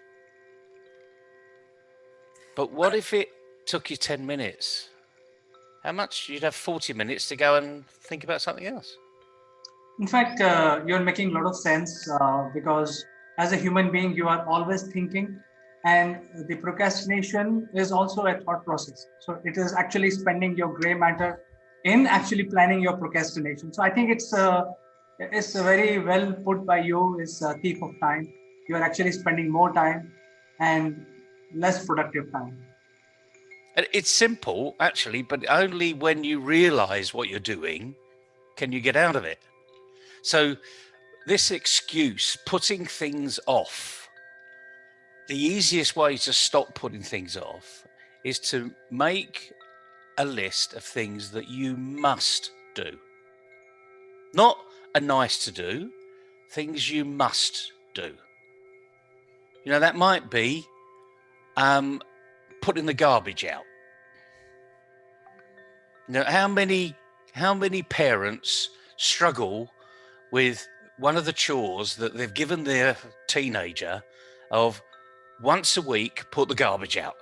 But what if it took you 10 minutes? How much? You'd have 40 minutes to go and think about something else. In fact, you're making a lot of sense because as a human being, you are always thinking, and the procrastination is also a thought process. So it is actually spending your gray matter in actually planning your procrastination. So I think it's very well put by you. Is a thief of time. You are actually spending more time and less productive time. And it's simple, actually, but only when you realize what you're doing can you get out of it. So this excuse, putting things off, the easiest way to stop putting things off is to make a list of things that you must do. Not a nice to do, things you must do. You know, that might be putting the garbage out. You know, how many parents struggle with one of the chores that they've given their teenager of once a week, put the garbage out.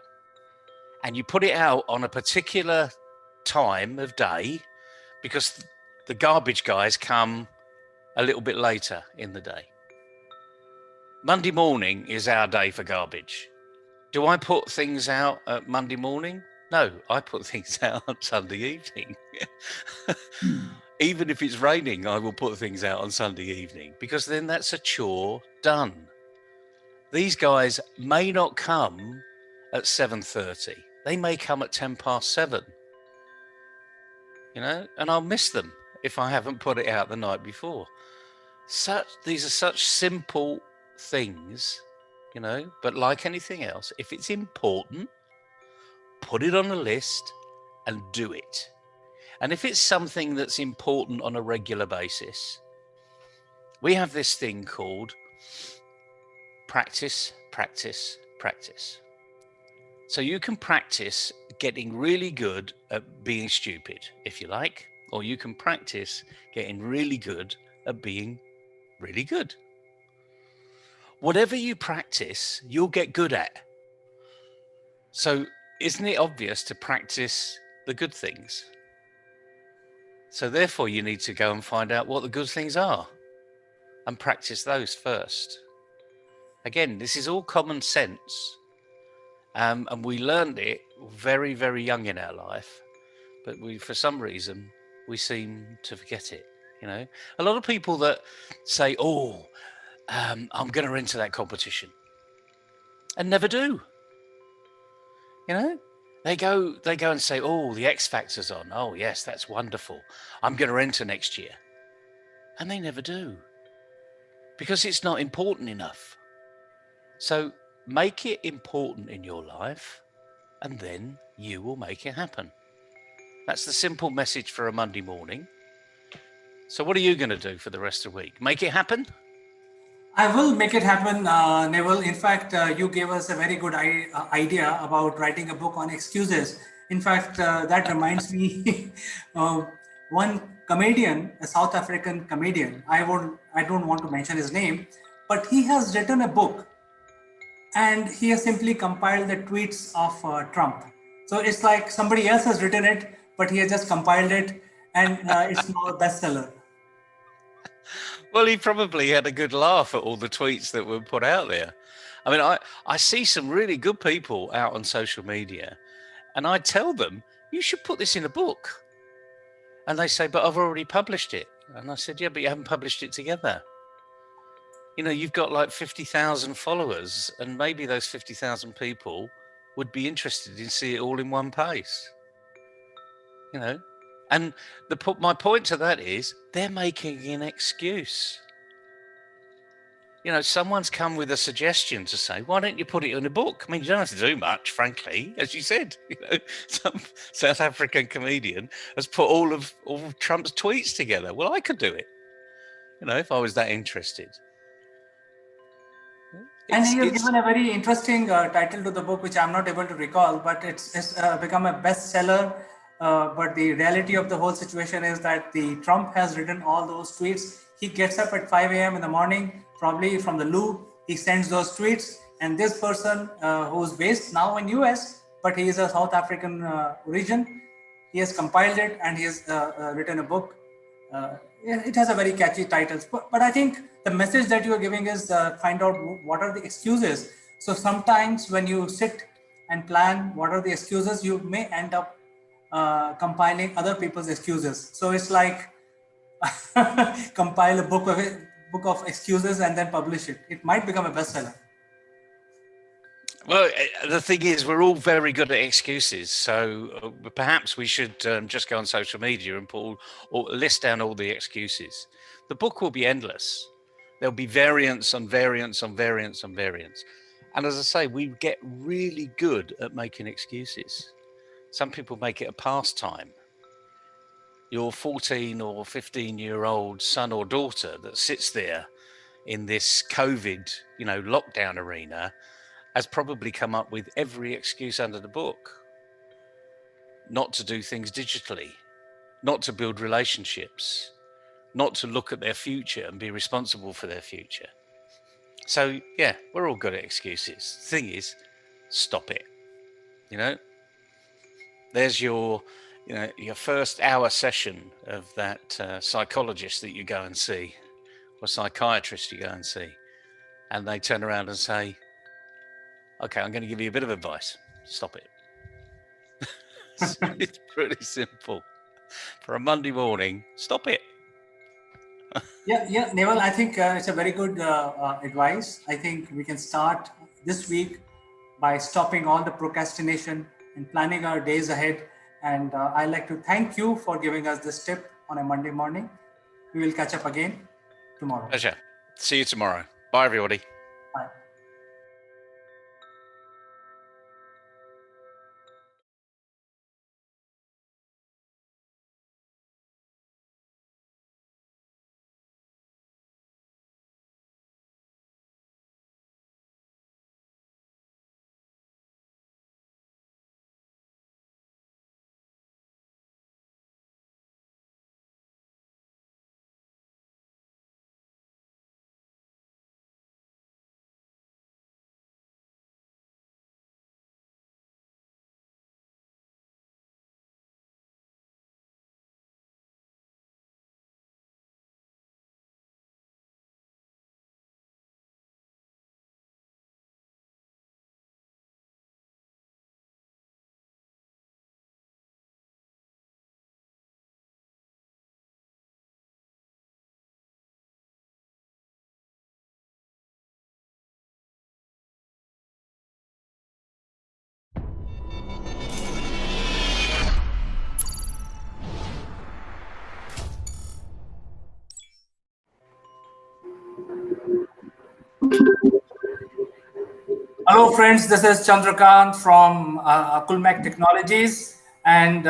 And you put it out on a particular time of day because the garbage guys come a little bit later in the day. Monday morning is our day for garbage. Do I put things out at Monday morning? No, I put things out on Sunday evening. Even if it's raining, I will put things out on Sunday evening because then that's a chore done. These guys may not come at 7:30. They may come at 7:10. You know, and I'll miss them if I haven't put it out the night before. These are such simple things, you know, but like anything else, if it's important, put it on a list and do it. And if it's something that's important on a regular basis, we have this thing called practice, practice, practice. So you can practice getting really good at being stupid, if you like, or you can practice getting really good at being really good. Whatever you practice, you'll get good at. So isn't it obvious to practice the good things? So therefore you need to go and find out what the good things are and practice those first. Again, this is all common sense. And we learned it very, very young in our life, but for some reason, we seem to forget it. You know, a lot of people that say, I'm going to enter that competition and never do. You know, They go and say, "Oh, the X Factor's on. Oh, yes, that's wonderful. I'm going to enter next year." And they never do because it's not important enough. So make it important in your life and then you will make it happen. That's the simple message for a Monday morning. So what are you going to do for the rest of the week? Make it happen? I will make it happen, Neville. In fact, you gave us a very good idea about writing a book on excuses. In fact, that reminds me of one comedian, a South African comedian. I don't want to mention his name, but he has written a book, and he has simply compiled the tweets of Trump. So it's like somebody else has written it, but he has just compiled it, and it's now a bestseller. Well, he probably had a good laugh at all the tweets that were put out there. I mean, I see some really good people out on social media, and I tell them, you should put this in a book. And they say, but I've already published it. And I said, yeah, but you haven't published it together. You've got like 50,000 followers, and maybe those 50,000 people would be interested in see it all in one place. And my point to that is they're making an excuse. Someone's come with a suggestion to say, why don't you put it in a book? I mean, you don't have to do much, frankly, as you said. Some South African comedian has put all of Trump's tweets together. Well, I could do it, if I was that interested. And he has given a very interesting title to the book, which I'm not able to recall, but it's become a bestseller. But the reality of the whole situation is that the Trump has written all those tweets. He gets up at 5 a.m. in the morning, probably from the loo. He sends those tweets, and this person who's based now in US, but he is a South African origin. He has compiled it and he has written a book. It has a very catchy titles, but I think the message that you are giving is find out what are the excuses. So sometimes when you sit and plan what are the excuses, you may end up compiling other people's excuses. So it's like compile a book of excuses and then publish it. It might become a bestseller. Well, the thing is, we're all very good at excuses. So perhaps we should just go on social media and or list down all the excuses. The book will be endless. There'll be variants on variants on variants on variants. And as I say, we get really good at making excuses. Some people make it a pastime. Your 14 or 15-year-old son or daughter that sits there in this COVID, lockdown arena has probably come up with every excuse under the book not to do things digitally, not to build relationships, not to look at their future and be responsible for their future. So, yeah, we're all good at excuses. The thing is, stop it. There's your first hour session of that psychologist that you go and see, or psychiatrist you go and see, and they turn around and say, okay, I'm going to give you a bit of advice. Stop it. It's pretty simple. For a Monday morning, stop it. Yeah, Neval, I think it's a very good advice. I think we can start this week by stopping all the procrastination and planning our days ahead. And I'd like to thank you for giving us this tip on a Monday morning. We will catch up again tomorrow. Pleasure. See you tomorrow. Bye, everybody. Bye. Hello, friends. This is Chandrakant from Akulmach Technologies. And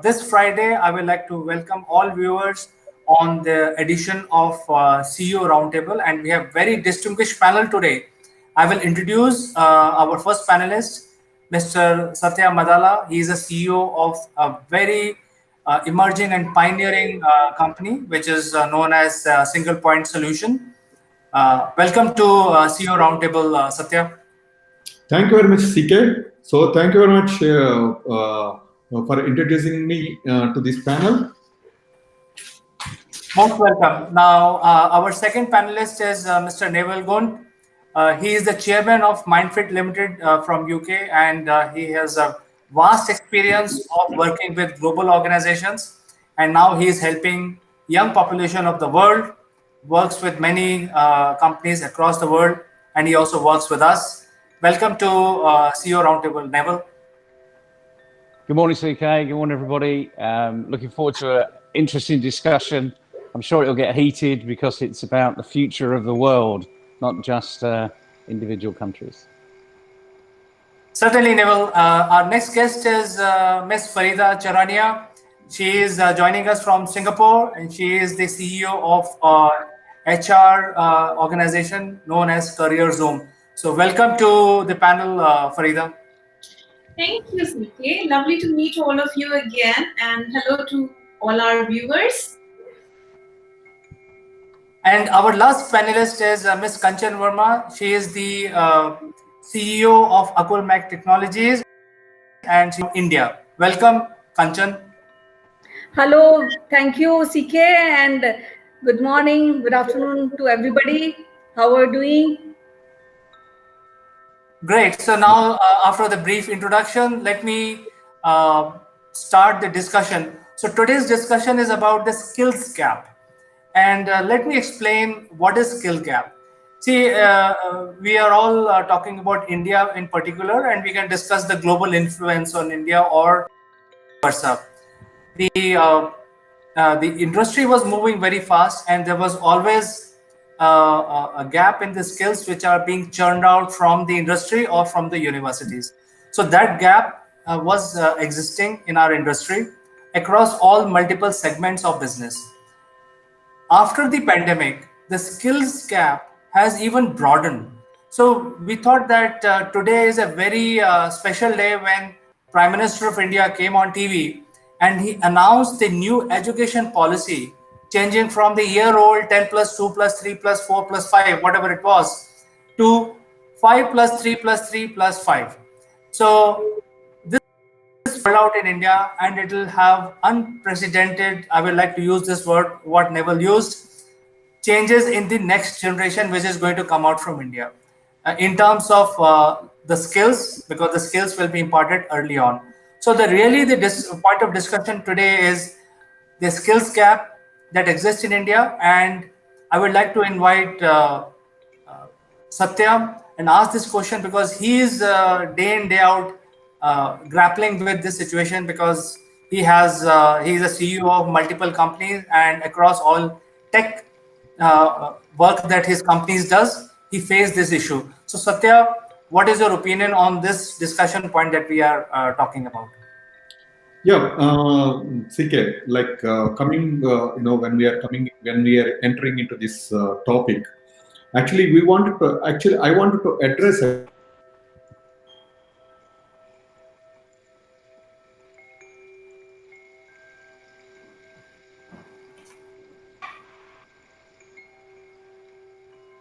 this Friday, I would like to welcome all viewers on the edition of CEO Roundtable. And we have very distinguished panel today. I will introduce our first panelist, Mr. Satya Madala. He is a CEO of a very emerging and pioneering company, which is known as Single Point Solution. Welcome to CEO Roundtable, Satya. Thank you very much, CK. So, thank you very much for introducing me to this panel. Most welcome. Now, our second panelist is Mr. Neval Gund. He is the chairman of Mindfit Limited from UK, and he has a vast experience of working with global organizations. And now he is helping young population of the world, works with many companies across the world, and he also works with us. Welcome to CEO Roundtable, Neval. Good morning, CK. Good morning, everybody. Looking forward to an interesting discussion. I'm sure it'll get heated because it's about the future of the world, not just individual countries. Certainly, Neville. Our next guest is Ms. Farida Charania. She is joining us from Singapore, and she is the CEO of HR organization known as Career Zoom. So, welcome to the panel, Farida. Thank you, CK. Lovely to meet all of you again, and hello to all our viewers. And our last panelist is Ms. Kanchan Verma. She is the CEO of Akulmach Technologies, and she's from India. Welcome, Kanchan. Hello, thank you, CK, and good morning, good afternoon to everybody. How are you doing? Great. So now, after the brief introduction, let me start the discussion. So today's discussion is about the skills gap. And let me explain what is skill gap. See, we are all talking about India in particular, and we can discuss the global influence on India or versa. The industry was moving very fast, and there was always a gap in the skills which are being churned out from the industry or from the universities. So that gap was existing in our industry across all multiple segments of business. After the pandemic, the skills gap has even broadened. So we thought that today is a very special day when Prime Minister of India came on TV and he announced the new education policy changing from the year old 10 plus 2 plus 3 plus 4 plus 5, whatever it was, to 5 plus 3 plus 3 plus 5. So this roll out in India, and it will have unprecedented, I would like to use this word, what Neville used, changes in the next generation, which is going to come out from India. In terms of the skills, because the skills will be imparted early on. So the point of discussion today is the skills gap that exists in India, and I would like to invite Satya and ask this question because he is day in day out grappling with this situation because he is a CEO of multiple companies, and across all tech work that his companies does, he faced this issue. So Satya, what is your opinion on this discussion point that we are talking about? Yeah, CK, like coming, when we are entering into this topic, actually, I wanted to address it.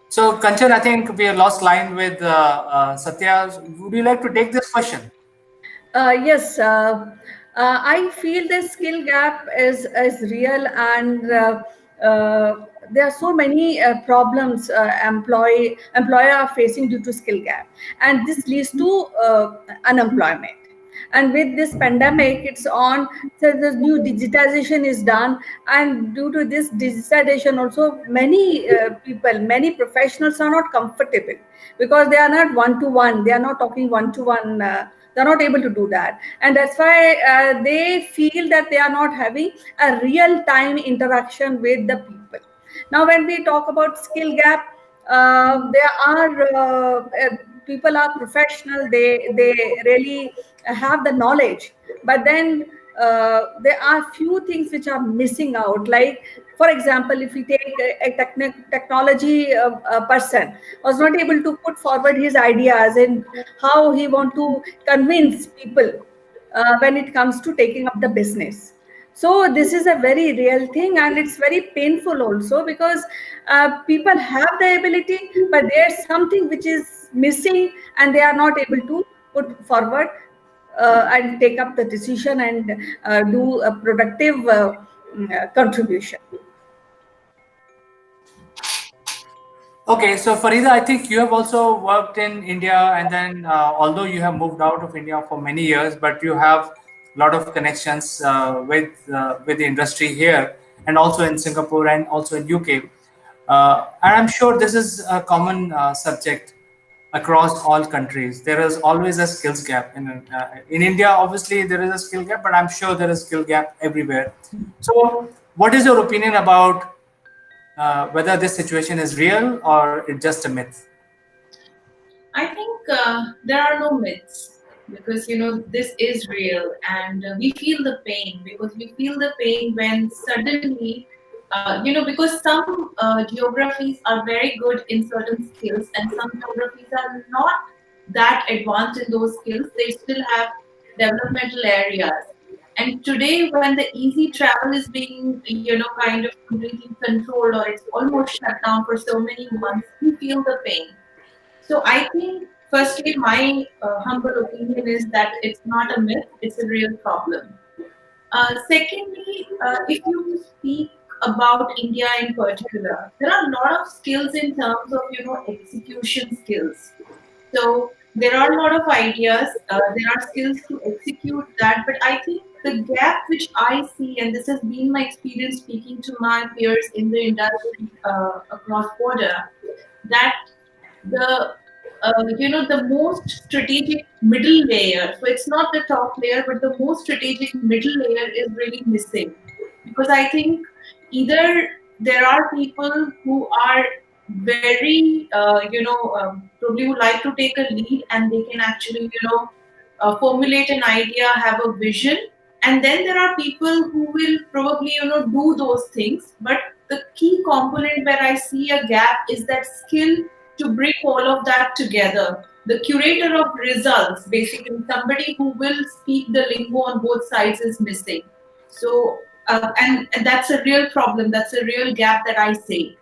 So Kanchan, I think we have lost line with Satya. Would you like to take this question? Yes, I feel the skill gap is real, and there are so many problems employer are facing due to skill gap, and this leads to unemployment. And with this pandemic, it's on. So the new digitization is done, and due to this digitization, also many people, many professionals are not comfortable because they are not one to one. They are not talking one to one. They're not able to do that, and that's why they feel that they are not having a real time interaction with the people. Now when we talk about skill gap, there are people are professional, they really have the knowledge, but then there are few things which are missing out. Like, for example, if we take a technology person was not able to put forward his ideas and how he want to convince people when it comes to taking up the business. So this is a very real thing, and it's very painful also, because people have the ability, but there's something which is missing, and they are not able to put forward and take up the decision and do a productive contribution. Okay, so Farida, I think you have also worked in India, and then although you have moved out of India for many years, but you have a lot of connections with the industry here, and also in Singapore and also in UK. And I'm sure this is a common subject across all countries. There is always a skills gap in India. Obviously, there is a skill gap, but I'm sure there is skill gap everywhere. So, what is your opinion about whether this situation is real or it's just a myth? I think there are no myths, because this is real, and we feel the pain, because we feel the pain when suddenly because some geographies are very good in certain skills, and some geographies are not that advanced in those skills. They still have developmental areas. And today, when the easy travel is being, kind of completely controlled, or it's almost shut down for so many months, we feel the pain. So I think, firstly, my humble opinion is that it's not a myth; it's a real problem. Secondly, if you speak about India in particular, there are a lot of skills in terms of execution skills. So there are a lot of ideas. There are skills to execute that, but I think the gap which I see, and this has been my experience speaking to my peers in the industry across border, that the most strategic middle layer, so it's not the top layer, but the most strategic middle layer is really missing. Because I think either there are people who are very probably would like to take a lead, and they can actually formulate an idea, have a vision, and then there are people who will probably do those things. But the key component where I see a gap is that skill to bring all of that together. The curator of results, basically somebody who will speak the lingo on both sides, is missing. So, and that's a real problem. That's a real gap that I see.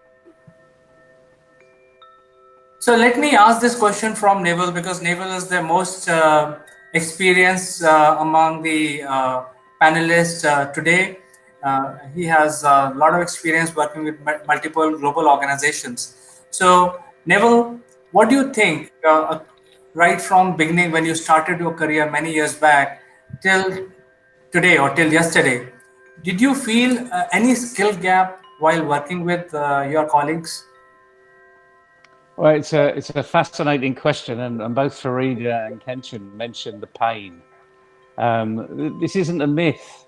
So let me ask this question from Naval, because Naval is the most experienced among the panelists today. He has a lot of experience working with multiple global organizations. So Naval, what do you think, right from beginning when you started your career many years back till today or till yesterday, did you feel any skill gap while working with your colleagues? Well, it's a fascinating question, and both Farida and Kenshin mentioned the pain. This isn't a myth;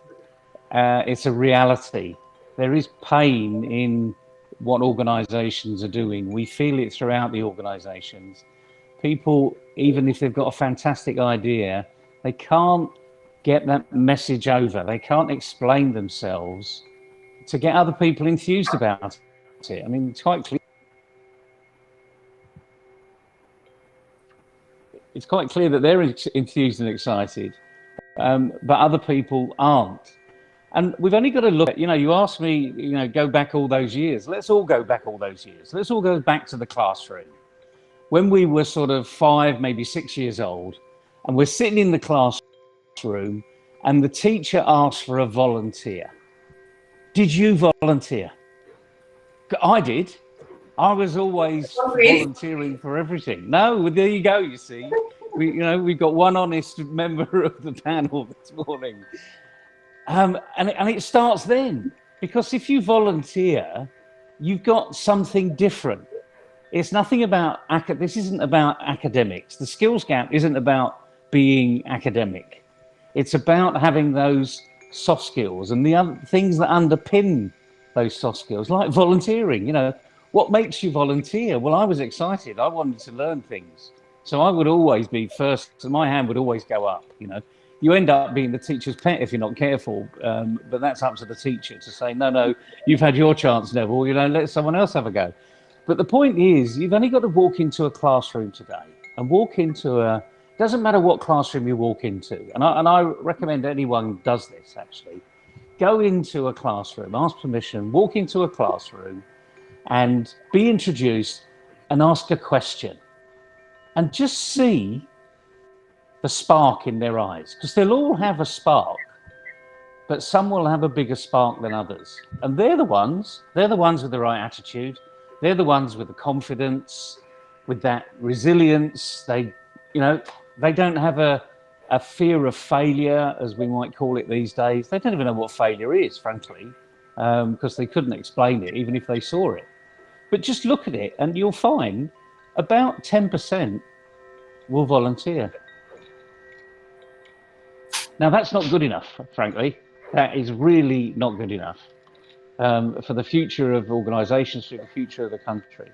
it's a reality. There is pain in what organisations are doing. We feel it throughout the organisations. People, even if they've got a fantastic idea, they can't get that message over. They can't explain themselves to get other people enthused about it. I mean, it's quite clear. It's quite clear that they're enthused and excited, but other people aren't. And we've only got to look at, you asked me, go back all those years. Let's all go back all those years. Let's all go back to the classroom. When we were sort of 5, maybe 6 years old, and we're sitting in the classroom, and the teacher asked for a volunteer. Did you volunteer? I did. I was always volunteering for everything. No, there you go. You see, we've got one honest member of the panel this morning, and it starts then, because if you volunteer, you've got something different. It's nothing about this isn't about academics. The skills gap isn't about being academic. It's about having those soft skills and the other things that underpin those soft skills, like volunteering. What makes you volunteer? Well, I was excited. I wanted to learn things. So I would always be first. So my hand would always go up. You know, you end up being the teacher's pet if you're not careful. But that's up to the teacher to say, no, no, you've had your chance, Neville. You know, let someone else have a go. But the point is, you've only got to walk into a classroom today and walk into a. Doesn't matter what classroom you walk into, and I recommend anyone does this actually. Go into a classroom, ask permission, walk into a classroom, and be introduced and ask a question, and just see the spark in their eyes, because they'll all have a spark, but some will have a bigger spark than others, and they're the ones with the right attitude. They're the ones with the confidence, with that resilience. They, you know, they don't have a fear of failure, as we might call it these days. They don't even know what failure is, frankly, because they couldn't explain it, even if they saw it. But just look at it, and you'll find about 10% will volunteer. Now, that's not good enough, frankly. That is really not good enough for the future of organisations, for the future of the country.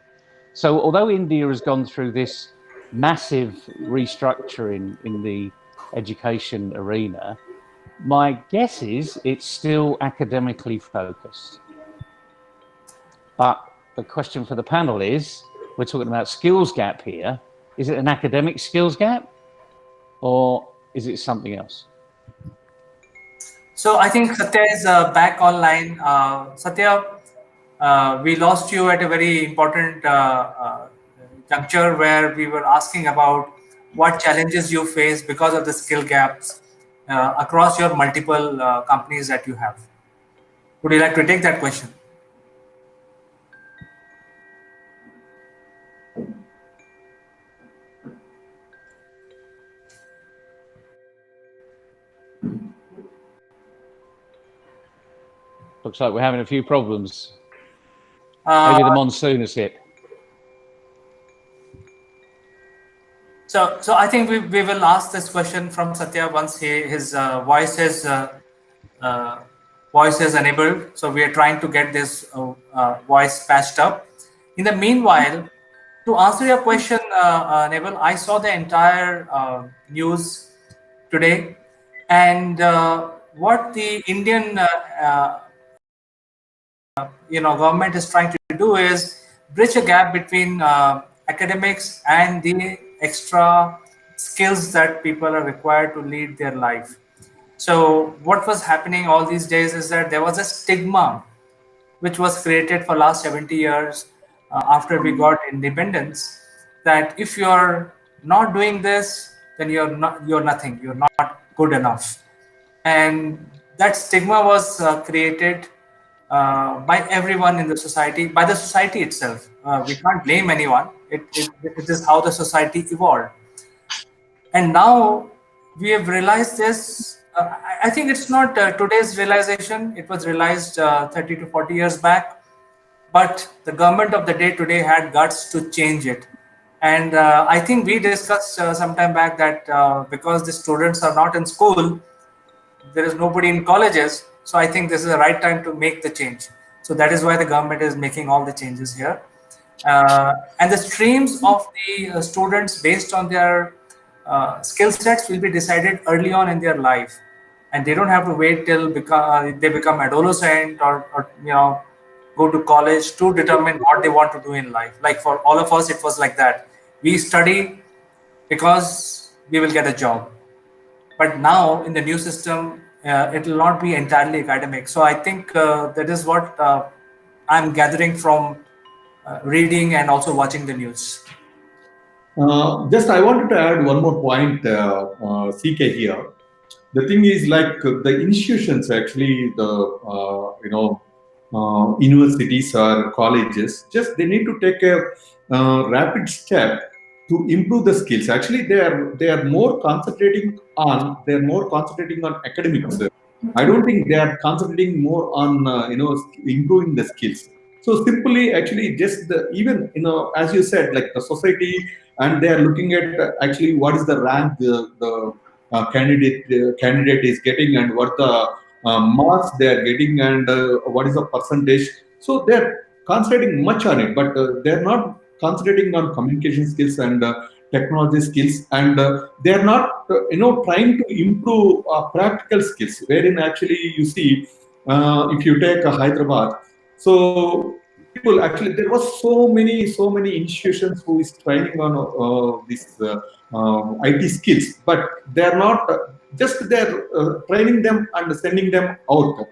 So although India has gone through this massive restructuring in the education arena, my guess is it's still academically focused. But the question for the panel is, we're talking about skills gap here. Is it an academic skills gap, or is it something else? So I think Satya is back online. Satya, we lost you at a very important juncture where we were asking about what challenges you face because of the skill gaps across your multiple companies that you have. Would you like to take that question? Looks like we're having a few problems. Maybe the monsoon has hit. So I think we will ask this question from Satya once his voice is enabled. So we are trying to get this voice patched up. In the meanwhile, to answer your question, Neville, I saw the entire news today, and what the Indian government is trying to do is bridge a gap between academics and the extra skills that people are required to lead their life. So what was happening all these days is that there was a stigma which was created for last 70 years after we got independence, that if you're not doing this, then you're nothing, you're not good enough. And that stigma was created by everyone in the society, by the society itself. We can't blame anyone. It is how the society evolved. And now we have realized this. I think it's not today's realization. It was realized 30 to 40 years back. But the government of the day today had guts to change it. And I think we discussed some time back that because the students are not in school, there is nobody in colleges. So I think this is the right time to make the change. So that is why the government is making all the changes here. And the streams of the students based on their skill sets will be decided early on in their life. And they don't have to wait till they become adolescent or go to college to determine what they want to do in life. Like for all of us, it was like that. We study because we will get a job. But now in the new system, it will not be entirely academic. So I think that is what I'm gathering from reading and also watching the news. Just I wanted to add one more point, CK here. The thing is, like the institutions, actually, the universities or colleges, just they need to take a rapid step to improve the skills. Actually, they are more concentrating on academics. I don't think they are concentrating more on improving the skills. So simply, actually, just even as you said, like the society, and they are looking at actually what is the rank the candidate is getting, and what the marks they are getting, and what is the percentage. So they're concentrating much on it, but they're not concentrating on communication skills and technology skills, and they are not trying to improve practical skills, wherein actually you see, if you take Hyderabad, so people actually, there was so many institutions who is training on this IT skills, but they are not just they're training them and sending them out,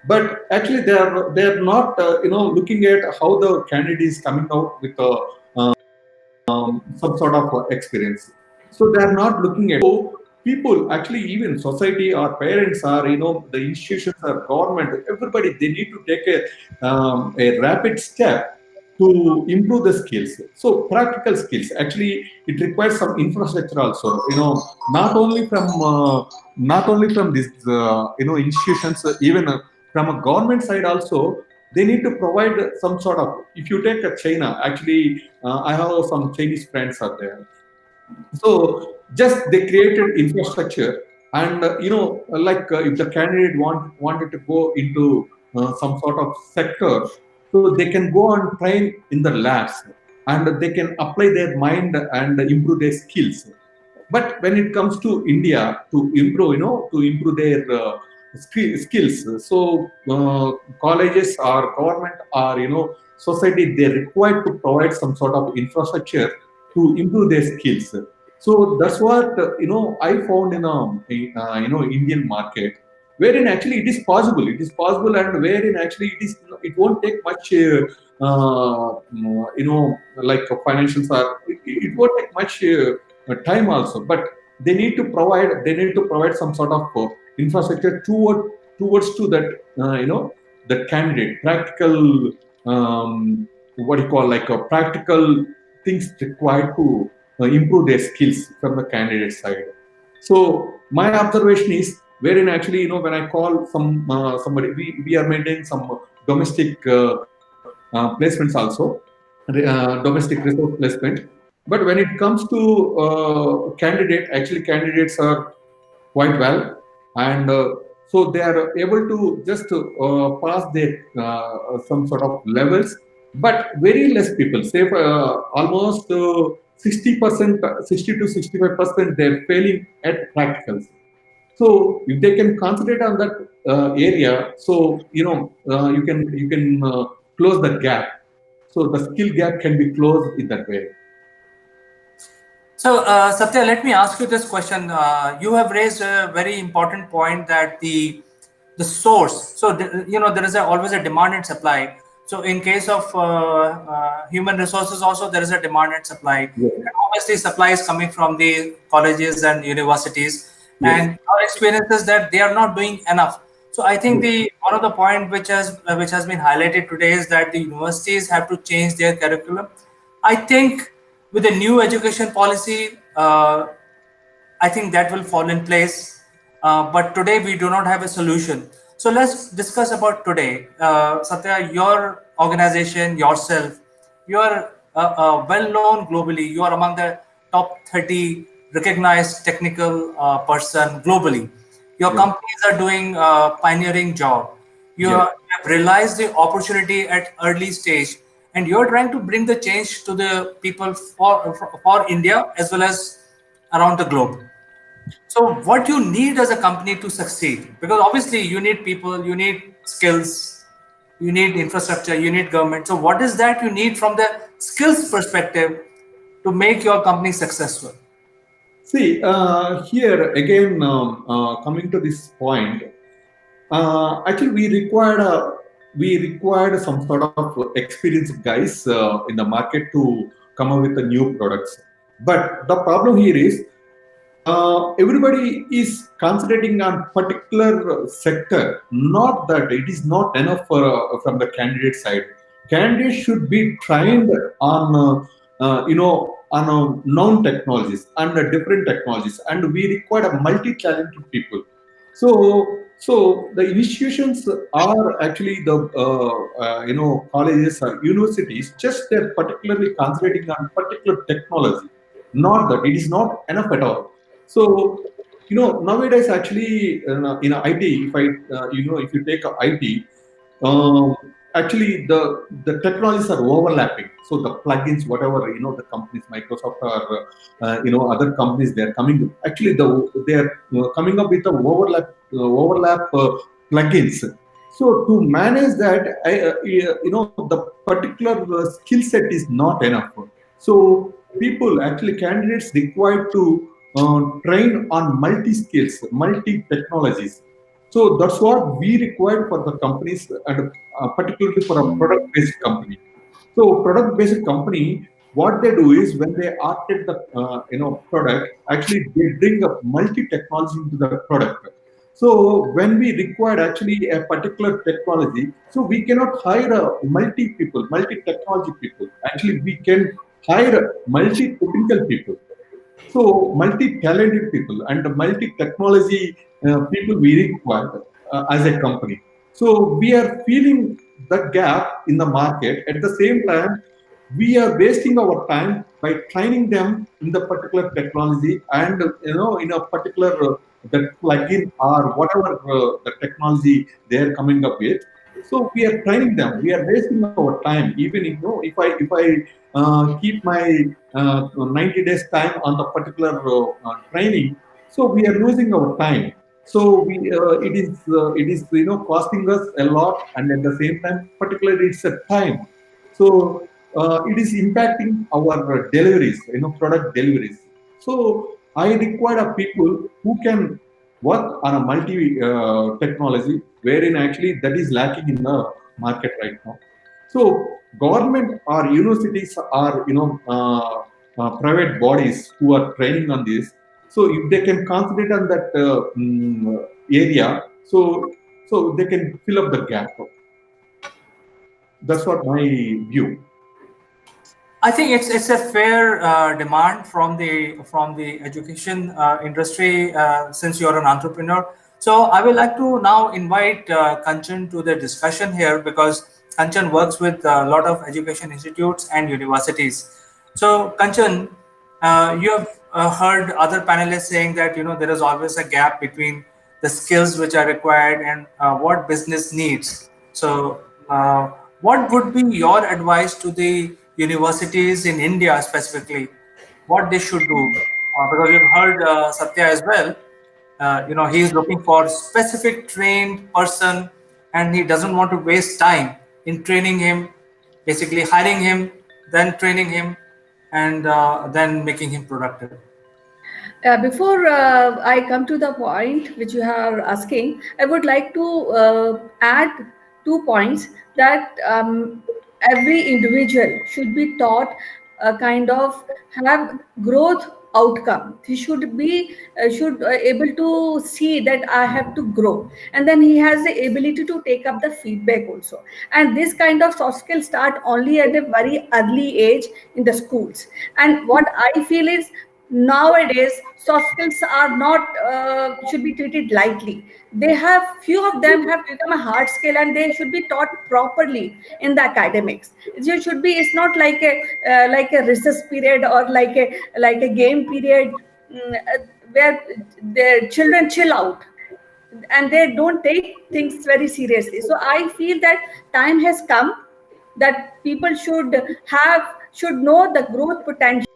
but actually they are not looking at how the candidate is coming out with a some sort of experience. So they are not looking at, so people actually, even society or parents or the institutions or government, everybody, they need to take a rapid step to improve the skills. So practical skills, actually it requires some infrastructure also. Not only from these institutions, even from a government side also, they need to provide some sort of. If you take a China, actually, I have some Chinese friends out there. So just they created infrastructure, and if the candidate wanted to go into some sort of sector, so they can go and train in the labs, and they can apply their mind and improve their skills. But when it comes to India, to improve their skills, so colleges or government or society, they're required to provide some sort of infrastructure to improve their skills. So that's what I found in Indian market, wherein actually it is possible. It is possible, and wherein actually it won't take much. Like financials are, it won't take much time also, but they need to provide some sort of infrastructure towards to that the candidate, practical, what do you call, like a practical things required to improve their skills from the candidate side. So my observation is, wherein actually when I call somebody, we are maintaining some domestic placements also, domestic resource placement. But when it comes to candidate, actually candidates are quite well, and so they are able to just pass their some sort of levels, but very less people, say almost 60%, 60 to 65%, they're failing at practicals. So if they can concentrate on that area, so you can close the gap. So the skill gap can be closed in that way. So, Satya, let me ask you this question. You have raised a very important point that the source. So, there is always a demand and supply. So, in case of human resources, also there is a demand and supply. Yes. And obviously, supply is coming from the colleges and universities. Yes. And our experience is that they are not doing enough. So, I think Yes. the one of the point which has been highlighted today is that the universities have to change their curriculum. I think with the new education policy, I think that will fall in place. But today we do not have a solution. So let's discuss about today. Satya, your organization, yourself, you are well known globally. You are among the top 30 recognized technical person globally. Your Yeah. companies are doing pioneering job. You Yes. have realized the opportunity at early stage, and you're trying to bring the change to the people for India as well as around the globe. So, what you need as a company to succeed? Because obviously, you need people, you need skills, you need infrastructure, you need government. So, what is that you need from the skills perspective to make your company successful? See, here again, coming to this point, actually we required some sort of experienced guys in the market to come up with the new products. But the problem here is, everybody is concentrating on particular sector. Not that it is not enough for from the candidate side. Candidates should be trained on on known technologies and different technologies, and we require a multi-talented people. So the institutions are actually the colleges or universities. Just they're particularly concentrating on particular technology. Not that it is not enough at all. So nowadays actually in IT, if you take a IT, actually the technologies are overlapping. So the plugins, whatever the companies, Microsoft or other companies, they are coming. Actually, they are coming up with the overlap plugins. So to manage that, the particular skill set is not enough. So people, actually candidates, required to train on multi skills, multi technologies. So that's what we require for the companies, and particularly for a product-based company. So product-based company, what they do is when they architect the product, actually they bring up multi-technology into the product. So when we require actually a particular technology, so we cannot hire a multi-technology people. Actually, we can hire multi-technical people. So multi-talented people and multi-technology people we require as a company. So we are feeling the gap in the market. At the same time, we are wasting our time by training them in the particular technology, and in a particular that plugin or whatever the technology they are coming up with. So we are training them. We are wasting our time. Even if I keep my 90 days time on the particular training, so we are losing our time. So it is costing us a lot, and at the same time, particularly it's a time. So it is impacting our deliveries, product deliveries. So I require a people who can work on a multi technology, wherein actually that is lacking in the market right now. So government or universities or private bodies who are training on this. So if they can concentrate on that area, so they can fill up the gap. That's what my view. I think it's a fair demand from the education industry, since you're an entrepreneur. So I would like to now invite Kanchan to the discussion here, because Kanchan works with a lot of education institutes and universities. So Kanchan, you have heard other panelists saying that there is always a gap between the skills which are required and what business needs. So what would be your advice to the universities in India specifically, what they should do? Because you've heard Satya as well. He is looking for specific trained person, and he doesn't want to waste time in training him, basically hiring him, then training him, and then making him productive. Before I come to the point which you are asking, I would like to add 2 points that every individual should be taught a kind of have growth outcome. He should be should able to see that I have to grow, and then he has the ability to take up the feedback also. And this kind of soft skills start only at a very early age in the schools. And what I feel is nowadays soft skills are not should be treated lightly. They have few of them have become a hard skill, and they should be taught properly in the academics. It should be, it's not like a recess period or like a game period, where the children chill out and they don't take things very seriously. So I feel that time has come that people should know the growth potential.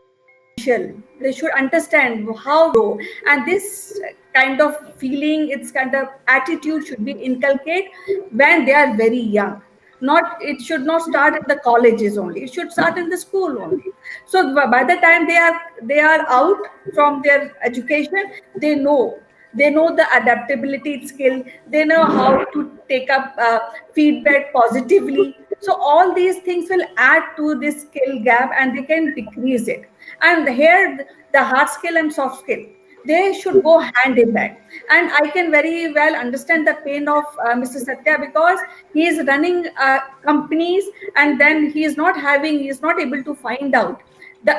They should understand how to grow, and this kind of feeling, its kind of attitude should be inculcated when they are very young. Not, it should not start at the colleges only, it should start in the school only. So by the time they are out from their education, they know they know the adaptability skill, they know how to take up feedback positively. So all these things will add to this skill gap, and they can decrease it. And here the hard skill and soft skill, they should go hand in hand. And I can very well understand the pain of Mr. Satya, because he is running companies, and then he is not able to find out the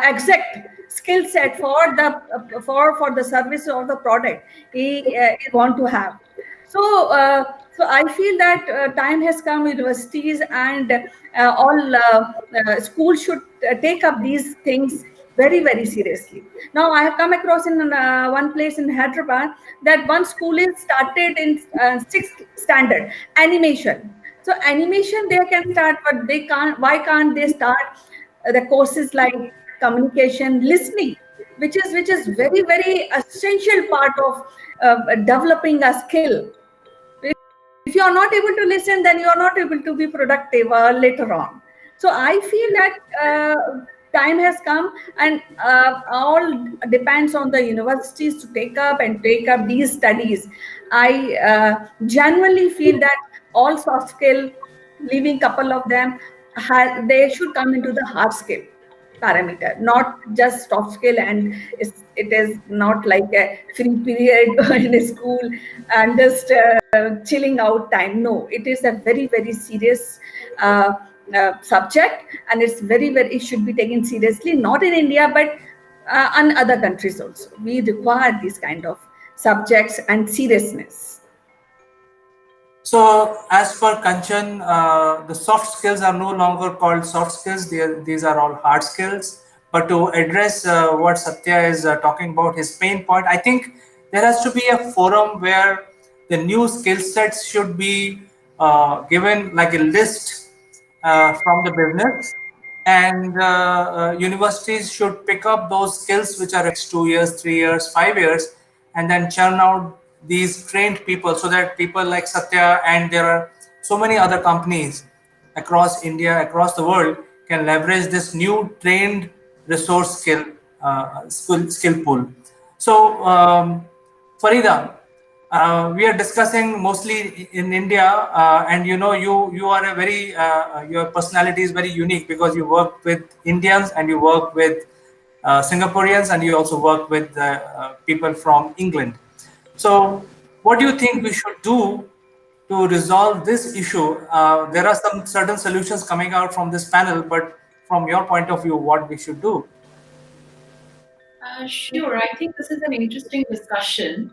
exact skill set for the for the service or the product he want to have. So I feel that time has come. Universities and all schools should take up these things very, very seriously. Now I have come across in one place in Hyderabad that one school is started in sixth standard animation. So animation they can start, but they can't. Why can't they start the courses like communication, listening, which is very very essential part of developing a skill. If you are not able to listen, then you are not able to be productive later on. So I feel that time has come, and all depends on the universities to take up these studies. I genuinely feel that all soft skill, leaving couple of them, they should come into the hard skill parameter, not just soft skill. And it is not like a free period in a school and just chilling out time. No, it is a very very serious uh, subject, and it's very, it should be taken seriously, not in India but in other countries also. We require these kind of subjects and seriousness. So, as per Kanchan, the soft skills are no longer called soft skills. These are all hard skills. But to address what Satya is talking about, his pain point, I think there has to be a forum where the new skill sets should be given like a list from the business, and universities should pick up those skills which are 2 years, 3 years, 5 years, and then churn out these trained people so that people like Satya and there are so many other companies across India, across the world can leverage this new trained resource skill pool. So, Farida, we are discussing mostly in India, and you are a very your personality is very unique because you work with Indians and you work with Singaporeans and you also work with people from England. So, what do you think we should do to resolve this issue? There are some certain solutions coming out from this panel, but from your point of view, what we should do? Sure, I think this is an interesting discussion.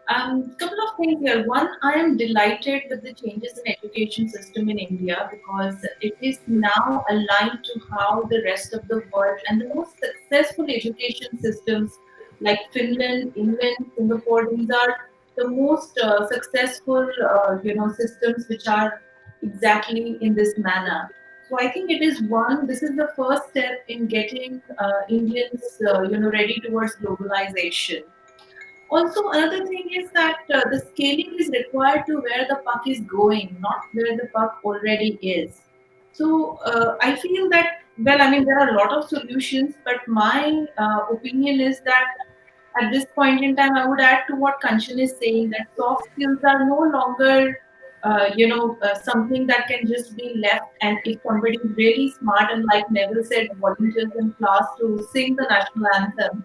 Couple of things here. One, I am delighted with the changes in education system in India because it is now aligned to how the rest of the world and the most successful education systems like Finland, England, Singapore, these are the most successful systems which are exactly in this manner. So I think it is one. This is the first step in getting Indians ready towards globalization. Also, another thing is that the scaling is required to where the puck is going, not where the puck already is. So I feel that, well, I mean, there are a lot of solutions, but my opinion is that at this point in time, I would add to what Kanchan is saying that soft skills are no longer, something that can just be left. And if somebody is really smart and, like Neville said, volunteers in class to sing the national anthem,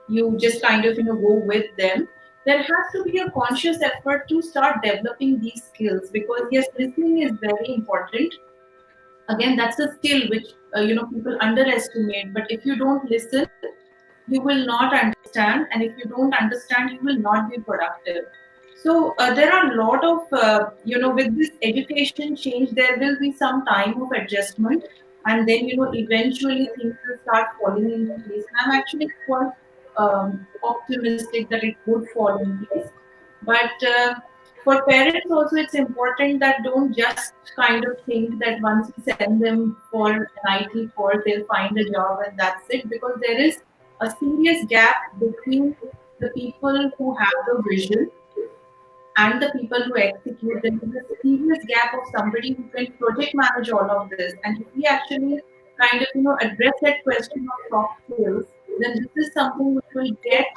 you just kind of go with them. There has to be a conscious effort to start developing these skills because yes, listening is very important. Again, that's a skill which people underestimate. But if you don't listen, you will not understand, and if you don't understand, you will not be productive. So there are a lot of with this education change, there will be some time of adjustment, and then eventually things will start falling into place. And I'm actually quite optimistic that it would fall in place. But for parents also, it's important that don't just kind of think that once you send them for an IT course, they'll find a job and that's it, because there is a serious gap between the people who have the vision and the people who execute them. There's a serious gap of somebody who can project manage all of this. And if we actually kind of address that question of soft skills, then this is something which will get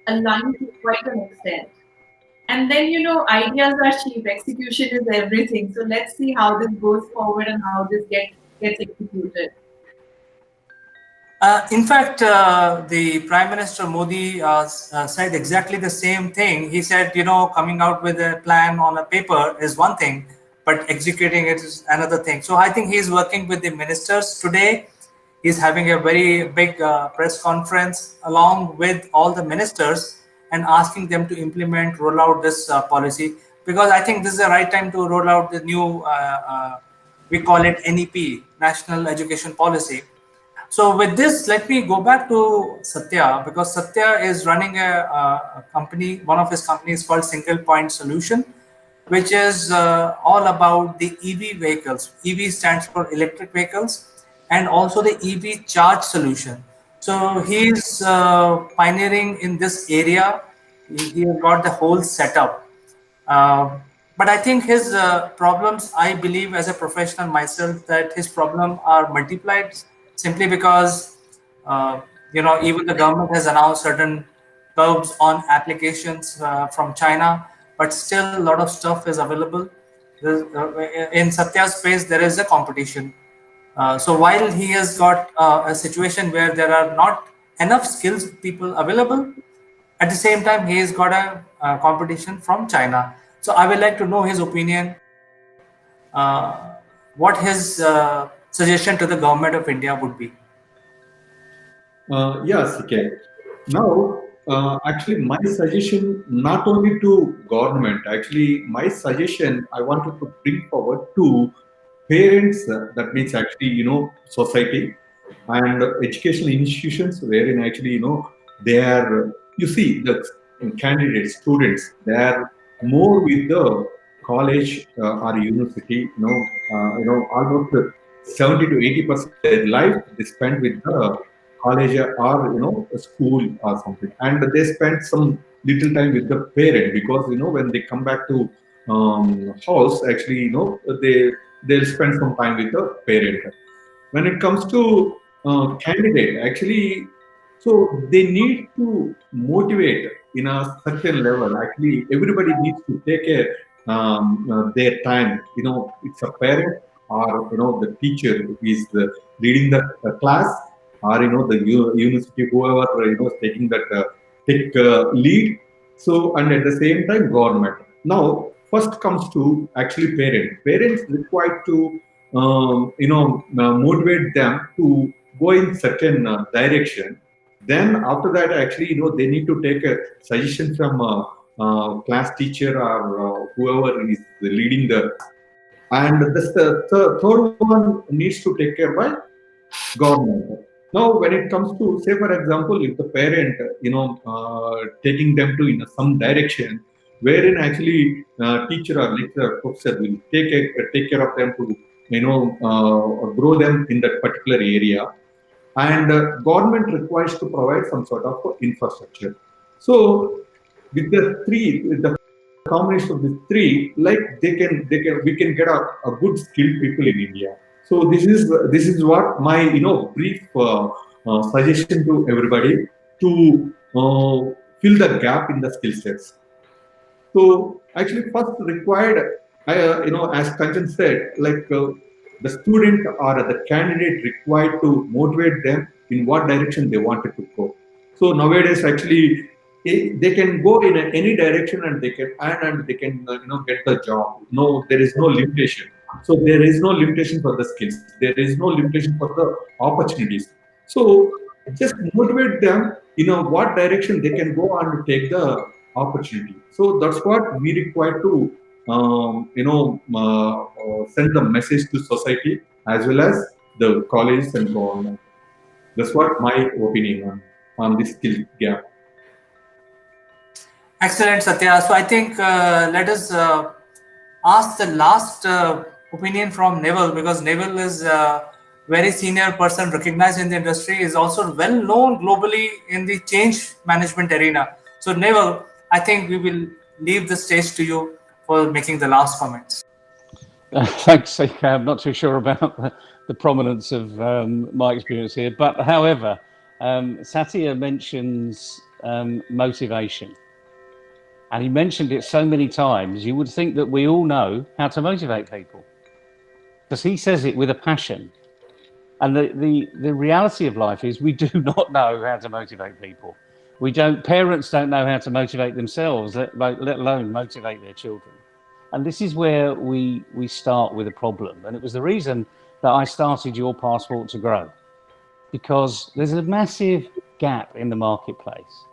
aligned to quite an extent. And then ideas are cheap, execution is everything. So let's see how this goes forward and how this gets executed. In fact, the Prime Minister Modi said exactly the same thing. He said, coming out with a plan on a paper is one thing, but executing it is another thing. So I think he's working with the ministers today. He's having a very big press conference along with all the ministers and asking them to implement, roll out this policy, because I think this is the right time to roll out the new, we call it NEP, National Education Policy. So with this, let me go back to Satya, because Satya is running a company. One of his companies called Single Point Solution. which is all about the EV vehicles. EV stands for electric vehicles, and also the EV charge solution. So he's pioneering in this area. He has got the whole setup. Uh, but I think his problems, I believe as a professional myself, that his problems are multiplied simply because, uh, even the government has announced certain curbs on applications from China, but still a lot of stuff is available. In Satya's space, there is a competition. So while he has got a situation where there are not enough skills people available, at the same time, he has got a competition from China. So I would like to know his opinion. What his suggestion to the government of India would be. Yes, okay. Now, actually, my suggestion not only to government, actually, my suggestion I wanted to bring forward to parents. That means actually, society and educational institutions, wherein actually, they are. You see, the candidates, students, they are more with the college or university. Almost 70 to 80% of their life they spend with the college or a school or something, and they spend some little time with the parent, because when they come back to house, actually they'll spend some time with the parent. When it comes to candidate, actually, so they need to motivate in a certain level. Actually, everybody needs to take care their time. It's a parent, or the teacher who is leading the class, or the university, whoever is taking that take lead. So, and at the same time, government. Now, first comes to actually parents. Parents required to motivate them to go in certain direction. Then after that, actually, they need to take a suggestion from class teacher, or whoever is leading the. And the third one needs to take care by government. Now, when it comes to, say, for example, if the parent, taking them to in some direction, wherein actually teacher or lecturer, professor will take care of them to, grow them in that particular area, and government requires to provide some sort of infrastructure. So, with the combination of these three, like we can get a good skilled people in India. So this is what my brief suggestion to everybody to fill the gap in the skill sets. So actually, first required, as Kanchan said, like the student or the candidate required to motivate them in what direction they wanted to go. So nowadays, actually, they can go in any direction, and they can earn, and they can get the job. No, there is no limitation. So there is no limitation for the skills. There is no limitation for the opportunities. So just motivate them, what direction they can go and take the opportunity. So that's what we require to send the message to society as well as the colleges and government. That's what my opinion on this skill gap. Excellent, Satya. So I think let us ask the last opinion from Neville, because Neville is a very senior person recognized in the industry, is also well known globally in the change management arena. So Neville, I think we will leave the stage to you for making the last comments. Thanks, CK. I'm not too sure about the prominence of my experience here, but however, Satya mentions motivation. And he mentioned it so many times, you would think that we all know how to motivate people, because he says it with a passion. And the reality of life is we do not know how to motivate people. Parents don't know how to motivate themselves, let alone motivate their children. And this is where we start with a problem. And it was the reason that I started Your Passport to Grow, because there's a massive gap in the marketplace.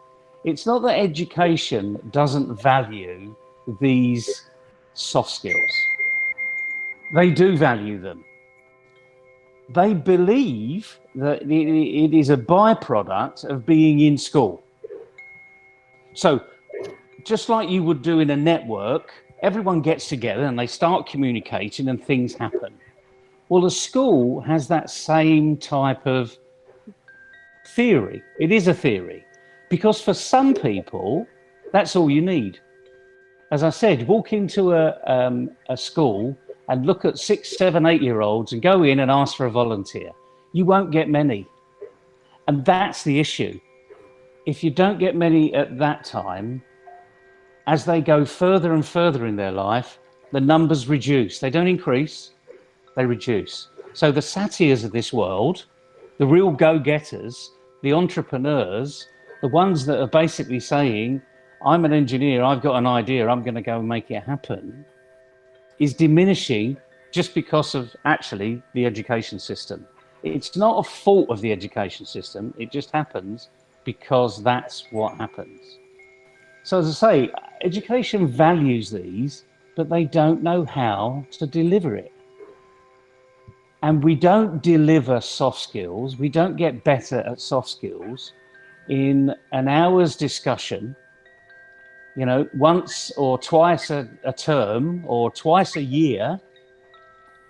It's not that education doesn't value these soft skills. They do value them. They believe that it is a byproduct of being in school. So just like you would do in a network, everyone gets together and they start communicating and things happen. Well, the school has that same type of theory. It is a theory, because for some people, that's all you need. As I said, walk into a school and look at 6, 7, 8-year-olds and go in and ask for a volunteer. You won't get many. And that's the issue. If you don't get many at that time, as they go further and further in their life, the numbers reduce. They don't increase, they reduce. So the satyrs of this world, the real go-getters, the entrepreneurs, the ones that are basically saying, I'm an engineer, I've got an idea, I'm going to go and make it happen, is diminishing just because of actually the education system. It's not a fault of the education system, it just happens because that's what happens. So as I say, education values these, but they don't know how to deliver it. And we don't deliver soft skills, we don't get better at soft skills in an hour's discussion, you know, once or twice a term or twice a year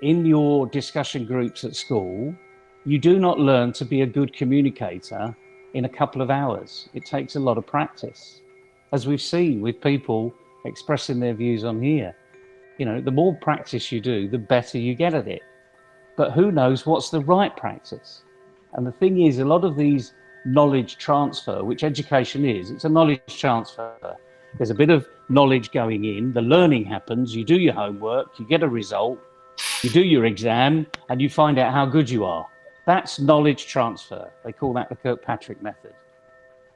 in your discussion groups at school. You do not learn to be a good communicator in a couple of hours. It takes a lot of practice, as we've seen with people expressing their views on here. You know, the more practice you do, the better you get at it. But who knows what's the right practice? And the thing is, a lot of these knowledge transfer, which education is, it's a knowledge transfer. There's a bit of knowledge going in, the learning happens, you do your homework, you get a result, you do your exam, and you find out how good you are. That's knowledge transfer. They call that the Kirkpatrick method.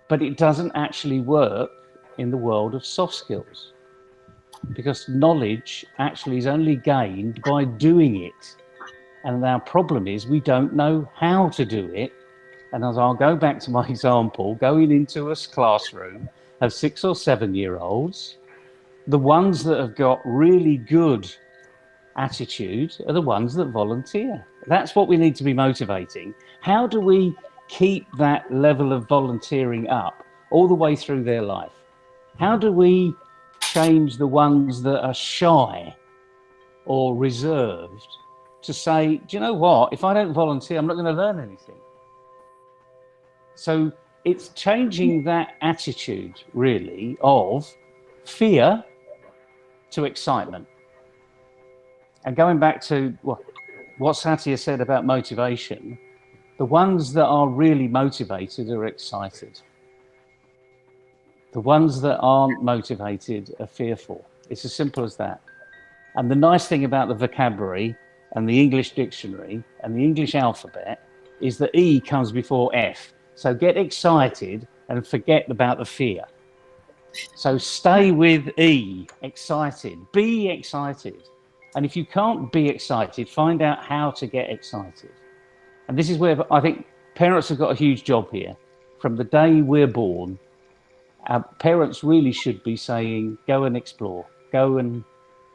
But it doesn't actually work in the world of soft skills, because knowledge actually is only gained by doing it. And our problem is we don't know how to do it. And as I'll go back to my example, going into a classroom of 6 or 7-year-olds, the ones that have got really good attitude are the ones that volunteer. That's what we need to be motivating. How do we keep that level of volunteering up all the way through their life? How do we change the ones that are shy or reserved to say, do you know what, if I don't volunteer, I'm not going to learn anything? So it's changing that attitude, really, of fear to excitement. And going back to what Satya said about motivation, the ones that are really motivated are excited. The ones that aren't motivated are fearful. It's as simple as that. And the nice thing about the vocabulary and the English dictionary and the English alphabet is that E comes before F. So get excited and forget about the fear. So stay with E, excited, be excited. And if you can't be excited, find out how to get excited. And this is where I think parents have got a huge job here. From the day we're born, our parents really should be saying, go and explore, go and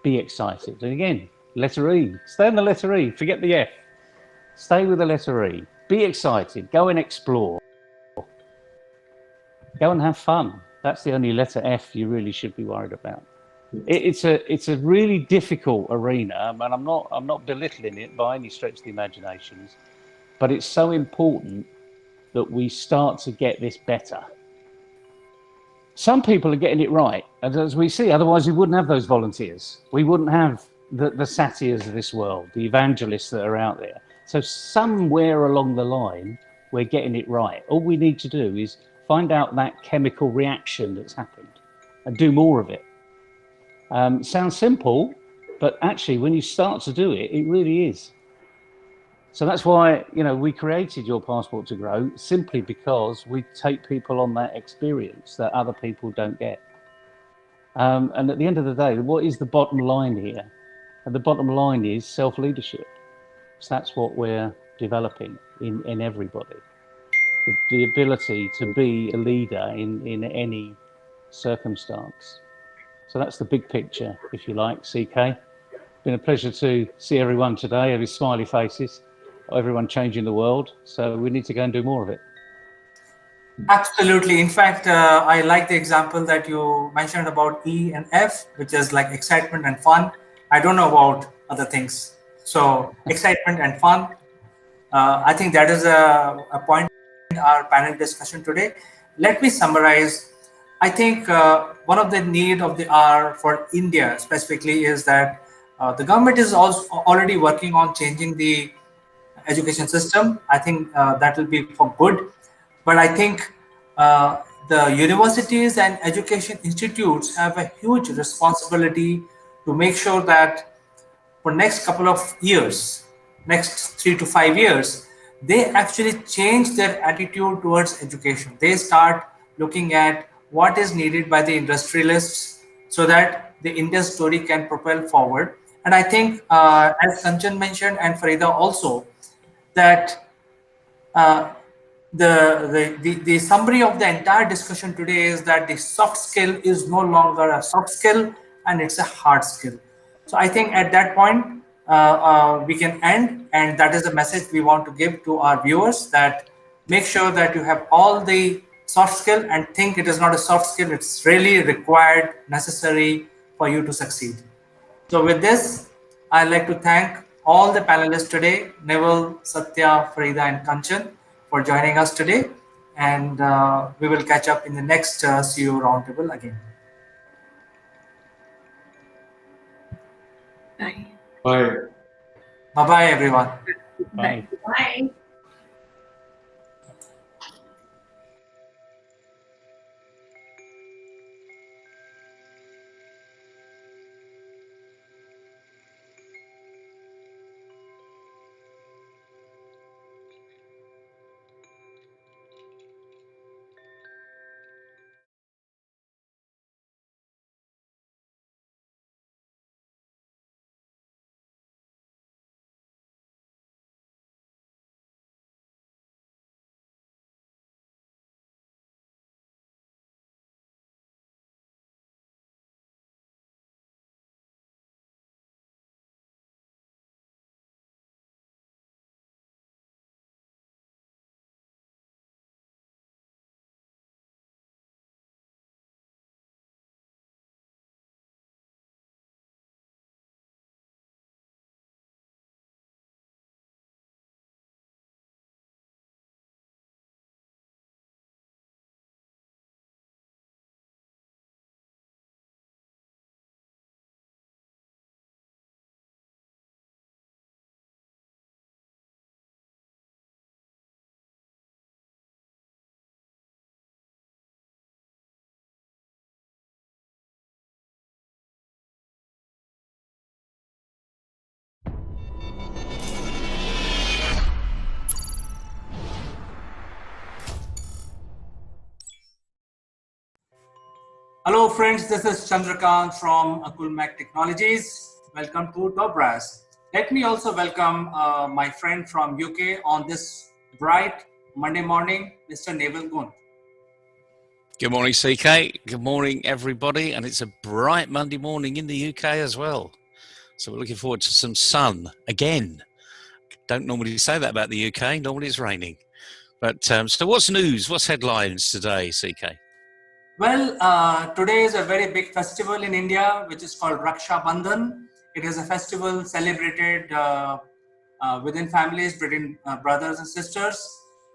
be excited. And again, letter E, stay on the letter E, forget the F. Stay with the letter E, be excited, go and explore. Go and have fun. That's the only letter F you really should be worried about. It's a really difficult arena, and I'm not belittling it by any stretch of the imaginations, but it's so important that we start to get this better. Some people are getting it right, and as we see, otherwise we wouldn't have those volunteers. We wouldn't have the satyrs of this world, the evangelists that are out there. So somewhere along the line, we're getting it right. All we need to do is find out that chemical reaction that's happened and do more of it. Sounds simple, but actually when you start to do it, it really is. So that's why, you know, we created Your Passport to Grow, simply because we take people on that experience that other people don't get. And at the end of the day, what is the bottom line here? And the bottom line is self-leadership. So that's what we're developing in everybody. The ability to be a leader in any circumstance. So that's the big picture, if you like, CK. Been a pleasure to see everyone today, every smiley faces, everyone changing the world. So we need to go and do more of it. Absolutely. In fact, I like the example that you mentioned about E and F, which is like excitement and fun. I don't know about other things. So, excitement and fun. I think that is a point in our panel discussion today. Let me summarize. I think one of the need of the hour for India specifically is that the government is also already working on changing the education system. I think that will be for good. But I think the universities and education institutes have a huge responsibility to make sure that for next couple of years, next 3 to 5 years, they actually change their attitude towards education. They start looking at what is needed by the industrialists so that the Indian story can propel forward. And I think, as Kanchan mentioned and Farida also, that uh, the summary of the entire discussion today is that the soft skill is no longer a soft skill and it's a hard skill. So I think at that point we can end, and that is the message we want to give to our viewers, that make sure that you have all the soft skill and think it is not a soft skill, it's really required, necessary for you to succeed. So with this, I'd like to thank all the panelists today, Neville, Satya, Farida, and Kanchan, for joining us today. And we will catch up in the next CEO Roundtable again. Bye. Bye. Bye-bye, everyone. Bye. Bye. Hello, friends. This is Chandrakant from Akulmach Technologies. Welcome to Dobras. Let me also welcome my friend from UK on this bright Monday morning, Mr. Neville Gun. Good morning, CK. Good morning, everybody. And it's a bright Monday morning in the UK as well. So we're looking forward to some sun again. Don't normally say that about the UK. Normally it's raining. But so what's news? What's headlines today, CK? Well, today is a very big festival in India, which is called Raksha Bandhan. It is a festival celebrated within families, between brothers and sisters.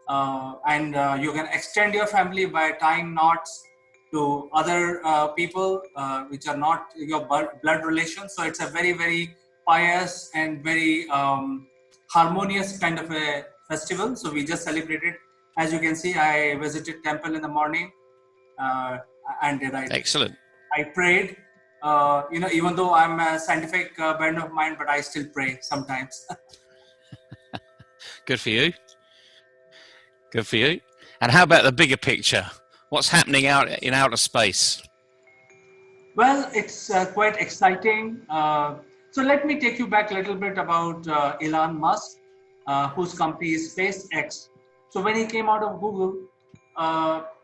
And you can extend your family by tying knots to other people which are not your blood relations. So it's a very, very pious and very harmonious kind of a festival. So we just celebrated. As you can see, I visited temple in the morning, uh, and did Excellent. I prayed. Even though I'm a scientific bent of mind, but I still pray sometimes. Good for you. Good for you. And how about the bigger picture? What's happening out in outer space? Well, it's quite exciting. So let me take you back a little bit about Elon Musk, whose company is SpaceX. So when he came out of Google,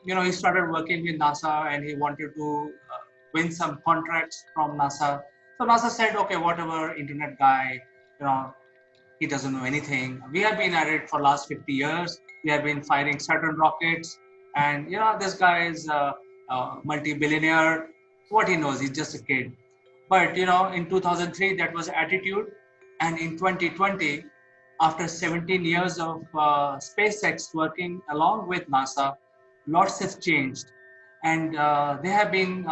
he started working with NASA and he wanted to win some contracts from NASA. So NASA said, okay, whatever, internet guy, you know, he doesn't know anything. We have been at it for last 50 years. We have been firing Saturn rockets. And this guy is a multi-billionaire. What he knows, he's just a kid. But in 2003, that was attitude, and in 2020, after 17 years of SpaceX working along with NASA, lots have changed, and they have been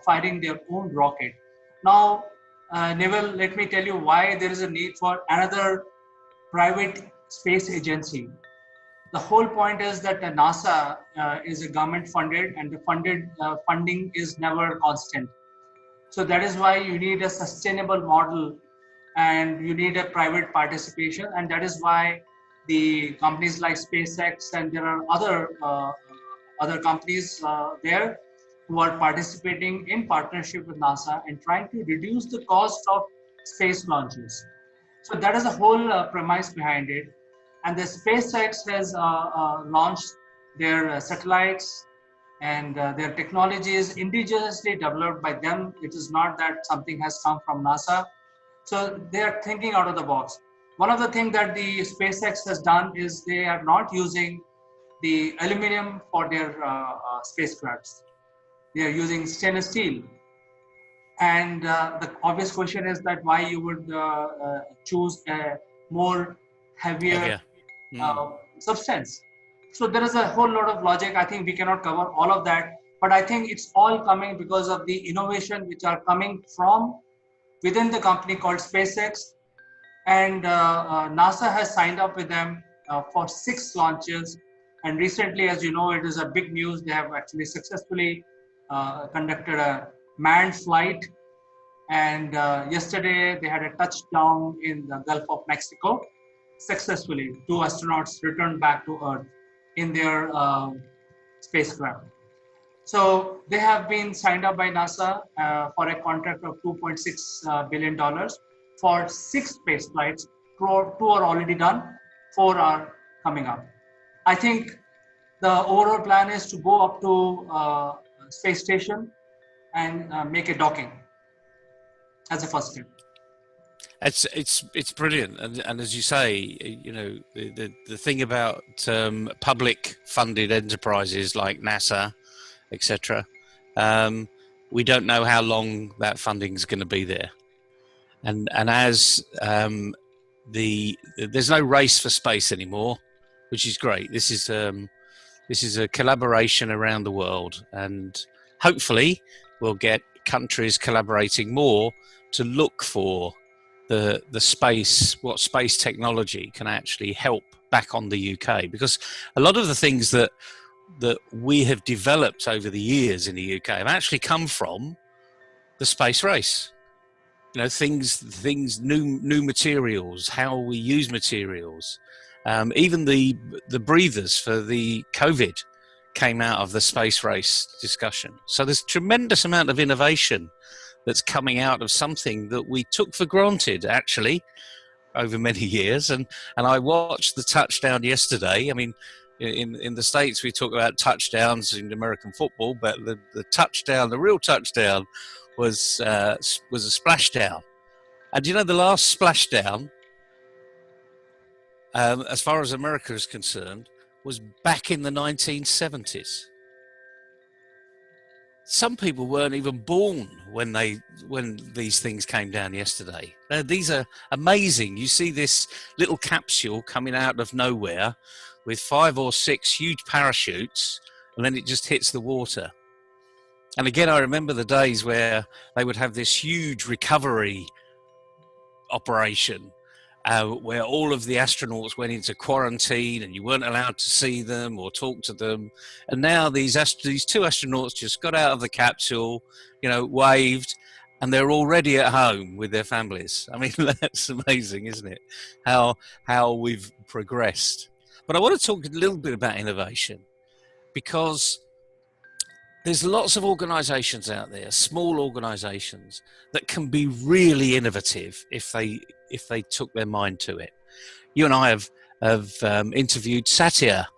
firing their own rocket. Now, Neville, let me tell you why there is a need for another private space agency. The whole point is that NASA is a government funded, and the funding is never constant. So that is why you need a sustainable model, and you need a private participation, and that is why the companies like SpaceX, and there are other companies there who are participating in partnership with NASA and trying to reduce the cost of space launches. So that is the whole premise behind it. And the SpaceX has launched their satellites, and their technology is indigenously developed by them. It is not that something has come from NASA. So they are thinking out of the box. One of the things that the SpaceX has done is they are not using the aluminum for their spacecrafts. They are using stainless steel. And the obvious question is that why you would choose a more heavier substance. So there is a whole lot of logic. I think we cannot cover all of that, but I think it's all coming because of the innovation which are coming from within the company called SpaceX. And NASA has signed up with them for 6 launches. And recently, as you know, it is a big news. They have actually successfully conducted a manned flight. And yesterday they had a touchdown in the Gulf of Mexico successfully. 2 astronauts returned back to Earth in their spacecraft. So they have been signed up by NASA for a contract of $2.6 billion for 6 space flights. 2 are already done, 4 are coming up. I think the overall plan is to go up to space station and make a docking as a first step. It's brilliant, and as you say, the thing about public funded enterprises like NASA, etc. We don't know how long that funding is going to be there, and as there's no race for space anymore, which is great. This is a collaboration around the world, and hopefully we'll get countries collaborating more to look for the space, what space technology can actually help back on the UK, because a lot of the things that we have developed over the years in the UK have actually come from the space race. Things, new materials, how we use materials, even the breathers for the COVID came out of the space race discussion. So there's tremendous amount of innovation that's coming out of something that we took for granted actually over many years. And I watched the touchdown yesterday. I mean, in the States we talk about touchdowns in American football, but the touchdown, the real touchdown, was a splashdown. And the last splashdown, as far as America is concerned, was back in the 1970s. Some people weren't even born when these things came down yesterday. These are amazing. You see this little capsule coming out of nowhere with 5 or 6 huge parachutes, and then it just hits the water. And again, I remember the days where they would have this huge recovery operation where all of the astronauts went into quarantine and you weren't allowed to see them or talk to them. And now these 2 astronauts just got out of the capsule, waved, and they're already at home with their families. I mean, that's amazing, isn't it? How we've progressed. But I want to talk a little bit about innovation, because there's lots of organizations out there, small organizations, that can be really innovative if they took their mind to it. You and I have interviewed Satya,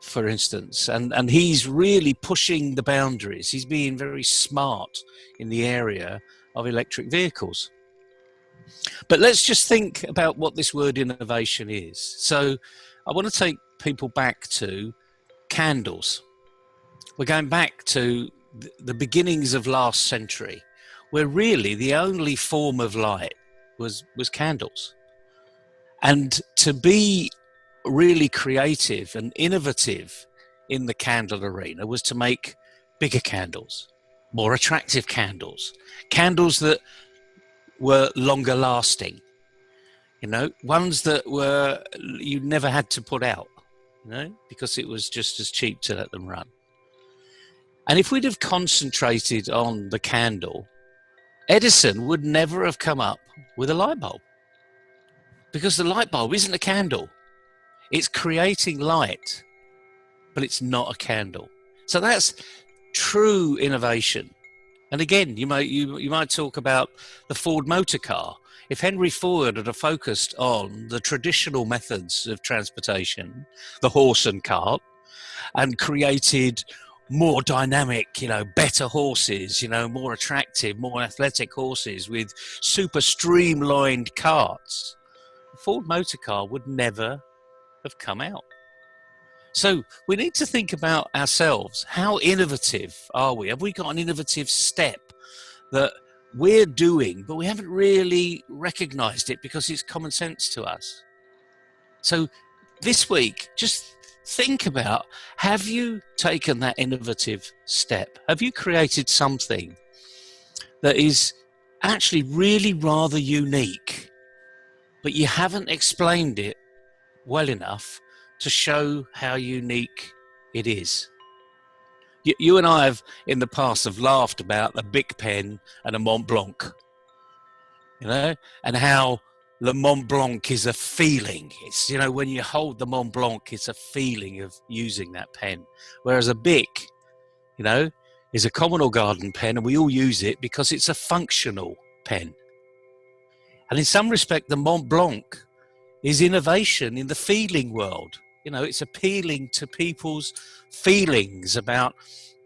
for instance, and he's really pushing the boundaries. He's being very smart in the area of electric vehicles. But let's just think about what this word innovation is. So I want to take people back to candles. We're going back to the beginnings of last century, where really the only form of light was candles. And to be really creative and innovative in the candle arena was to make bigger candles, more attractive candles, candles that were longer lasting, ones that were you never had to put out, because it was just as cheap to let them run. And if we'd have concentrated on the candle, Edison would never have come up with a light bulb, because the light bulb isn't a candle. It's creating light, but it's not a candle. So that's true innovation. And again, you might talk about the Ford motor car. If Henry Ford had focused on the traditional methods of transportation, the horse and cart, and created more dynamic, better horses, more attractive, more athletic horses with super streamlined carts, the Ford motor car would never have come out. So we need to think about ourselves. How innovative are we? Have we got an innovative step that we're doing, but we haven't really recognized it because it's common sense to us? So this week, just think about, have you taken that innovative step? Have you created something that is actually really rather unique, but you haven't explained it well enough to show how unique it is? You and I have in the past have laughed about the Bic pen and a Mont Blanc, and how the Mont Blanc is a feeling. It's, when you hold the Mont Blanc, it's a feeling of using that pen. Whereas a Bic, is a common or garden pen, and we all use it because it's a functional pen. And in some respect, the Mont Blanc is innovation in the feeling world. It's appealing to people's feelings about,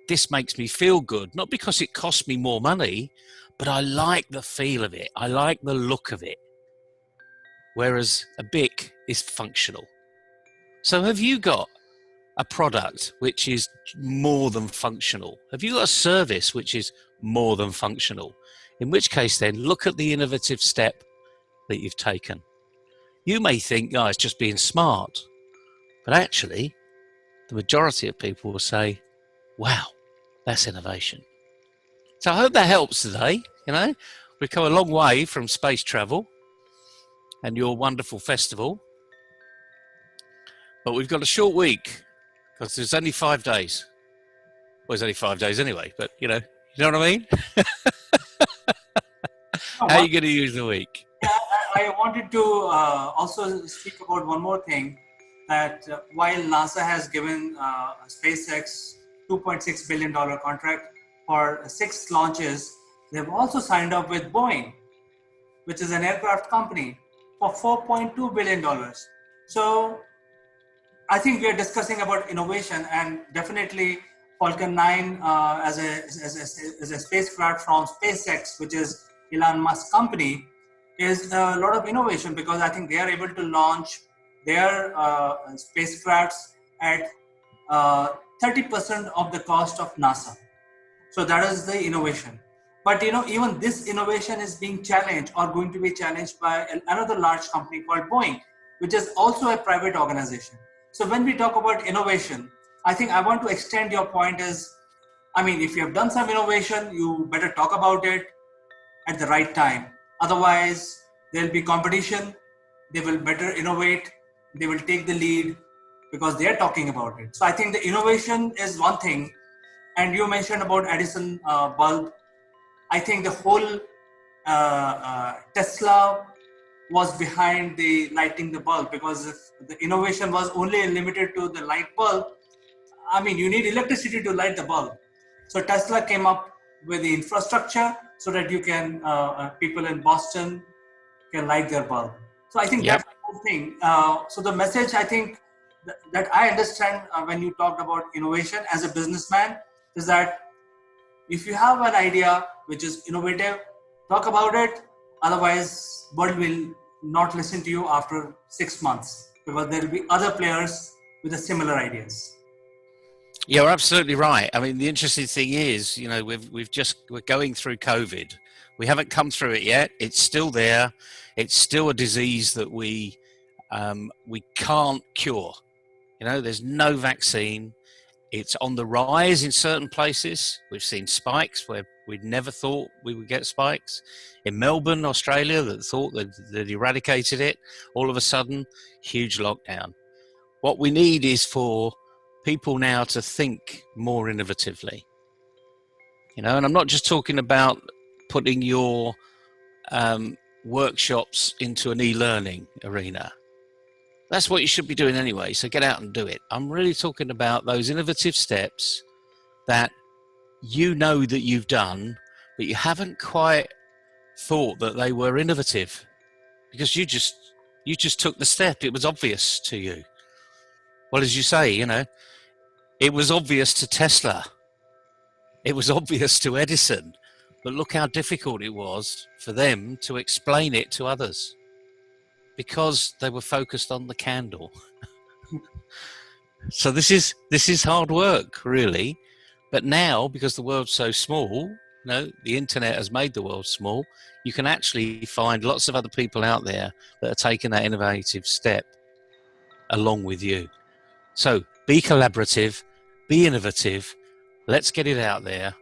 this makes me feel good, not because it costs me more money, but I like the feel of it. I like the look of it. Whereas a Bic is functional. So have you got a product which is more than functional? Have you got a service which is more than functional? In which case then, look at the innovative step that you've taken. You may think, it's just being smart. But actually, the majority of people will say, wow, that's innovation. So I hope that helps today. We've come a long way from space travel and your wonderful festival. But we've got a short week because there's only 5 days. Well, it's only 5 days anyway, but you know what I mean? How are you going to use the week? Yeah, I wanted to also speak about one more thing, that while NASA has given SpaceX $2.6 billion contract for 6 launches, they've also signed up with Boeing, which is an aircraft company, for $4.2 billion. So I think we are discussing about innovation, and definitely Falcon 9 as a spacecraft from SpaceX, which is Elon Musk's company, is a lot of innovation, because I think they are able to launch their spacecrafts at 30% of the cost of NASA. So that is the innovation. But even this innovation is being challenged, or going to be challenged, by another large company called Boeing, which is also a private organization. So when we talk about innovation, I think I want to extend your point is, if you have done some innovation, you better talk about it at the right time. Otherwise, there'll be competition. They will better innovate. They will take the lead because they are talking about it. So I think the innovation is one thing. And you mentioned about Edison bulb. I think the whole Tesla was behind the lighting the bulb, because if the innovation was only limited to the light bulb, you need electricity to light the bulb. So Tesla came up with the infrastructure so that you can, people in Boston can light their bulb. So I think that's the whole thing. So the message, I think, that I understand when you talked about innovation as a businessman, is that if you have an idea which is innovative, talk about it. Otherwise, world will not listen to you after 6 months, because there will be other players with the similar ideas. You're absolutely right. I mean, the interesting thing is, we're going through COVID. We haven't come through it yet. It's still there. It's still a disease that we can't cure. There's no vaccine. It's on the rise in certain places. We've seen spikes where we'd never thought we would get spikes. In Melbourne, Australia, that thought that they'd eradicated it, all of a sudden, huge lockdown. What we need is for people now to think more innovatively. And I'm not just talking about putting your workshops into an e-learning arena. That's what you should be doing anyway, so get out and do it. I'm really talking about those innovative steps that that you've done, but you haven't quite thought that they were innovative because you just took the step. It was obvious to you. Well, as you say, it was obvious to Tesla. It was obvious to Edison. But look how difficult it was for them to explain it to others because they were focused on the candle. So this is hard work, really. But now, because the world's so small, the internet has made the world small, you can actually find lots of other people out there that are taking that innovative step along with you. So be collaborative, be innovative, let's get it out there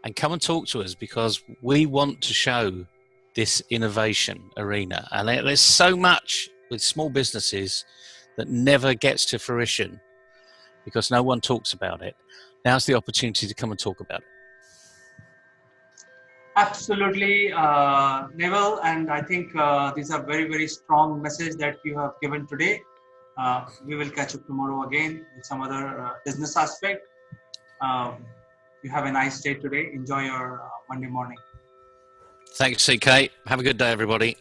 and come and talk to us because we want to show this innovation arena. And there's so much with small businesses that never gets to fruition because no one talks about it. Now's the opportunity to come and talk about it. Absolutely, Neville, and I think these are very, very strong message that you have given today. We will catch up tomorrow again with some other business aspect. You have a nice day today. Enjoy your Monday morning. Thanks, CK. Have a good day, everybody.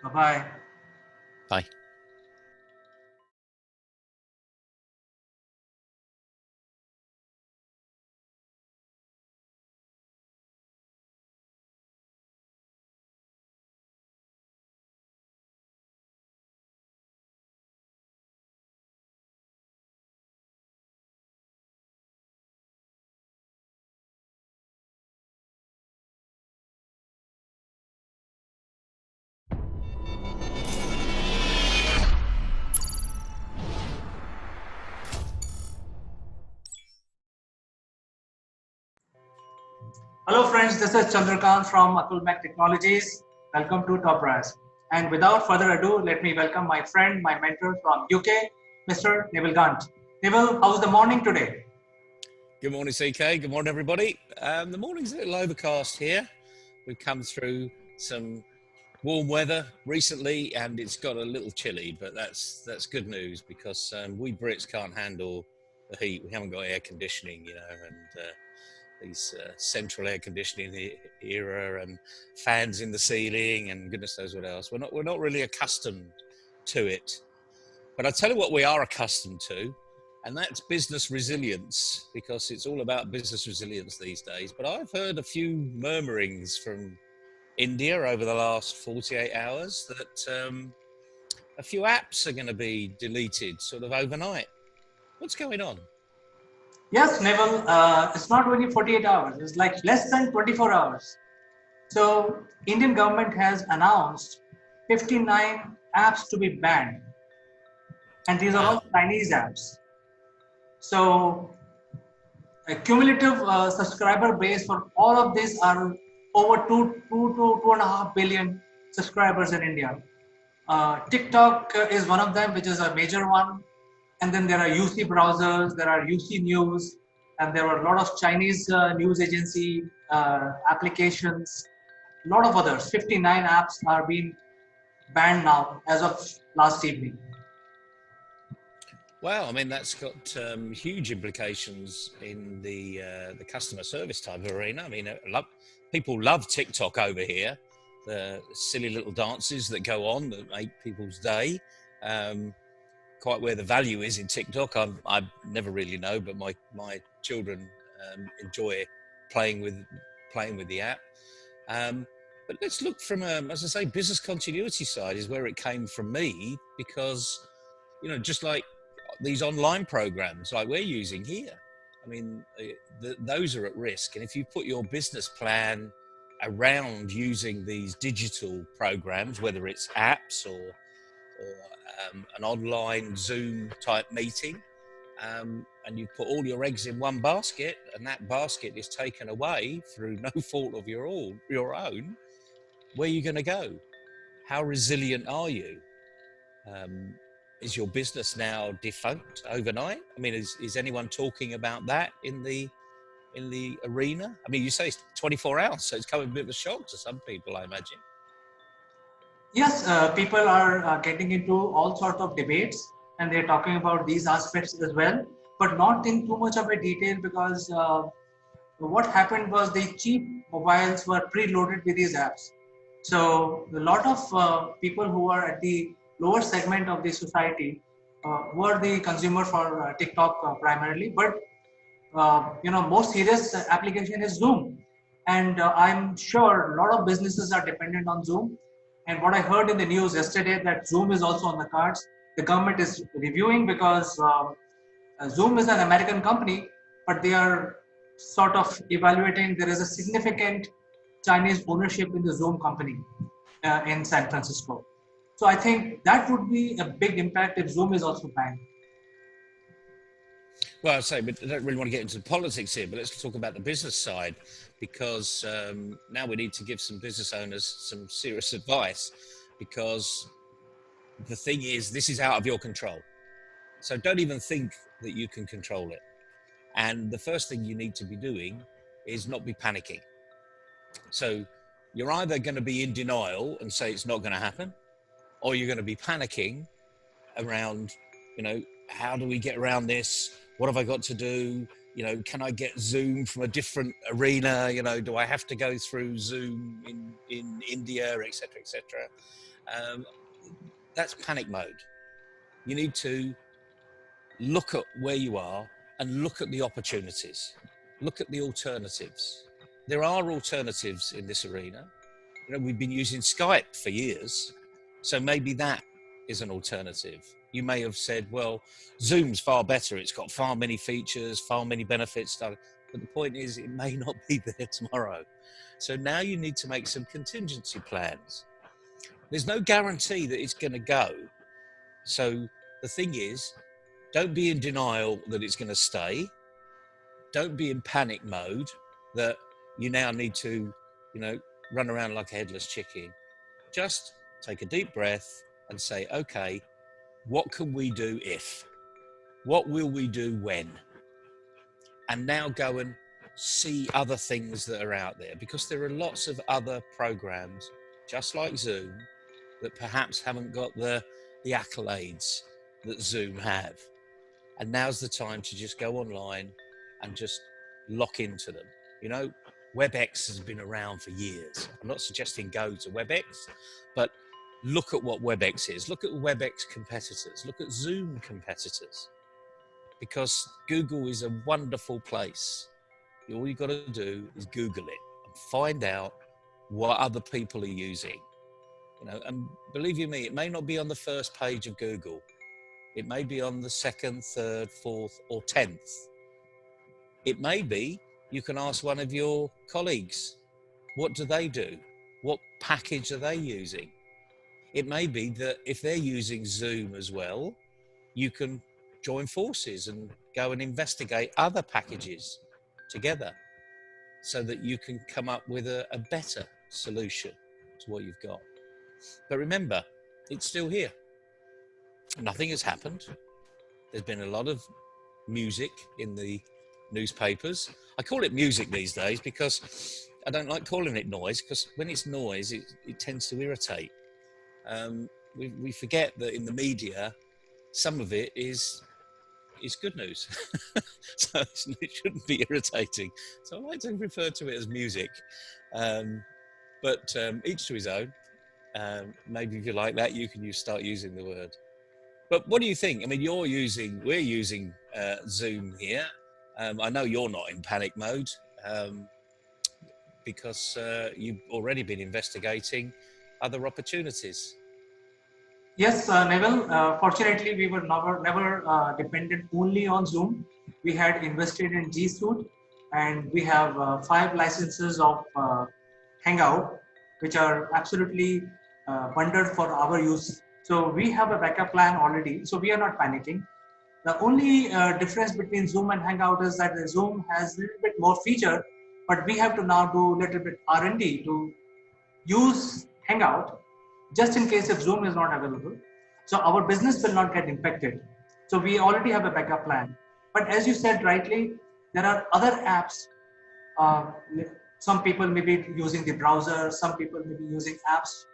Bye-bye. Bye. Hello friends, this is Chandrakant from Akulmach Technologies. Welcome to Top Brass. And without further ado, let me welcome my friend, my mentor from UK, Mr. Neville Gant. Neville, how's the morning today? Good morning, CK. Good morning, everybody. The morning's a little overcast here. We've come through some warm weather recently and it's got a little chilly, but that's good news because we Brits can't handle the heat. We haven't got air conditioning, and these central air conditioning era and fans in the ceiling and goodness knows what else. We're not really accustomed to it. But I tell you what we are accustomed to, and that's business resilience, because it's all about business resilience these days. But I've heard a few murmurings from India over the last 48 hours that a few apps are going to be deleted sort of overnight. What's going on? Yes, Neville, it's not only 48 hours, it's like less than 24 hours. So Indian government has announced 59 apps to be banned. And these are all Chinese apps. So a cumulative subscriber base for all of these are over 2.5 billion subscribers in India. TikTok is one of them, which is a major one. And then there are UC browsers, there are UC News, and there are a lot of Chinese news agency applications, a lot of others. 59 apps are being banned now as of last evening. Wow, I mean, that's got huge implications in the customer service type of arena. I mean, people love TikTok over here, the silly little dances that go on that make people's day. Quite where the value is in TikTok, I never really know, but my children enjoy playing with the app. But let's look from as I say, business continuity side is where it came from me, because just like these online programs like we're using here. I mean, those are at risk. And if you put your business plan around using these digital programs, whether it's apps or an online Zoom type meeting, and you put all your eggs in one basket, and that basket is taken away through no fault of your own, where are you going to go? How resilient are you? Is your business now defunct overnight? I mean, is anyone talking about that in the arena? I mean, you say it's 24 hours, so it's come a bit of a shock to some people, I imagine. Yes, people are getting into all sorts of debates, and they're talking about these aspects as well, but not in too much of a detail, because what happened was the cheap mobiles were preloaded with these apps. So a lot of people who are at the lower segment of the society were the consumer for TikTok primarily, but most serious application is Zoom, and I'm sure a lot of businesses are dependent on Zoom. And what I heard in the news yesterday, that Zoom is also on the cards. The government is reviewing, because Zoom is an American company, but they are sort of evaluating. There is a significant Chinese ownership in the Zoom company in San Francisco. So I think that would be a big impact if Zoom is also banned. Well, I say, but I don't really want to get into politics here, but let's talk about the business side, because now we need to give some business owners some serious advice, because the thing is, this is out of your control. So don't even think that you can control it. And the first thing you need to be doing is not be panicking. So you're either going to be in denial and say it's not going to happen, or you're going to be panicking around, how do we get around this? What have I got to do? Can I get Zoom from a different arena? Do I have to go through Zoom in India, et cetera, et cetera? That's panic mode. You need to look at where you are and look at the opportunities. Look at the alternatives. There are alternatives in this arena. We've been using Skype for years, so maybe that is an alternative. You may have said, well, Zoom's far better. It's got far many features, far many benefits. But the point is, it may not be there tomorrow. So now you need to make some contingency plans. There's no guarantee that it's going to go. So the thing is, don't be in denial that it's going to stay. Don't be in panic mode that you now need to, run around like a headless chicken. Just take a deep breath and say, okay, what can we do if? What will we do when? And now go and see other things that are out there, because there are lots of other programs, just like Zoom, that perhaps haven't got the accolades that Zoom have. And now's the time to just go online and just lock into them. WebEx has been around for years. I'm not suggesting go to WebEx, but look at what WebEx is. Look at WebEx competitors. Look at Zoom competitors. Because Google is a wonderful place. All you've got to do is Google it and find out what other people are using. And believe you me, it may not be on the first page of Google. It may be on the second, third, fourth, or 10th. It may be you can ask one of your colleagues, what do they do? What package are they using? It may be that if they're using Zoom as well, you can join forces and go and investigate other packages together so that you can come up with a better solution to what you've got. But remember, it's still here. Nothing has happened. There's been a lot of music in the newspapers. I call it music these days because I don't like calling it noise, because when it's noise, it tends to irritate. We forget that in the media, some of it is good news. So it shouldn't be irritating. So I like to refer to it as music. But each to his own. Maybe if you like that, you can start using the word. But what do you think? I mean, we're using Zoom here. I know you're not in panic mode because you've already been investigating other opportunities. Yes, Neville. Fortunately, we were never dependent only on Zoom. We had invested in G Suite, and we have 5 licenses of Hangout, which are absolutely bundled for our use. So we have a backup plan already. So we are not panicking. The only difference between Zoom and Hangout is that the Zoom has a little bit more feature, but we have to now do a little bit R&D to use Hangout just in case if Zoom is not available. So our business will not get impacted. So we already have a backup plan. But as you said rightly, there are other apps. uh, some people may be using the browser, some people may be using apps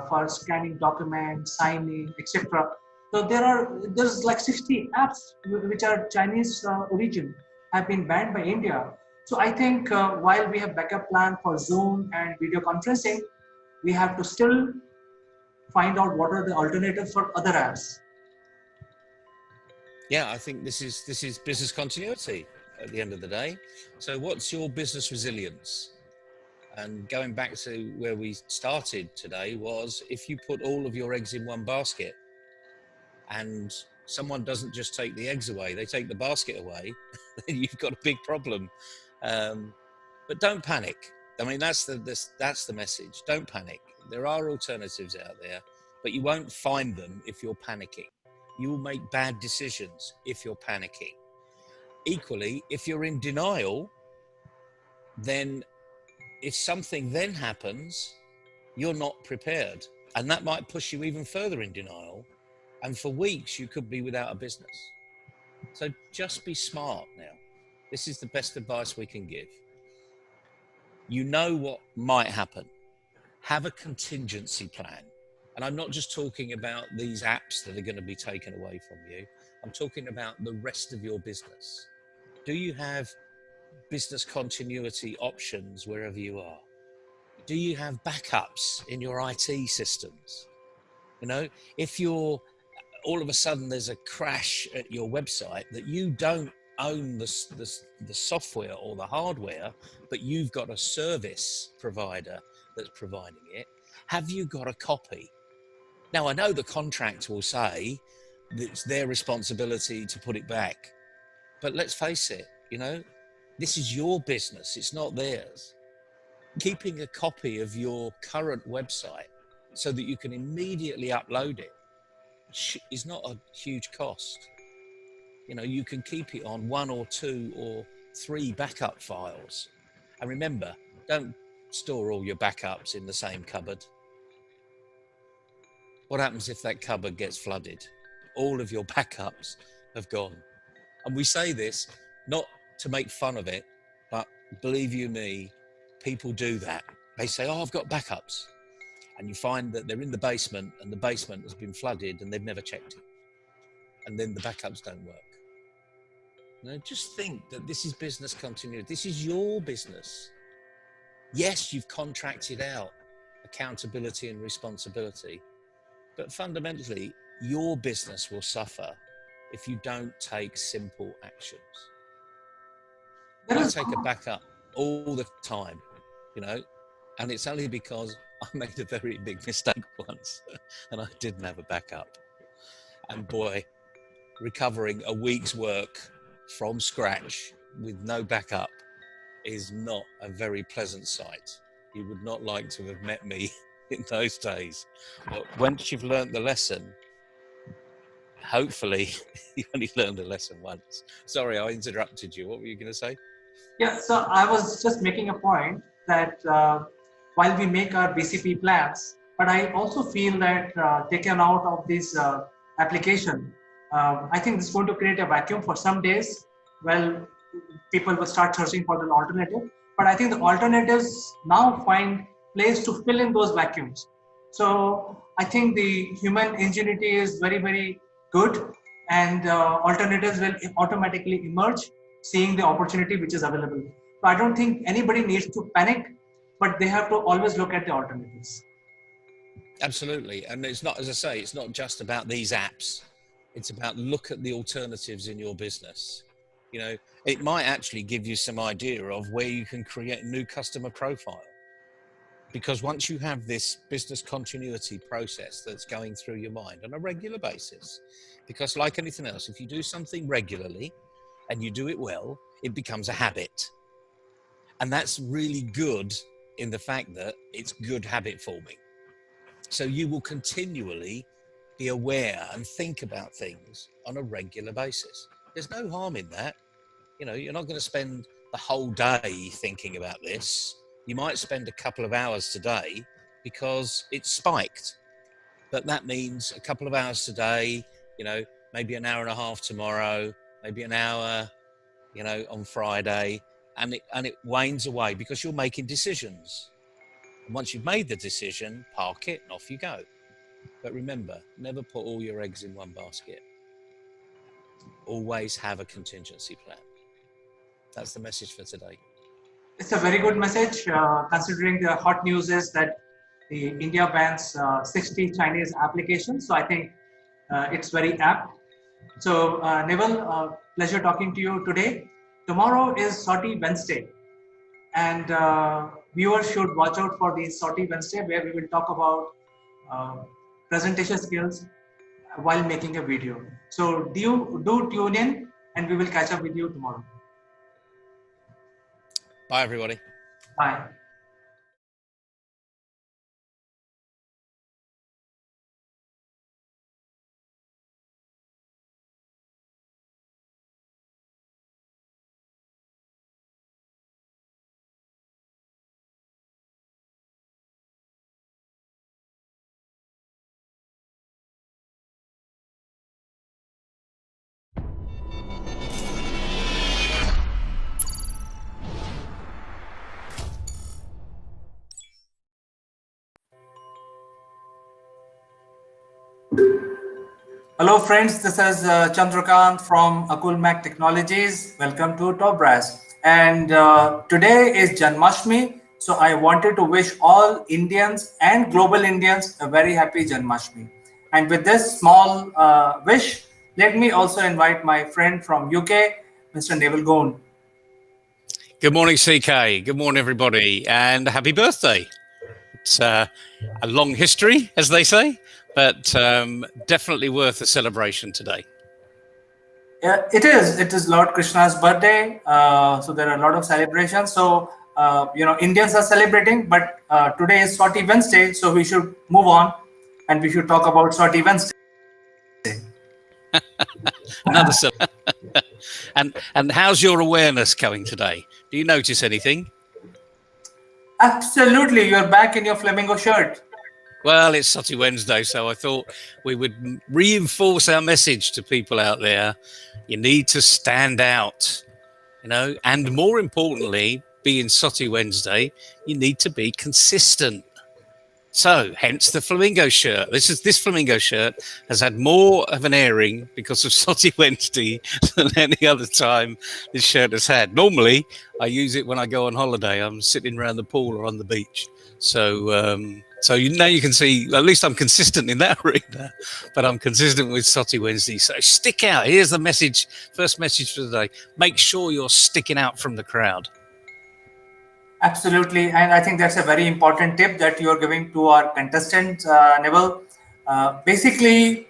for scanning documents, signing, etc. So there's like 60 apps which are Chinese origin have been banned by India. So I think while we have backup plan for Zoom and video conferencing, we have to still find out what are the alternatives for other apps. Yeah, I think this is business continuity at the end of the day. So what's your business resilience? And going back to where we started today was, if you put all of your eggs in one basket and someone doesn't just take the eggs away, they take the basket away, then you've got a big problem. But don't panic. I mean, that's the message. Don't panic. There are alternatives out there, but you won't find them if you're panicking. You will make bad decisions if you're panicking. Equally, if you're in denial, then if something then happens, you're not prepared. And that might push you even further in denial. And for weeks, you could be without a business. So just be smart now. This is the best advice we can give. You know what might happen. Have a contingency plan. And I'm not just talking about these apps that are going to be taken away from you. I'm talking about the rest of your business. Do you have business continuity options wherever you are? Do you have backups in your IT systems? You know, if you're all of a sudden there's a crash at your website that you don't own the software or the hardware, but you've got a service provider that's providing it, have you got a copy? Now, I know the contract will say that it's their responsibility to put it back, but let's face it, you know, this is your business, it's not theirs. Keeping a copy of your current website so that you can immediately upload it is not a huge cost. You know, you can keep it on 1 or 2 or 3 backup files. And remember, don't store all your backups in the same cupboard. What happens if that cupboard gets flooded? All of your backups have gone. And we say this not to make fun of it, but believe you me, people do that. They say, oh, I've got backups. And you find that they're in the basement and the basement has been flooded and they've never checked it. And then the backups don't work. You know, just think that this is business continuity. This is your business. Yes, you've contracted out accountability and responsibility, but fundamentally, your business will suffer if you don't take simple actions. I take a backup all the time, you know, and it's only because I made a very big mistake once and I didn't have a backup. And boy, recovering a week's work from scratch with no backup is not a very pleasant sight. You would not like to have met me in those days. But once you've learned the lesson, hopefully you only learned the lesson once. Sorry, I interrupted you. What were you going to say? Yeah, so I was just making a point that while we make our BCP plans, but I also feel that taken out of this application, I think this is going to create a vacuum for some days. Well, people will start searching for an alternative, but I think the alternatives now find place to fill in those vacuums. So I think the human ingenuity is very, very good, and alternatives will automatically emerge, seeing the opportunity which is available. So I don't think anybody needs to panic, but they have to always look at the alternatives. Absolutely. And it's not, as I say, it's not just about these apps. It's about look at the alternatives in your business. You know, it might actually give you some idea of where you can create a new customer profile. Because once you have this business continuity process that's going through your mind on a regular basis, because like anything else, if you do something regularly and you do it well, it becomes a habit. And that's really good in the fact that it's good habit forming. So you will continually be aware and think about things on a regular basis. There's no harm in that. You know, you're not going to spend the whole day thinking about this. You might spend a couple of hours today because it's spiked. But that means a couple of hours today, you know, maybe an hour and a half tomorrow, maybe an hour, you know, on Friday, and it wanes away because you're making decisions. And once you've made the decision, park it and off you go. But remember, never put all your eggs in one basket. Always have a contingency plan. That's the message for today. It's a very good message, considering the hot news is that the India bans 60 Chinese applications. So I think it's very apt. So Neville, pleasure talking to you today. Tomorrow is Sortie Wednesday, and viewers should watch out for the Sortie Wednesday, where we will talk about presentation skills while making a video. So do tune in, and we will catch up with you tomorrow. Bye, everybody. Bye. Hello friends, this is Chandrakant from Akulmach Technologies. Welcome to Top Brass. And today is Janmashtami, so I wanted to wish all Indians and global Indians a very happy Janmashtami. And with this small wish, let me also invite my friend from UK, Mr. Neville Goon. Good morning, CK. Good morning, everybody, and happy birthday. It's a long history, as they say, but definitely worth a celebration today. Yeah, it is. It is Lord Krishna's birthday, so there are a lot of celebrations. So Indians are celebrating, but today is Sortie Wednesday, so we should move on, and we should talk about Sortie Wednesday. Another and how's your awareness going today? Do you notice anything? Absolutely, you're back in your flamingo shirt. Well, it's Sortie Wednesday, so I thought we would reinforce our message to people out there. You need to stand out, and more importantly, being Sortie Wednesday, you need to be consistent. So, hence the flamingo shirt. This flamingo shirt has had more of an airing because of Sortie Wednesday than any other time this shirt has had. Normally, I use it when I go on holiday. I'm sitting around the pool or on the beach. So now you can see, at least I'm consistent in that arena, but I'm consistent with Sortie Wednesday. So stick out. Here's the message, first message for the day. Make sure you're sticking out from the crowd. Absolutely, and I think that's a very important tip that you are giving to our contestants, Neville. Basically,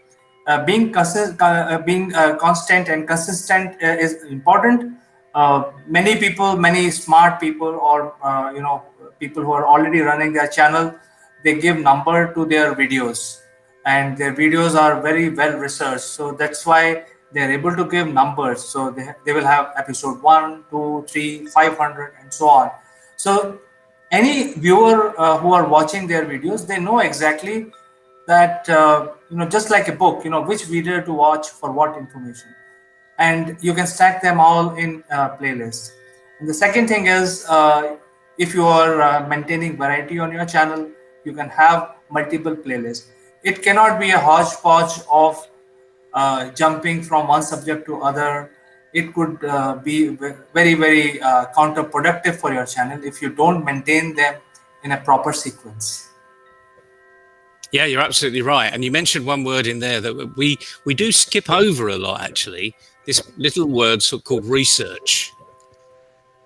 being constant and consistent is important. Many people, many smart people, or people who are already running their channel, they give number to their videos, and their videos are very well researched. So that's why they're able to give numbers. So they will have episode 1, 2, 3, 500, and so on. So any viewer who are watching their videos, they know exactly that, just like a book, which video to watch for what information. And you can stack them all in playlists. And the second thing is, if you are maintaining variety on your channel, you can have multiple playlists. It cannot be a hodgepodge of jumping from one subject to other. It could be very, very counterproductive for your channel if you don't maintain them in a proper sequence. Yeah, you're absolutely right. And you mentioned one word in there that we do skip over a lot, actually. This little word called research.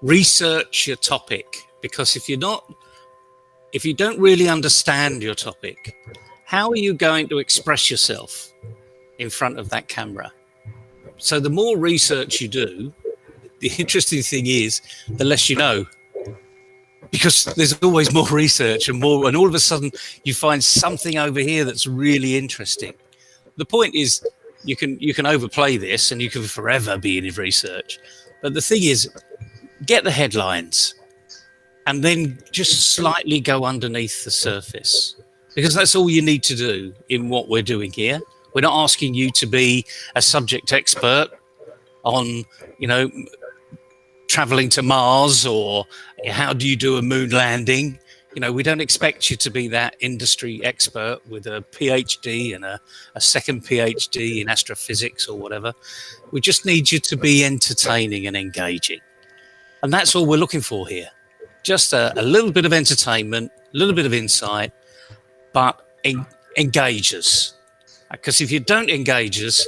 Research your topic, because if you're not if you don't really understand your topic, how are you going to express yourself in front of that camera? So the more research you do, the interesting thing is, the less you know, because there's always more research and more, and all of a sudden you find something over here that's really interesting. The point is, you can overplay this and you can forever be in research. But the thing is, get the headlines and then just slightly go underneath the surface, because that's all you need to do in what we're doing here. We're not asking you to be a subject expert on, traveling to Mars or how do you do a moon landing. We don't expect you to be that industry expert with a PhD and a second PhD in astrophysics or whatever. We just need you to be entertaining and engaging. And that's all we're looking for here. Just a little bit of entertainment, a little bit of insight, but engage us. Because if you don't engage us,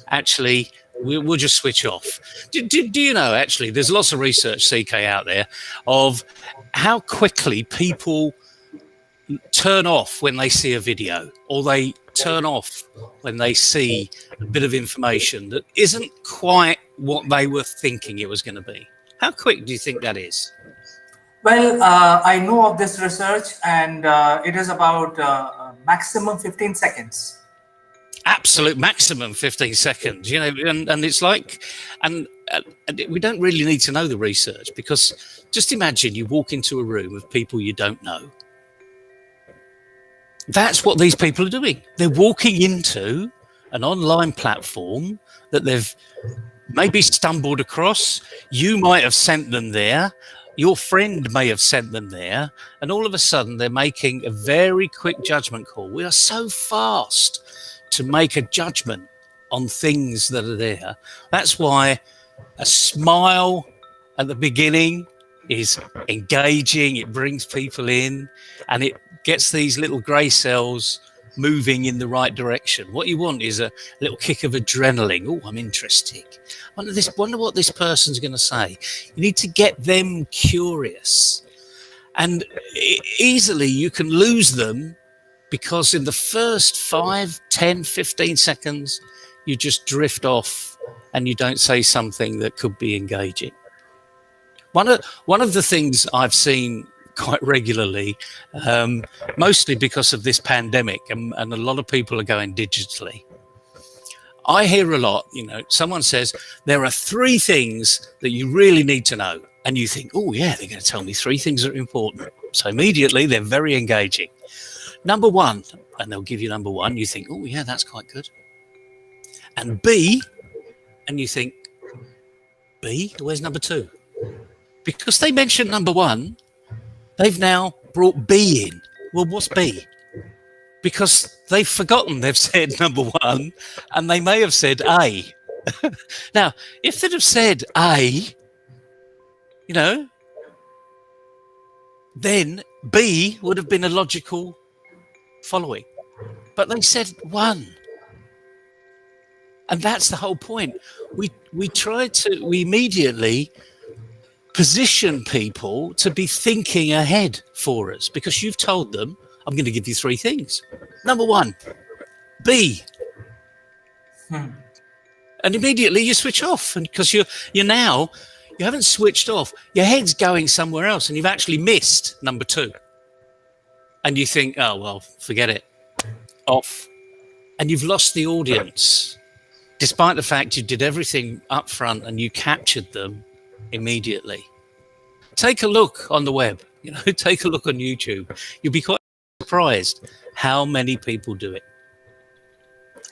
actually, we'll just switch off. Do you know, actually, there's lots of research, CK, out there of how quickly people turn off when they see a video, or they turn off when they see a bit of information that isn't quite what they were thinking it was going to be. How quick do you think that is? Well, I know of this research, and it is about maximum 15 seconds. Absolute maximum 15 seconds, and it's like, and we don't really need to know the research, because just imagine you walk into a room of people you don't know. That's what these people are doing. They're walking into an online platform that they've maybe stumbled across. You might have sent them there. Your friend may have sent them there. And all of a sudden, they're making a very quick judgment call. We are so fast to make a judgment on things that are there. That's why a smile at the beginning is engaging. It brings people in, and it gets these little grey cells moving in the right direction. What you want is a little kick of adrenaline. Oh, I'm interested. Wonder what this person's going to say. You need to get them curious. And easily you can lose them, because in the first 5, 10, 15 seconds, you just drift off and you don't say something that could be engaging. One of the things I've seen quite regularly, mostly because of this pandemic, and a lot of people are going digitally. I hear a lot, someone says, there are 3 things that you really need to know. And you think, oh yeah, they're going to tell me 3 things that are important. So immediately they're very engaging. Number 1, and they'll give you number 1. You think, oh yeah, that's quite good. And B, and you think, B, where's number 2? Because they mentioned number 1, they've now brought B in. Well, what's B? Because they've forgotten they've said number 1, and they may have said A. Now, if they'd have said A, then B would have been a logical following. But they said 1. And that's the whole point. We immediately position people to be thinking ahead for us, because you've told them, I'm going to give you 3 things. Number 1, B. And immediately you switch off, and because you haven't switched off. Your head's going somewhere else, and you've actually missed number 2. And you think, oh, well, forget it. Off. And you've lost the audience, despite the fact you did everything up front and you captured them immediately. Take a look on the web, take a look on YouTube. You'll be quite surprised how many people do it.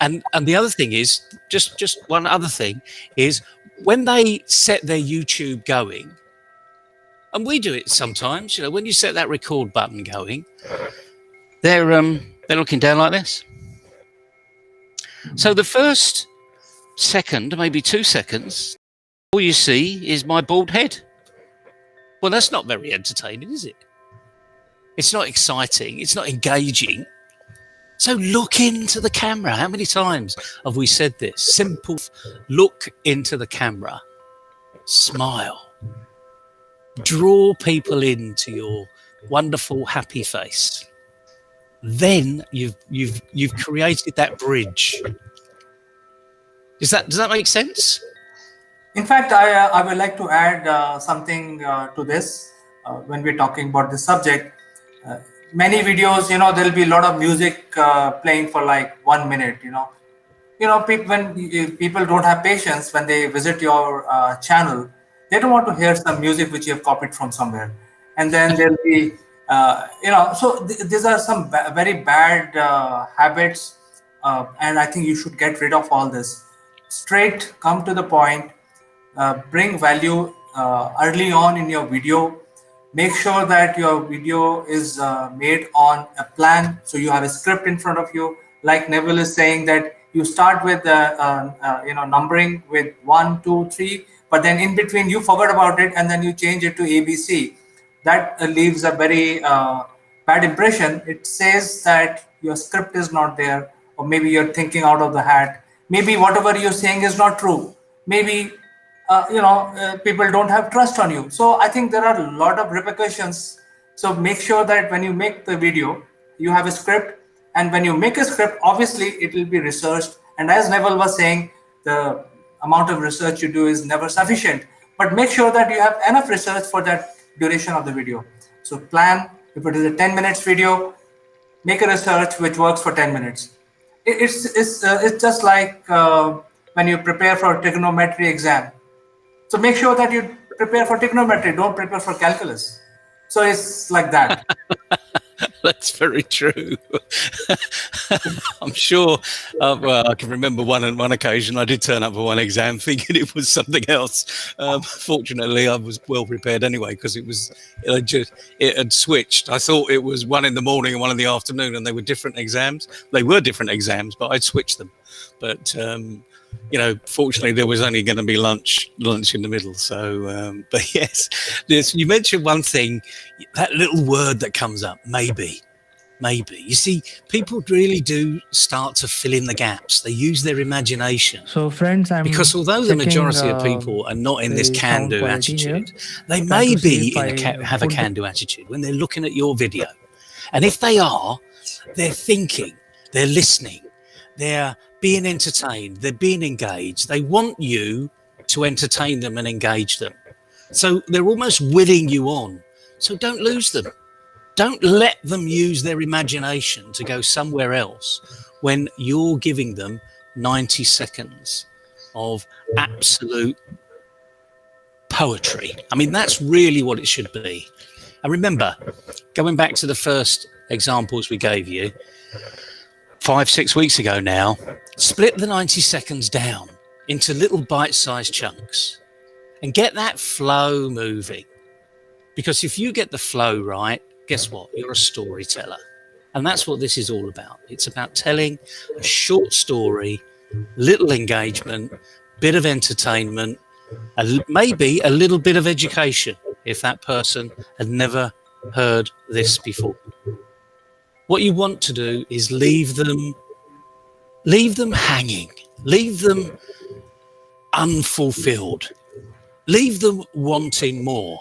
And the other thing is, just one other thing is, when they set their YouTube going, and we do it sometimes, when you set that record button going, they're looking down like this. So the first second, maybe 2 seconds, all you see is my bald head. Well, that's not very entertaining, is it? It's not exciting. It's not engaging. So look into the camera. How many times have we said this? Simple. Look into the camera. Smile. Draw people into your wonderful, happy face. Then you've created that bridge. Does that make sense? In fact, I would like to add something to this when we're talking about this subject. Uh, Many videos, there'll be a lot of music playing for like 1 minute. When people don't have patience when they visit your channel, they don't want to hear some music which you have copied from somewhere, and then there'll be, so these are some very bad habits, and I think you should get rid of all this. Straight, come to the point, bring value early on in your video. Make sure that your video is made on a plan, so you have a script in front of you. Like Neville is saying, that you start with numbering with 1, 2, 3, but then in between you forgot about it, and then you change it to ABC. That leaves a very bad impression. It says that your script is not there, or maybe you're thinking out of the hat. Maybe whatever you're saying is not true. Maybe people don't have trust on you. So I think there are a lot of repercussions. So make sure that when you make the video, you have a script, and when you make a script, obviously it will be researched. And as Neville was saying, the amount of research you do is never sufficient, but make sure that you have enough research for that duration of the video. So plan, if it is a 10 minutes video, make a research which works for 10 minutes. It's just like when you prepare for a trigonometry exam. So make sure that you prepare for trigonometry, don't prepare for calculus. So it's like that. That's very true. I'm sure. Well, I can remember one occasion I did turn up for one exam thinking it was something else. Fortunately, I was well prepared anyway, because it had switched. I thought it was one in the morning and one in the afternoon, and they were different exams. They were different exams, but I'd switched them. But fortunately, there was only going to be lunch in the middle. So, but yes, you mentioned one thing, that little word that comes up, maybe. You see, people really do start to fill in the gaps. They use their imagination. So, friends, because although the majority of people are not in this can-do attitude, they may be have a can-do attitude when they're looking at your video. And if they are, they're thinking, they're listening, they're being entertained, they're being engaged. They want you to entertain them and engage them. So they're almost willing you on. So don't lose them. Don't let them use their imagination to go somewhere else when you're giving them 90 seconds of absolute poetry. I mean, that's really what it should be. And remember, going back to the first examples we gave you, 5-6 weeks ago now, split the 90 seconds down into little bite-sized chunks and get that flow moving. Because if you get the flow right, guess what? You're a storyteller. And that's what this is all about. It's about telling a short story, little engagement, bit of entertainment, maybe a little bit of education if that person had never heard this before. What you want to do is leave them hanging, leave them unfulfilled, leave them wanting more.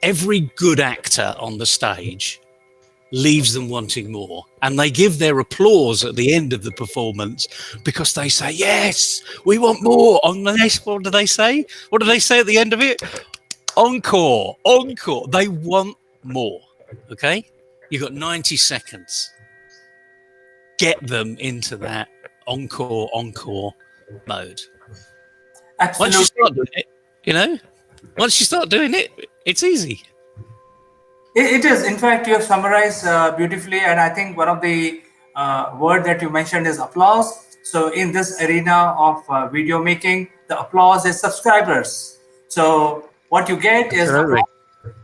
Every good actor on the stage leaves them wanting more, and they give their applause at the end of the performance because they say, yes, we want more. On the next, what do they say? What do they say at the end of it? Encore. They want more. Okay? You've got 90 seconds. Get them into that encore mode. Absolutely. Once you start doing it, once you start doing it, it's easy. It is. In fact, you have summarized beautifully, and I think one of the word that you mentioned is applause. So in this arena of video making, the applause is subscribers. So what you get is applause,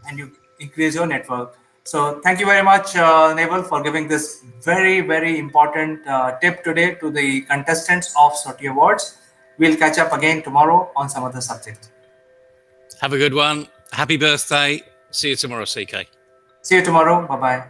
and you increase your network. So thank you very much, Neville, for giving this very, very important tip today to the contestants of SOTI Awards. We'll catch up again tomorrow on some other subject. Have a good one. Happy birthday. See you tomorrow, CK. See you tomorrow. Bye-bye.